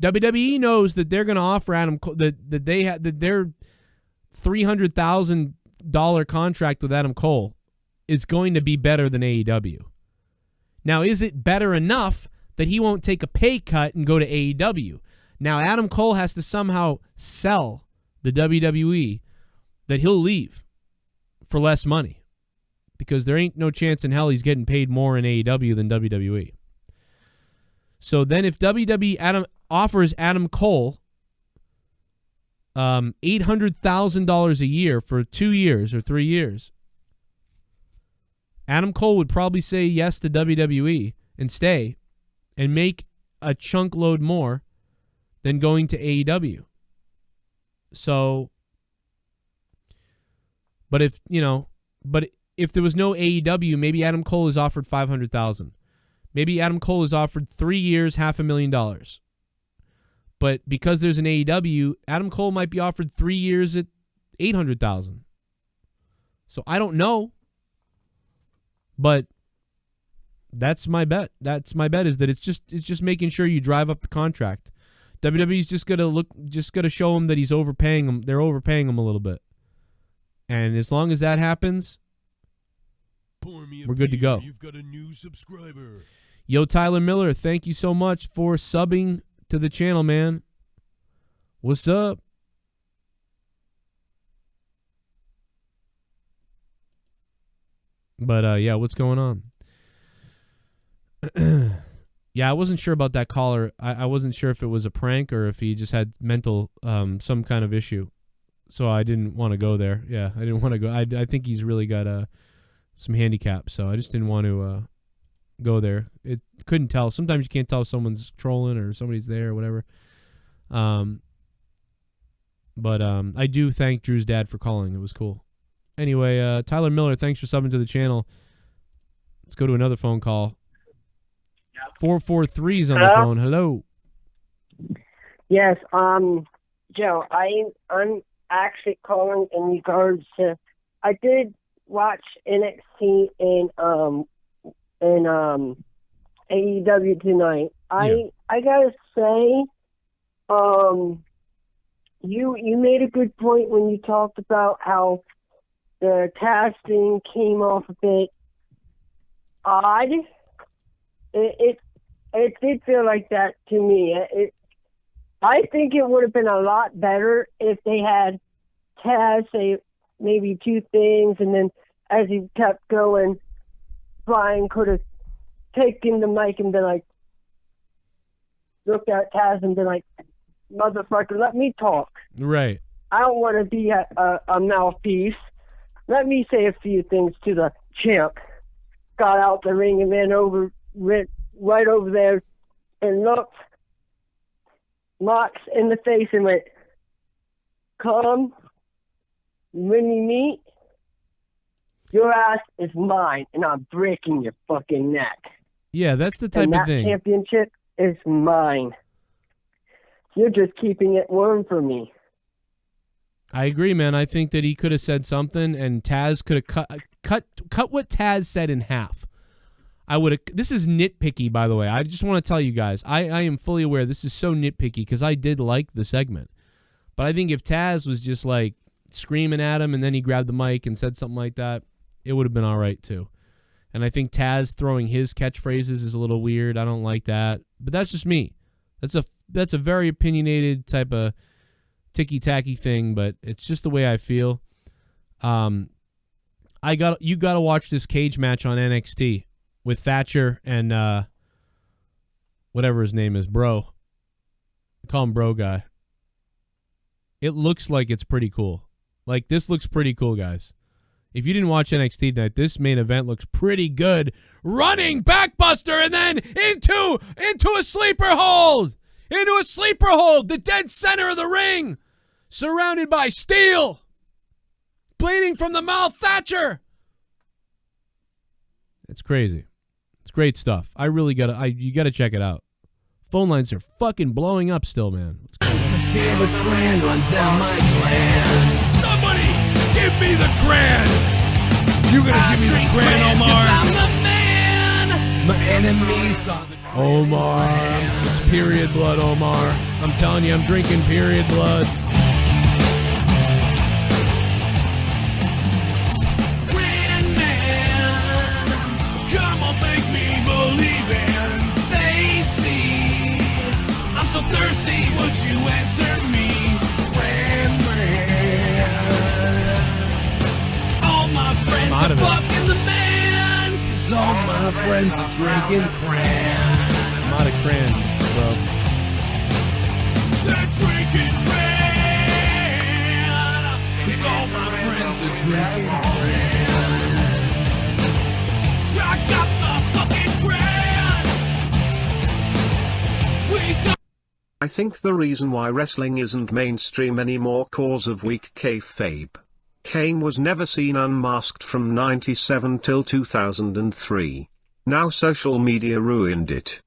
A: WWE knows that they're going to offer Adam Cole that their $300,000 contract with Adam Cole is going to be better than AEW. Now, is it better enough that he won't take a pay cut and go to AEW? Now, Adam Cole has to somehow sell the WWE that he'll leave for less money because there ain't no chance in hell he's getting paid more in AEW than WWE. So then if WWE offers Adam Cole $800,000 a year for 2 years or 3 years, Adam Cole would probably say yes to WWE and stay and make a chunk load more than going to AEW. So, but if there was no AEW, maybe Adam Cole is offered $500,000. Maybe Adam Cole is offered 3 years, $500,000. But because there's an AEW, Adam Cole might be offered 3 years at $800,000. So I don't know. But that's my bet. That's my bet is that it's just making sure you drive up the contract. WWE's just gonna show him that he's overpaying him. They're overpaying him a little bit. And as long as that happens, we're good to go.
N: You've got a new subscriber.
A: Yo, Tyler Miller, thank you so much for subbing to the channel, man. What's up? But, yeah, what's going on? Yeah, I wasn't sure about that caller. I wasn't sure if it was a prank or if he just had mental, some kind of issue. So I didn't want to go there. Yeah, I didn't want to go. I think he's really got some handicap, so I just didn't want to go there. It couldn't tell. Sometimes you can't tell if someone's trolling or somebody's there or whatever. But I do thank Drew's dad for calling. It was cool. Anyway, Tyler Miller, thanks for subbing to the channel. Let's go to another phone call. 443's on the
U: Hello?
A: phone. Hello.
U: Yes, Joe, I'm actually calling in regards to, I did watch NXT and AEW tonight. I gotta say, you made a good point when you talked about how the casting came off a bit odd. It did feel like that to me. I think it would have been a lot better if they had Taz say maybe two things, and then as he kept going, Brian could have taken the mic and been like, looked at Taz and been like, motherfucker, let me talk.
A: Right.
U: I don't want to be a mouthpiece. Let me say a few things to the champ. Got out the ring and then went right over there and looked Mox in the face and went, come, when we meet, your ass is mine, and I'm breaking your fucking neck.
A: Yeah, that's the type
U: and
A: of thing.
U: That championship is mine. You're just keeping it warm for me.
A: I agree, man. I think that he could have said something, and Taz could have cut what Taz said in half. I would have. This is nitpicky, by the way. I just want to tell you guys, I am fully aware this is so nitpicky because I did like the segment. But I think if Taz was just like screaming at him and then he grabbed the mic and said something like that, it would have been all right too. And I think Taz throwing his catchphrases is a little weird. I don't like that. But that's just me. That's a very opinionated type of ticky-tacky thing, but it's just the way I feel. You got to watch this cage match on NXT with Thatcher and whatever his name is, Bro. I call him Bro Guy. It looks like it's pretty cool. Like, this looks pretty cool, guys. If you didn't watch NXT tonight, this main event looks pretty good. Running backbuster and then into a sleeper hold. Into a sleeper hold. The dead center of the ring. Surrounded by steel. Bleeding from the mouth, Thatcher. It's crazy. It's great stuff. I really you gotta check it out. Phone lines are fucking blowing up still, man. What's going on?
N: Feel the grand run down my gland. Somebody give me the grand. You gonna give me the grand, Omar? I'm the man. My enemies are the
A: Omar. It's period blood, Omar. I'm telling you, I'm drinking period blood.
N: grand man. Come on, make me believe in. Face me. I'm so thirsty, would you answer me? Grand man. All my friends are fucking the man. 'Cause all my friends are drinking cran.
A: I'm out of cran, bro.
N: They're drinking cran. 'Cause all my friends are drinking cran. I got the fucking cran. We got.
F: I think the reason why wrestling isn't mainstream anymore cause of weak kayfabe. Kane was never seen unmasked from 97 till 2003. Now social media ruined it.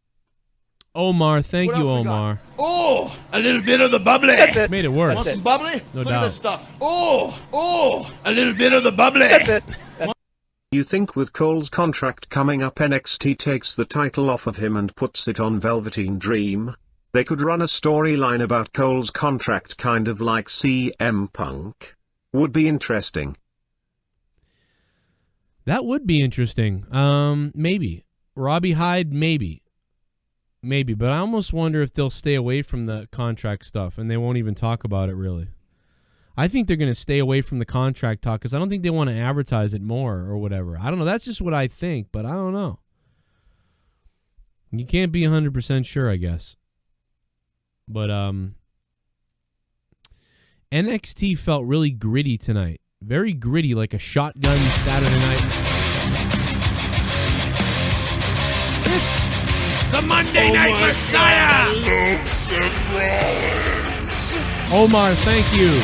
A: Omar, thank you, Omar.
I: Oh, a little bit of the bubbly.
A: That's it. Made it worse.
I: Want some bubbly?
A: No
I: Look
A: doubt.
I: at this stuff. Oh, a little bit of the bubbly. That's it.
F: You think with Cole's contract coming up NXT takes the title off of him and puts it on Velveteen Dream? They could run a storyline about Cole's contract kind of like CM Punk. Would be interesting.
A: That would be interesting. Maybe. Robbie Hyde, maybe. Maybe, but I almost wonder if they'll stay away from the contract stuff and they won't even talk about it really. I think they're going to stay away from the contract talk because I don't think they want to advertise it more or whatever. I don't know. That's just what I think, but I don't know. You can't be 100% sure, I guess. But NXT felt really gritty tonight. Very gritty, like a shotgun Saturday night.
N: It's the Monday Night Messiah.
B: Seth Rollins.
A: Omar, thank you.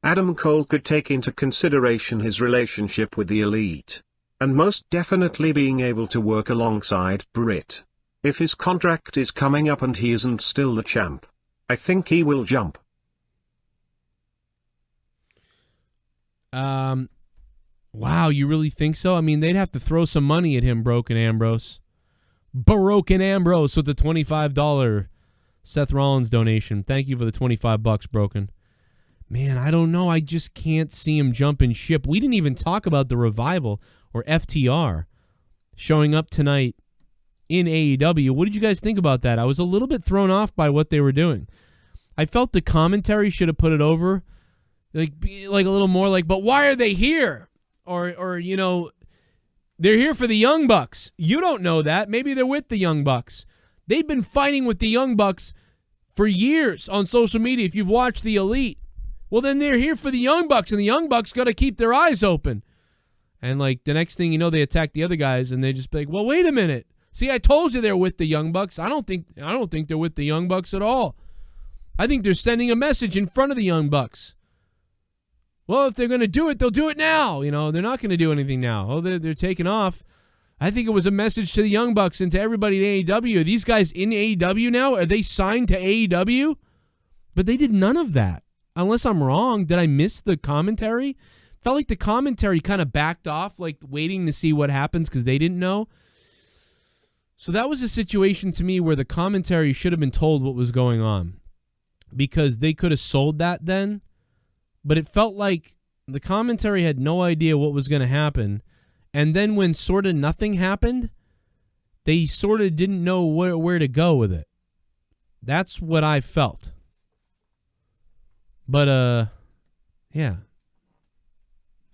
F: Adam Cole could take into consideration his relationship with the Elite. And most definitely being able to work alongside Britt. If his contract is coming up and he isn't still the champ, I think he will jump.
A: Wow, you really think so? I mean, they'd have to throw some money at him, Broken Ambrose. Broken Ambrose with the $25 Seth Rollins donation. Thank you for the $25, Broken. Man, I don't know. I just can't see him jumping ship. We didn't even talk about the Revival or FTR showing up tonight in AEW. What did you guys think about that? I was a little bit thrown off by what they were doing. I felt the commentary should have put it over like a little more like, but why are they here? Or you know, they're here for the Young Bucks. You don't know that. Maybe they're with the Young Bucks. They've been fighting with the Young Bucks for years on social media if you've watched the Elite. Well, then they're here for the Young Bucks, and the Young Bucks got to keep their eyes open. And, like, the next thing you know, they attack the other guys, and they just be like, well, wait a minute. See, I told you they're with the Young Bucks. I don't think they're with the Young Bucks at all. I think they're sending a message in front of the Young Bucks. Well, if they're going to do it, they'll do it now. You know, they're not going to do anything now. Oh, they're taking off. I think it was a message to the Young Bucks and to everybody in AEW. Are these guys in AEW now? Are they signed to AEW? But they did none of that. Unless I'm wrong, did I miss the commentary? Felt like the commentary kind of backed off, like waiting to see what happens because they didn't know. So that was a situation to me where the commentary should have been told what was going on because they could have sold that then. But it felt like the commentary had no idea what was going to happen. And then when sort of nothing happened, they sort of didn't know where to go with it. That's what I felt. But, yeah.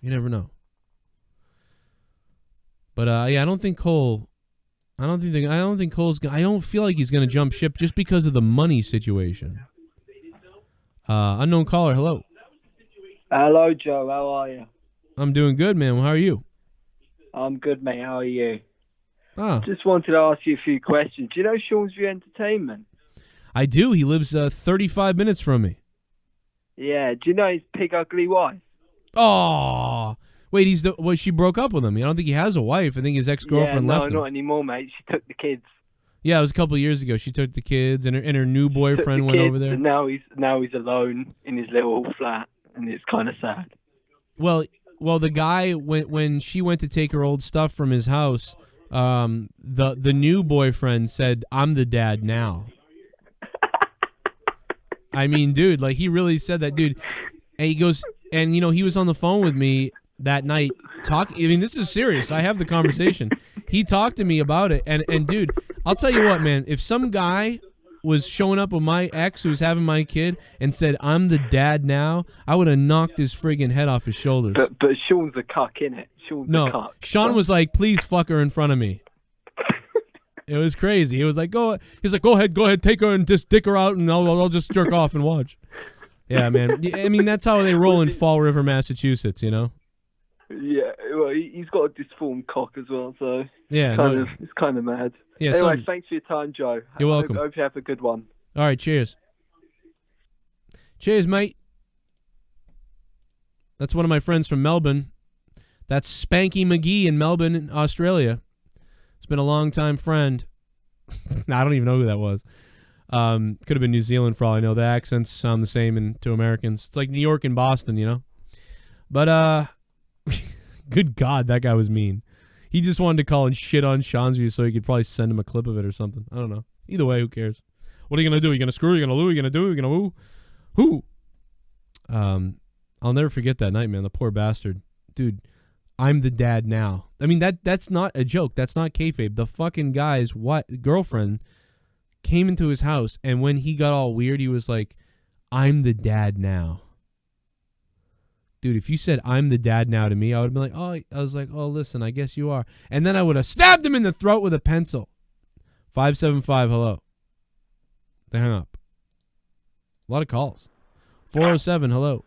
A: You never know. But, yeah, I don't think Cole's I don't feel like he's going to jump ship just because of the money situation. Unknown caller, hello.
H: Hello, Joe. How are you?
A: I'm doing good, man. How are you?
H: I'm good, mate. How are you?
A: Ah.
H: Just wanted to ask you a few questions. Do you know Sean's View Entertainment?
A: I do. He lives 35 minutes from me.
H: Yeah. Do you know his pig ugly wife?
A: Oh, wait. She broke up with him. I don't think he has a wife. I think his ex-girlfriend left him.
H: No, not anymore, mate. She took the kids.
A: Yeah, it was a couple of years ago. She took the kids, and her new boyfriend went over there.
H: And now he's alone in his little flat, and it's kind of sad.
A: Well, the guy when she went to take her old stuff from his house, the new boyfriend said, "I'm the dad now." I mean, dude, like he really said that, dude. And he goes, and he was on the phone with me that night talking. I mean, this is serious. I have the conversation. He talked to me about it, and dude, I'll tell you what, man. If some guy was showing up with my ex who was having my kid and said, "I'm the dad now," I would have knocked his friggin' head off his shoulders.
H: But Sean's a cuck, innit? Sean's a cuck.
A: Sean was like, "Please fuck her in front of me." It was crazy. He was like, "Go." He's like, "Go ahead, take her and just dick her out, and I'll just jerk off and watch." Yeah, man. I mean, that's how they roll in Fall River, Massachusetts.
H: Yeah, well, he's got a disformed cock as well, so
A: yeah,
H: it's kind of mad.
A: Yeah.
H: Anyway, thanks for your time, Joe.
A: You're welcome.
H: I hope you have a good one.
A: All right, cheers. Cheers, mate. That's one of my friends from Melbourne. That's Spanky McGee in Melbourne, Australia. It's been a long-time friend. I don't even know who that was. Could have been New Zealand for all I know. The accents sound the same to Americans. It's like New York and Boston, But, good God, that guy was mean. He just wanted to call and shit on Sean's View so he could probably send him a clip of it or something. I don't know. Either way, who cares? What are you going to do? Are you going to screw? Are you going to loo? Are you going to do? Are you going to woo? Who? I'll never forget that night, man. The poor bastard. Dude, I'm the dad now. I mean, that's not a joke. That's not kayfabe. The fucking guy's girlfriend came into his house, and when he got all weird, he was like, "I'm the dad now." Dude, if you said "I'm the dad now" to me, I would have been like, "Oh, listen, I guess you are." And then I would have stabbed him in the throat with a pencil. 575, hello. They hung up. A lot of calls. 407, hello.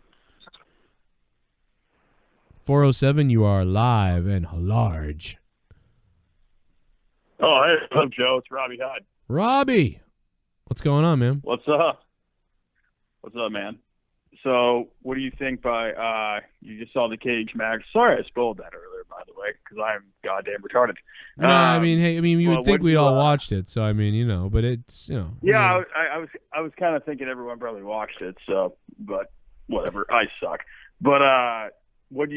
A: 407, you are live and large.
V: Oh, hey, what's up, Joe? It's Robbie Hyde.
A: Robbie, What's going on, man?
J: What's up? What's up, man? So, what do you think by you just saw the cage match? Sorry, I spoiled that earlier, by the way, because I'm goddamn retarded.
A: No, I mean, you
J: well,
A: would think
J: what
A: we
J: do you,
A: all watched it, so I mean, but it's,
J: Yeah, I was kind of thinking everyone probably watched it, so, but whatever, I suck. But what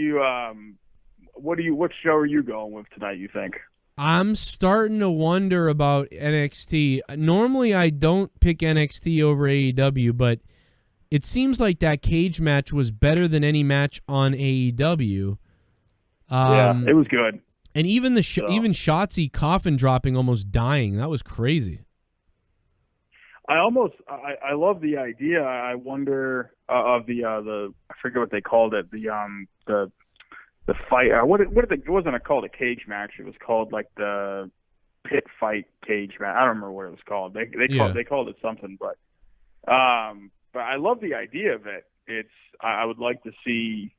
J: show are you going with tonight, you think?
A: I'm starting to wonder about NXT. Normally, I don't pick NXT over AEW, but it seems like that cage match was better than any match on AEW.
J: Yeah, it was good.
A: And even even Shotzi coffin dropping, almost dying. That was crazy.
J: I love the idea. I wonder of the I forget what they called it, the fight. It wasn't called a cage match. It was called like the pit fight cage match. I don't remember what it was called. They called it something, but I love the idea of it. I would like to see.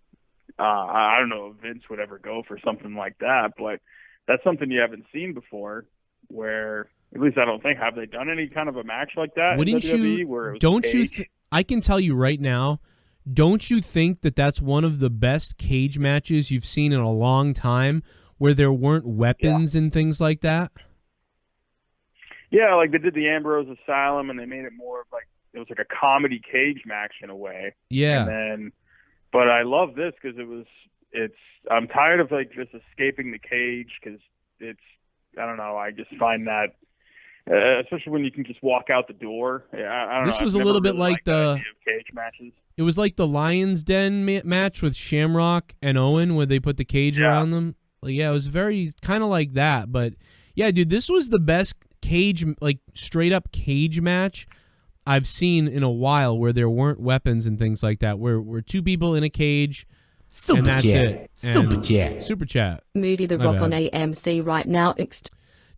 J: I don't know if Vince would ever go for something like that, but that's something you haven't seen before. Where at least I don't think, have they done any kind of a match like that?
A: Wouldn't
J: in WWE
A: you?
J: Where it was
A: Don't
J: cage?
A: you? I can tell you right now. Don't you think that that's one of the best cage matches you've seen in a long time, where there weren't weapons and things like that?
J: Yeah, like they did the Ambrose Asylum, and they made it more of like it was like a comedy cage match in a way.
A: Yeah.
J: And then, but I love this because I'm tired of like just escaping the cage because I don't know. I just find that, especially when you can just walk out the door. I don't
A: This
J: know.
A: was
J: I've
A: a little
J: never
A: bit
J: really
A: like
J: liked that
A: the
J: idea of cage matches.
A: It was like the Lions Den match with Shamrock and Owen, where they put the cage around them. Like, yeah, it was very kind of like that. But yeah, dude, this was the best cage, like straight up cage match I've seen in a while, where there weren't weapons and things like that. Where two people in a cage, and that's it. And Super chat.
C: Movie The
A: My
C: Rock
A: bad.
C: on AMC right now.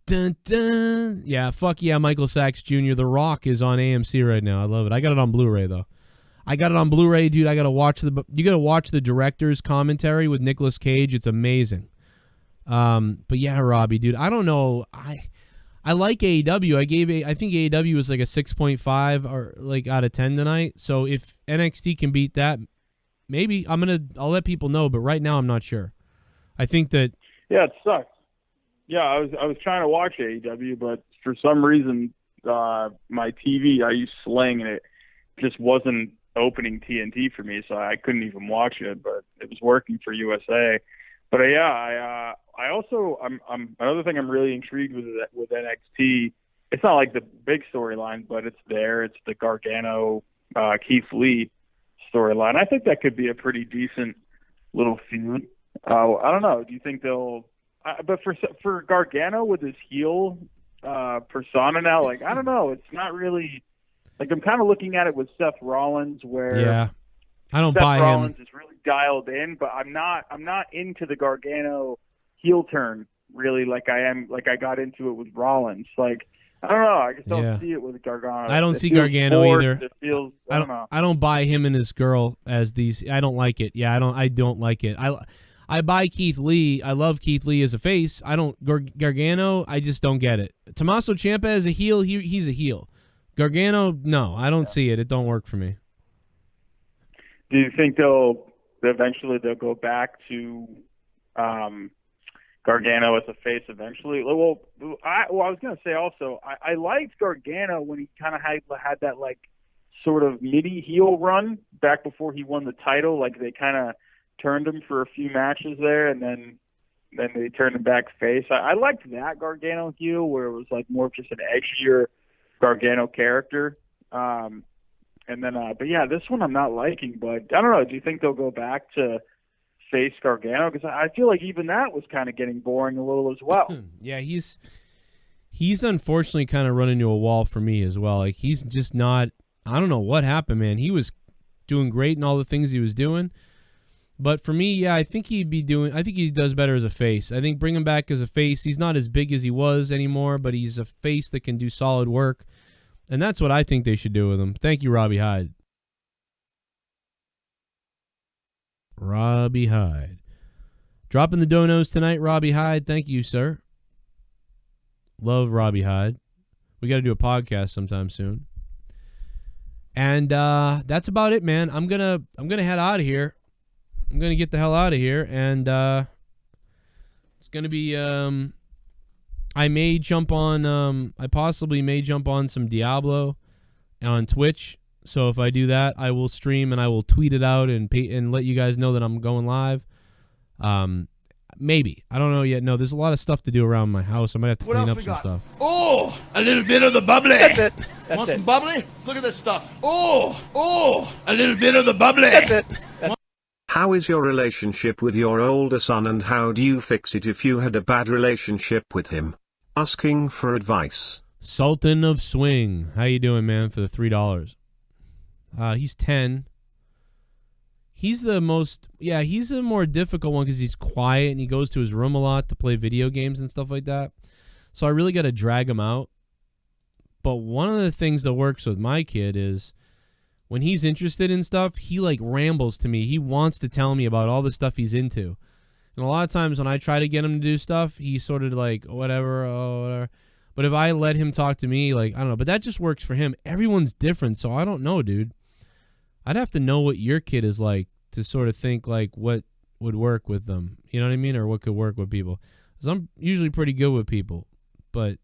A: Dun, dun. Yeah, fuck yeah, Michael Sachs Jr. The Rock is on AMC right now. I love it. I got it on Blu-ray though. I got it on Blu-ray, dude. You got to watch the director's commentary with Nicolas Cage. It's amazing. But yeah, Robbie, dude, I don't know. I like AEW. I think AEW was like a 6.5 or like out of 10 tonight. So if NXT can beat that, maybe I'll let people know. But right now, I'm not sure. I think that.
J: Yeah, it sucks. Yeah, I was trying to watch AEW, but for some reason, my TV I use Sling, and it just wasn't opening TNT for me, so I couldn't even watch it. But it was working for USA. But yeah, I'm another thing I'm really intrigued with NXT. It's not like the big storyline, but it's there. It's the Gargano Keith Lee storyline. I think that could be a pretty decent little feud. I don't know. Do you think they'll? But for Gargano with his heel persona now, like I don't know. It's not really like I'm kind of looking at it with Seth Rollins, where
A: I don't
J: Seth
A: buy
J: Rollins
A: him.
J: is really dialed in, but I'm not into the Gargano heel turn really like I got into it with Rollins. Like I don't know. I just don't see it with Gargano.
A: I don't
J: It
A: see
J: feels
A: Gargano
J: forced.
A: either.
J: It feels I don't know.
A: I don't buy him and his girl as these. I don't like it. Yeah, I don't like it. I buy Keith Lee. I love Keith Lee as a face. I don't Gargano. I just don't get it. Tommaso Ciampa as a heel. He's a heel. Gargano, no, I don't see it. It don't work for me.
J: Do you think they'll go back to Gargano as a face eventually? Well, I was going to say also, I liked Gargano when he kind of had that like sort of midi heel run back before he won the title. Like they kind of turned him for a few matches there, and then they turned him back face. I liked that Gargano heel where it was like more of just an edgier Gargano character. And then, but yeah, this one I'm not liking. But I don't know. Do you think they'll go back to face Gargano? Because I feel like even that was kind of getting boring a little as well.
A: Yeah, he's unfortunately kind of run into a wall for me as well. Like he's just not. I don't know what happened, man. He was doing great in all the things he was doing. But for me, yeah, I think he does better as a face. I think bring him back as a face. He's not as big as he was anymore, but he's a face that can do solid work. And that's what I think they should do with him. Thank you, Robbie Hyde. Robbie Hyde. Dropping the donos tonight, Robbie Hyde. Thank you, sir. Love Robbie Hyde. We got to do a podcast sometime soon. And that's about it, man. I'm gonna head out of here. I'm gonna get the hell out of here, and it's gonna be. I may jump on. I possibly may jump on some Diablo on Twitch. So if I do that, I will stream and I will tweet it out and let you guys know that I'm going live. Maybe. I don't know yet. No, there's a lot of stuff to do around my house. I might have to clean up some stuff.
I: Oh, a little bit of the bubbly.
M: That's it. That's
I: Want
M: it.
I: some bubbly? Look at this stuff. Oh, a little bit of the bubbly.
M: That's it.
F: How is your relationship with your older son and how do you fix it if you had a bad relationship with him? Asking for advice.
A: Sultan of Swing. How you doing, man, for the $3? He's 10. He's the more difficult one because he's quiet and he goes to his room a lot to play video games and stuff like that. So I really got to drag him out. But one of the things that works with my kid is when he's interested in stuff, he like rambles to me. He wants to tell me about all the stuff he's into. And a lot of times when I try to get him to do stuff, he's sort of like, whatever. But if I let him talk to me, like, I don't know. But that just works for him. Everyone's different, so I don't know, dude. I'd have to know what your kid is like to sort of think like what would work with them. You know what I mean? Or what could work with people. Because I'm usually pretty good with people. But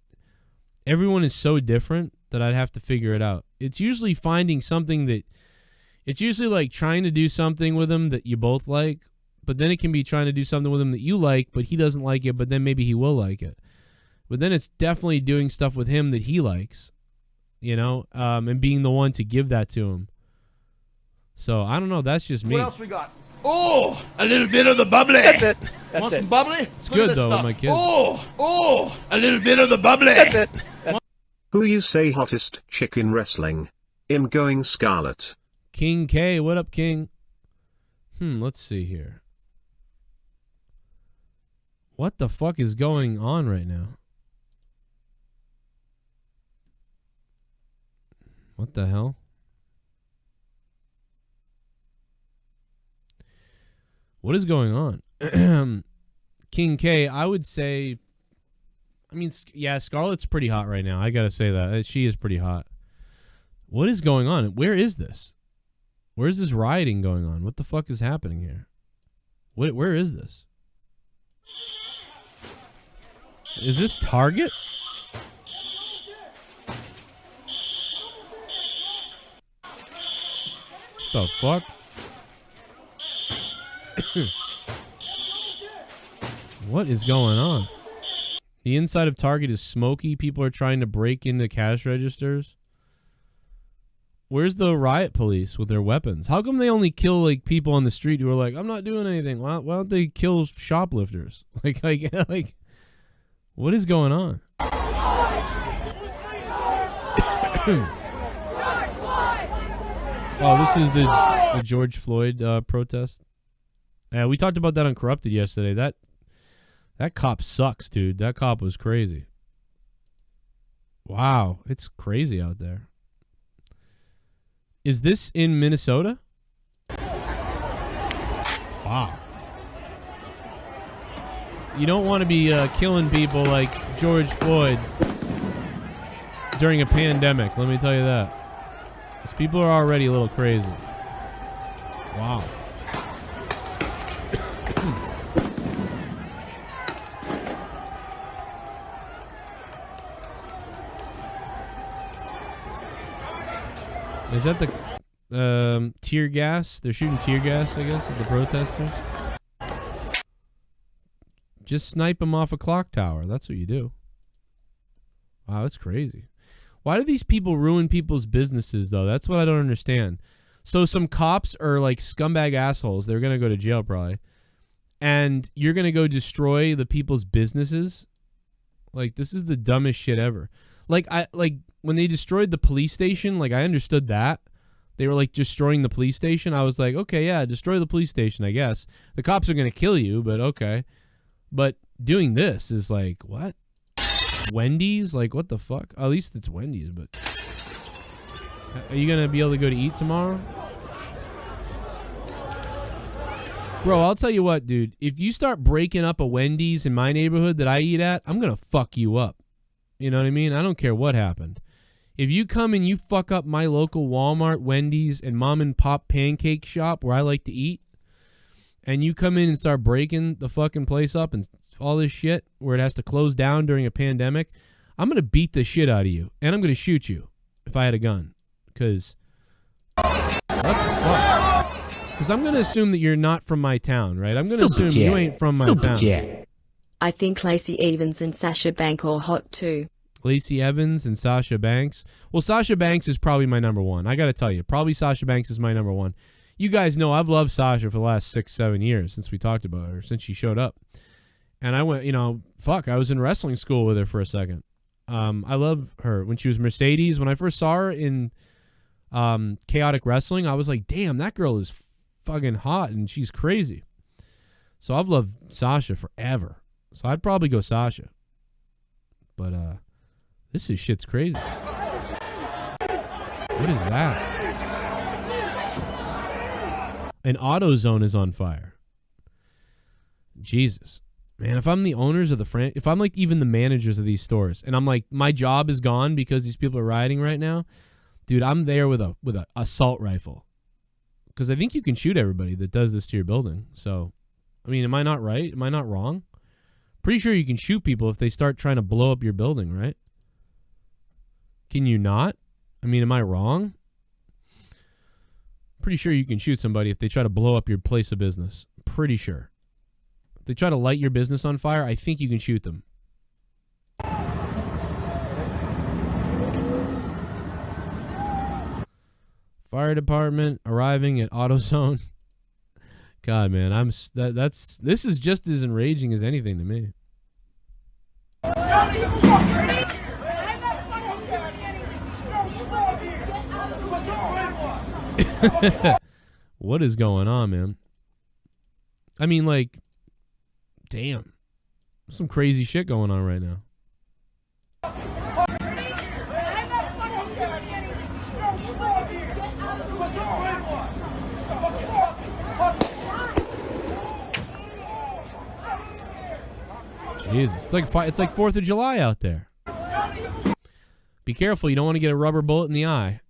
A: everyone is so different that I'd have to figure it out. It's usually finding something that... It's usually like trying to do something with them that you both like. But then it can be trying to do something with him that you like, but he doesn't like it, but then maybe he will like it. But then it's definitely doing stuff with him that he likes. You know? And being the one to give that to him. So, I don't know. That's just me.
I: What else we got? Oh, a little bit of the bubbly.
M: That's it. That's
I: Want
M: it.
I: some bubbly?
A: It's
I: Look at
A: good,
I: this
A: though,
I: stuff.
A: with my kids.
I: Oh, a little bit of the bubbly.
M: That's it.
F: Who you say hottest chick in wrestling? I'm going Scarlet.
A: King K. What up, King? Let's see here. What the fuck is going on right now? What the hell? What is going on? King K, I would say... I mean, yeah, Scarlett's pretty hot right now. I gotta say that. She is pretty hot. What is going on? Where is this? Where is this rioting going on? What the fuck is happening here? Where is this? Is this Target? The fuck? What is going on? The inside of Target is smoky. People are trying to break into cash registers. Where's the riot police with their weapons? How come they only kill like people on the street who are like, I'm not doing anything? Why don't they kill shoplifters? Like, what is going on? Oh, this is the George Floyd protest. Yeah, we talked about that on Corrupted yesterday. That cop sucks, dude. That cop was crazy. Wow, it's crazy out there. Is this in Minnesota? Wow. You don't want to be killing people like George Floyd during a pandemic, let me tell you that. Because people are already a little crazy. Wow. Is that the tear gas? They're shooting tear gas, I guess, at the protesters. Just snipe them off a clock tower. That's what you do. Wow, that's crazy. Why do these people ruin people's businesses, though? That's what I don't understand. So some cops are like scumbag assholes. They're going to go to jail probably. And you're going to go destroy the people's businesses? Like, this is the dumbest shit ever. Like when they destroyed the police station, like I understood that. They were like destroying the police station. I was like, okay, yeah, destroy the police station, I guess. The cops are going to kill you, but okay. But doing this is like, what? Wendy's? Like, what the fuck? At least it's Wendy's, but... Are you going to be able to go to eat tomorrow? Bro, I'll tell you what, dude. If you start breaking up a Wendy's in my neighborhood that I eat at, I'm going to fuck you up. You know what I mean? I don't care what happened. If you come and you fuck up my local Walmart, Wendy's, and mom and pop pancake shop where I like to eat, and you come in and start breaking the fucking place up and all this shit where it has to close down during a pandemic, I'm going to beat the shit out of you. And I'm going to shoot you if I had a gun. Because what the fuck? Because I'm going to assume that you're not from my town, right? I'm going to assume you ain't from my town.
C: I think Lacey Evans and Sasha Banks are hot too.
A: Lacey Evans and Sasha Banks. Well, Sasha Banks is probably my number one. I got to tell you, probably Sasha Banks is my number one. You guys know I've loved Sasha for the last 6-7 years since we talked about her, since she showed up. And I went, I was in wrestling school with her for a second. I love her. When she was Mercedes, when I first saw her in Chaotic Wrestling, I was like, damn, that girl is fucking hot and she's crazy. So I've loved Sasha forever. So I'd probably go Sasha. But this shit's crazy. What is that? An AutoZone is on fire. Jesus. Man, if I'm the owners of the if I'm like even the managers of these stores, and I'm like, my job is gone because these people are rioting right now, dude, I'm there with a assault rifle. Because I think you can shoot everybody that does this to your building. So, I mean, am I not right? Am I not wrong? Pretty sure you can shoot people if they start trying to blow up your building, right? Can you not? I mean, am I wrong? Pretty sure you can shoot somebody if they try to blow up your place of business. Pretty sure. If they try to light your business on fire, I think you can shoot them. Fire department arriving at AutoZone. God, man, this is just as enraging as anything to me. What is going on, man? I mean, like, damn. There's some crazy shit going on right now. Jesus, it's like 4th of July out there. Be careful, you don't want to get a rubber bullet in the eye.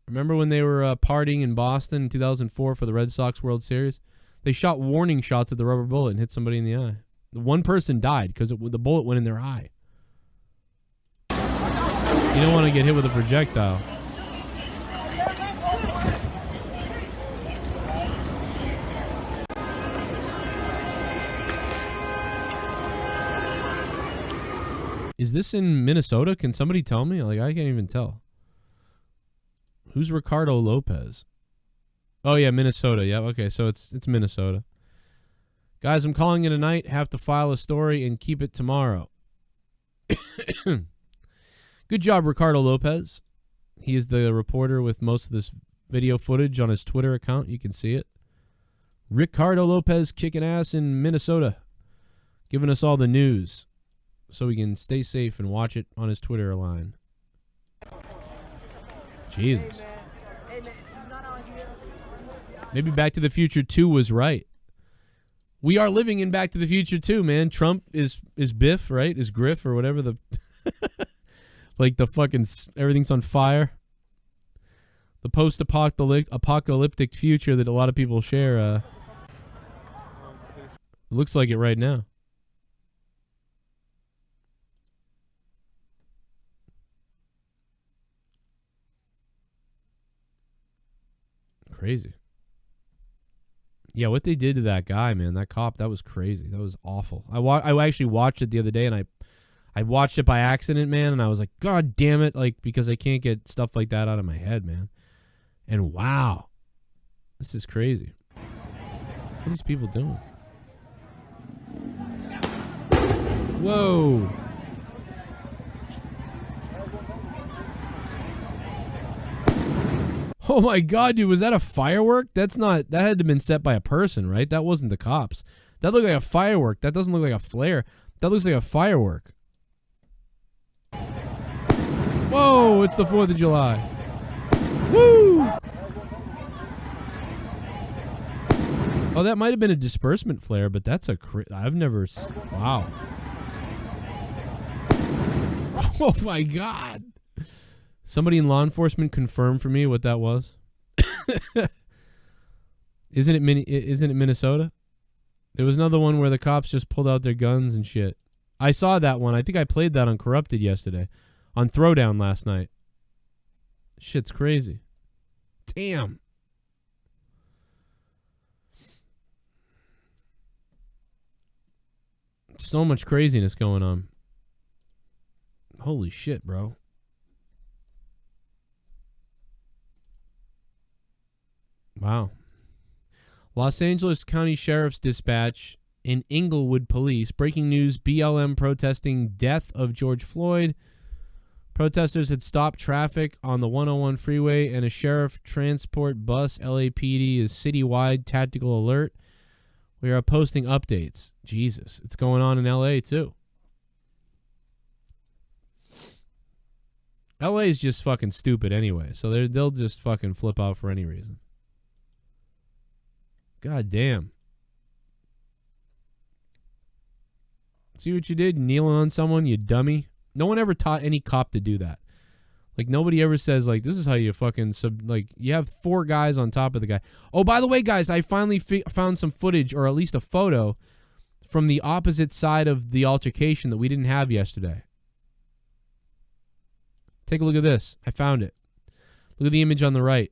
A: Remember when they were partying in Boston in 2004 for the Red Sox World Series? They shot warning shots at the rubber bullet and hit somebody in the eye. The one person died because the bullet went in their eye. You don't want to get hit with a projectile. Is this in Minnesota? Can somebody tell me? Like, I can't even tell. Who's Ricardo Lopez? Oh, yeah, Minnesota. Yeah, okay, so it's Minnesota. Guys, I'm calling it a night. Have to file a story and keep it tomorrow. Good job, Ricardo Lopez. He is the reporter with most of this video footage on his Twitter account. You can see it. Ricardo Lopez kicking ass in Minnesota. Giving us all the news so we can stay safe and watch it on his Twitter line. Jesus. Maybe Back to the Future 2 was right. We are living in Back to the Future 2, man. Trump is Biff, right? Is Griff or whatever the... like the fucking... Everything's on fire. The post-apocalyptic future that a lot of people share. Looks like it right now. Crazy. Yeah, what they did to that guy, man, that cop, that was crazy. That was awful. I actually watched it the other day, and I watched it by accident, man, and I was like, God damn it, like, because I can't get stuff like that out of my head, man. And wow, this is crazy. What are these people doing? Whoa. Oh my God, dude, was that a firework? That had to have been set by a person, right? That wasn't the cops. That looked like a firework. That doesn't look like a flare. That looks like a firework. Whoa, it's the 4th of July. Woo! Oh, that might have been a disbursement flare, but that's I've never... Wow. Oh my God. Somebody in law enforcement confirmed for me what that was. Isn't it Minnesota? There was another one where the cops just pulled out their guns and shit. I saw that one. I think I played that on Corrupted yesterday. On Throwdown last night. Shit's crazy. Damn. So much craziness going on. Holy shit, bro. Wow. Los Angeles County Sheriff's Dispatch in Inglewood Police. Breaking news, BLM protesting death of George Floyd. Protesters had stopped traffic on the 101 freeway, and a sheriff transport bus, LAPD, is citywide tactical alert. We are posting updates. Jesus, it's going on in LA too. LA is just fucking stupid anyway, so they'll just fucking flip out for any reason. God damn. See what you did? Kneeling on someone, you dummy. No one ever taught any cop to do that. Like, nobody ever says, like, this is how you fucking, you have 4 guys on top of the guy. Oh, by the way, guys, I finally found some footage, or at least a photo, from the opposite side of the altercation that we didn't have yesterday. Take a look at this. I found it. Look at the image on the right.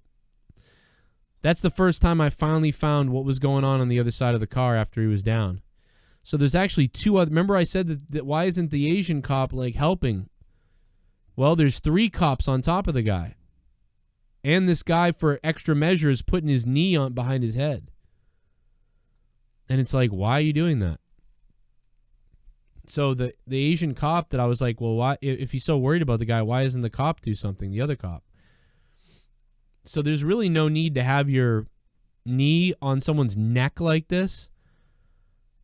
A: That's the first time I finally found what was going on the other side of the car after he was down. So there's actually 2 other... Remember I said that why isn't the Asian cop, like, helping? Well, there's 3 cops on top of the guy. And this guy, for extra measure, is putting his knee on behind his head. And it's like, why are you doing that? So the Asian cop that I was like, well, why? If he's so worried about the guy, why doesn't the cop do something, the other cop? So there's really no need to have your knee on someone's neck like this,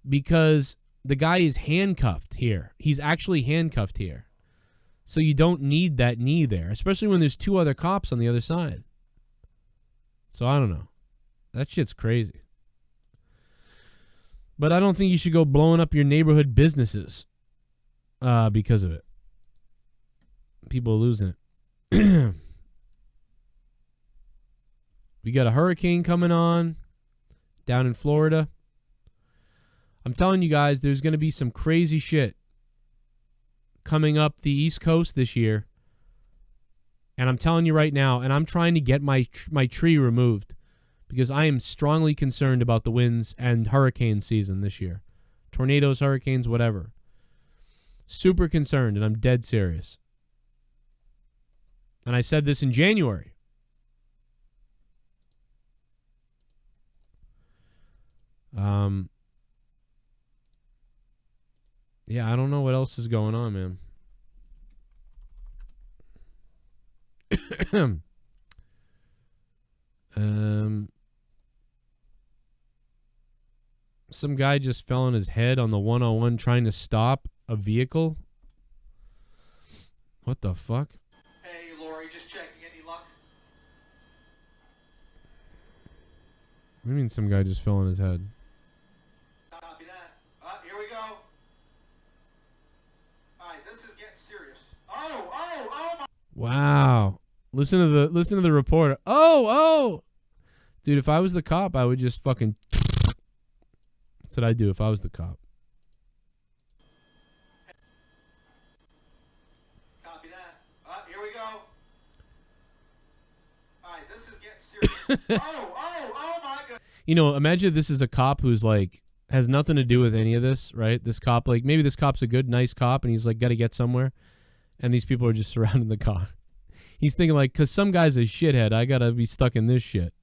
A: because the guy is handcuffed here. He's actually handcuffed here. So you don't need that knee there, especially when there's 2 other cops on the other side. So I don't know. That shit's crazy. But I don't think you should go blowing up your neighborhood businesses because of it. People are losing it. We got a hurricane coming on down in Florida. I'm telling you guys, there's going to be some crazy shit coming up the East Coast this year. And I'm telling you right now, and I'm trying to get my tree removed because I am strongly concerned about the winds and hurricane season this year. Tornadoes, hurricanes, whatever. Super concerned, and I'm dead serious. And I said this in January. Yeah, I don't know what else is going on, man. Some guy just fell on his head on the 101 trying to stop a vehicle. What the fuck?
M: Hey, Lori, just checking. Any luck?
A: What do you mean some guy just fell on his head?
M: Copy that. Here we go. All right, this is getting serious. Oh my.
A: Wow. Listen to the reporter. Oh. Dude, if I was the cop, I would just fucking... That's what I'd do if I was the cop.
M: Copy that. Here we go. All right, this is getting serious. Oh my God.
A: You know, imagine this is a cop who's like, has nothing to do with any of this, right? This cop, like, maybe this cop's a good, nice cop, and he's like, got to get somewhere. And these people are just surrounding the car. He's thinking like, because some guy's a shithead, I got to be stuck in this shit.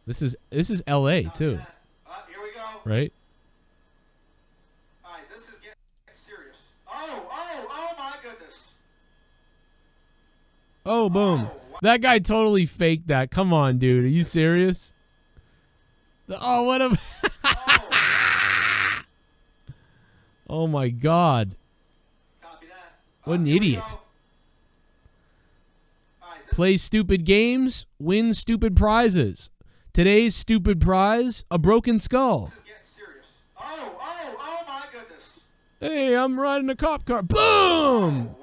A: This is L.A. too.
M: Here we go.
A: Right?
M: All right, this is getting serious. Oh my goodness.
A: Oh, boom. That guy totally faked that. Come on, dude. Are you serious? Oh, what a... Oh, my God. What an idiot. Play stupid games, win stupid prizes. Today's stupid prize, a broken skull.
M: Oh my goodness.
A: Hey, I'm riding a cop car. Boom!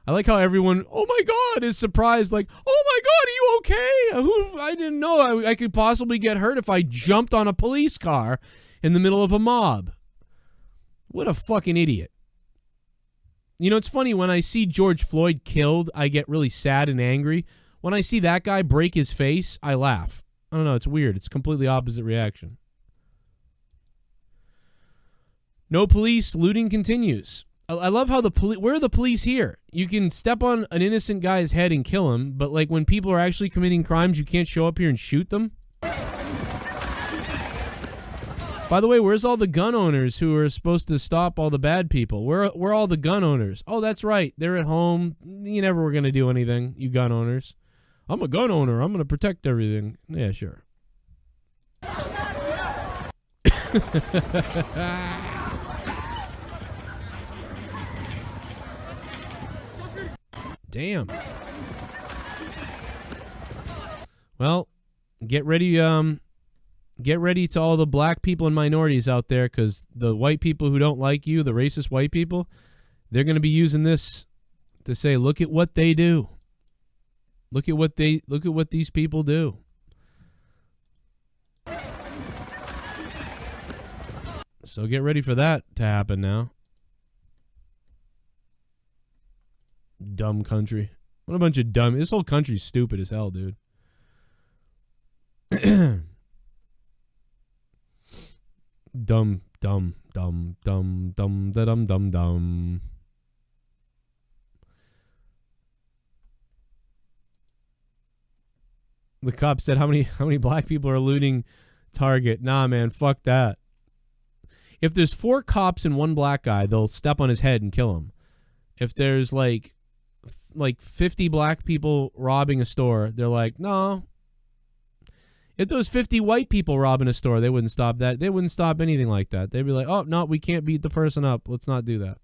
A: I like how everyone, oh my God, is surprised. Like, oh my God, are you okay? I didn't know I could possibly get hurt if I jumped on a police car in the middle of a mob. What a fucking idiot. You know, it's funny, when I see George Floyd killed, I get really sad and angry. When I see that guy break his face, I laugh. I don't know, it's weird. It's completely opposite reaction. No police, looting continues. I love how where are the police here? You can step on an innocent guy's head and kill him, but like when people are actually committing crimes, you can't show up here and shoot them? By the way, where's all the gun owners who are supposed to stop all the bad people? Where are all the gun owners? Oh, that's right. They're at home. You never were going to do anything, you gun owners. I'm a gun owner. I'm going to protect everything. Yeah, sure. Damn. Well, get ready to all the black people and minorities out there, because the white people who don't like you, the racist white people, they're going to be using this to say, look at what they do. Look at what these people do. So get ready for that to happen now. Dumb country. What a bunch of dumb. This whole country's stupid as hell, dude. Dumb, dumb, dumb, dumb, dumb, da-dum, dum, dum. The cop said, how many black people are looting Target? Nah, man, fuck that. If there's 4 cops and 1 black guy, they'll step on his head and kill him. If there's like 50 black people robbing a store, they're like, no. If those 50 white people robbing a store, they wouldn't stop that. They wouldn't stop anything like that. They'd be like, oh, no, we can't beat the person up. Let's not do that.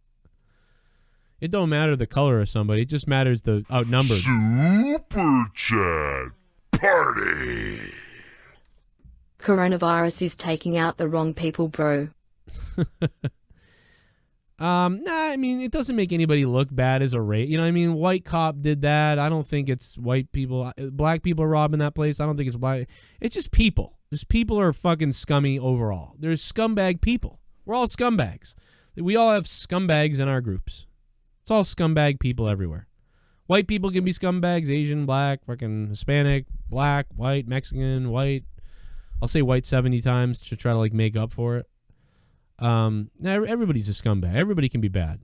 A: It don't matter the color of somebody. It just matters the outnumbered.
B: Super Chat Party.
C: Coronavirus is taking out the wrong people, bro.
A: Nah, I mean, it doesn't make anybody look bad as a race. You know what I mean? White cop did that. I don't think it's white people. Black people are robbing that place. I don't think it's black. It's just people. Just people are fucking scummy overall. There's scumbag people. We're all scumbags. We all have scumbags in our groups. It's all scumbag people everywhere. White people can be scumbags. Asian, black, fucking Hispanic, black, white, Mexican, white. I'll say white 70 times to try to like make up for it. Now everybody's a scumbag. Everybody can be bad.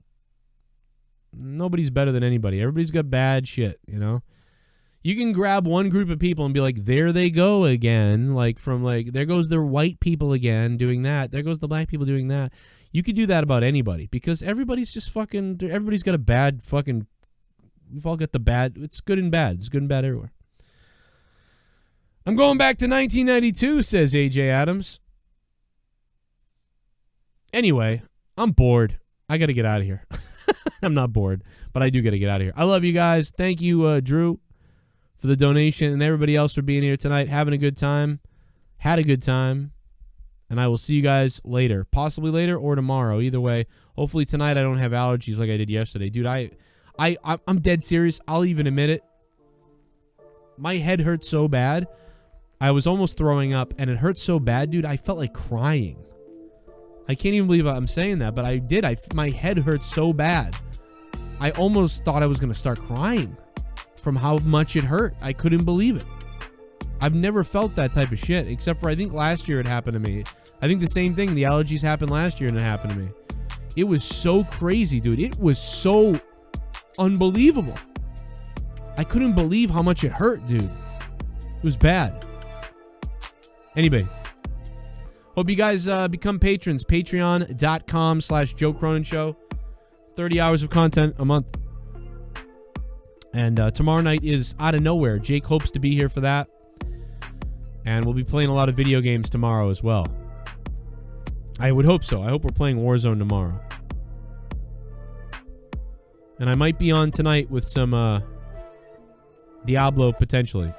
A: Nobody's better than anybody. Everybody's got bad shit, you know? You can grab one group of people and be like, there they go again. Like from like, there goes the white people again doing that. There goes the black people doing that. You could do that about anybody because everybody's just fucking, everybody's got a bad fucking, we've all got the bad. It's good and bad. It's good and bad everywhere. I'm going back to 1992, says AJ Adams. Anyway, I'm bored. I got to get out of here. I'm not bored, but I do got to get out of here. I love you guys. Thank you, Drew, for the donation, and everybody else for being here tonight, having a good time. Had a good time. And I will see you guys later. Possibly later or tomorrow. Either way. Hopefully tonight I don't have allergies like I did yesterday. Dude, I'm dead serious. I'll even admit it. My head hurt so bad. I was almost throwing up, and it hurt so bad, dude. I felt like crying. I can't even believe I'm saying that, but I did. My head hurt so bad. I almost thought I was going to start crying from how much it hurt. I couldn't believe it. I've never felt that type of shit, except for I think last year it happened to me. I think the same thing. The allergies happened last year and it happened to me. It was so crazy, dude. It was so unbelievable. I couldn't believe how much it hurt, dude. It was bad. Anyway. Hope you guys become patrons. Patreon.com/Joe Cronin Show. 30 hours of content a month. And tomorrow night is Out of Nowhere. Jake hopes to be here for that. And we'll be playing a lot of video games tomorrow as well. I would hope so. I hope we're playing Warzone tomorrow. And I might be on tonight with some Diablo potentially.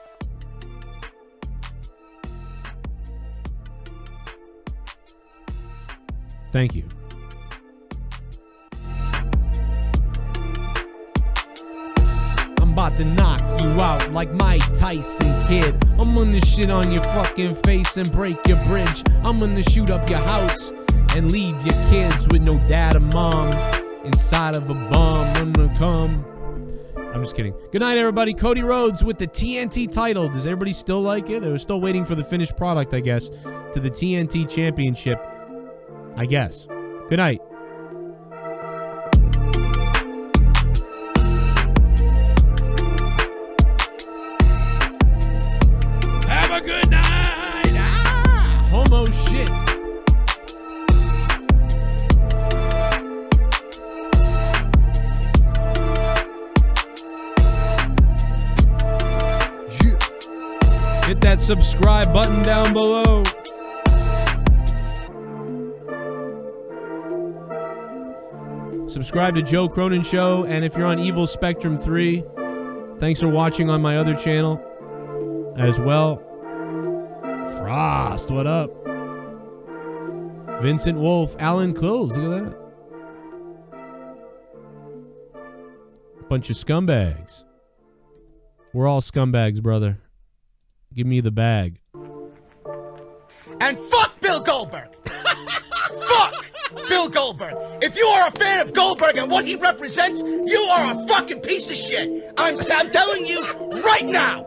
A: Thank you. I'm about to knock you out like Mike Tyson, kid. I'm gonna shit on your fucking face and break your bridge. I'm gonna shoot up your house and leave your kids with no dad or mom inside of a bomb. I'm gonna come. I'm just kidding. Good night, everybody. Cody Rhodes with the TNT title. Does everybody still like it? They were still waiting for the finished product, I guess, to the TNT championship, I guess. Good night.
E: Have a good night.
A: Homo shit. Hit that subscribe button down below. Subscribe to Joe Cronin Show, and if you're on Evil Spectrum 3, thanks for watching on my other channel as well. Frost, what up? Vincent Wolf, Alan Quills, look at that. Bunch of scumbags. We're all scumbags, brother. Give me the bag.
M: And fuck Bill Goldberg. Fuck Bill Goldberg. If you are a fan of Goldberg and what he represents, you are a fucking piece of shit. I'm telling you right now.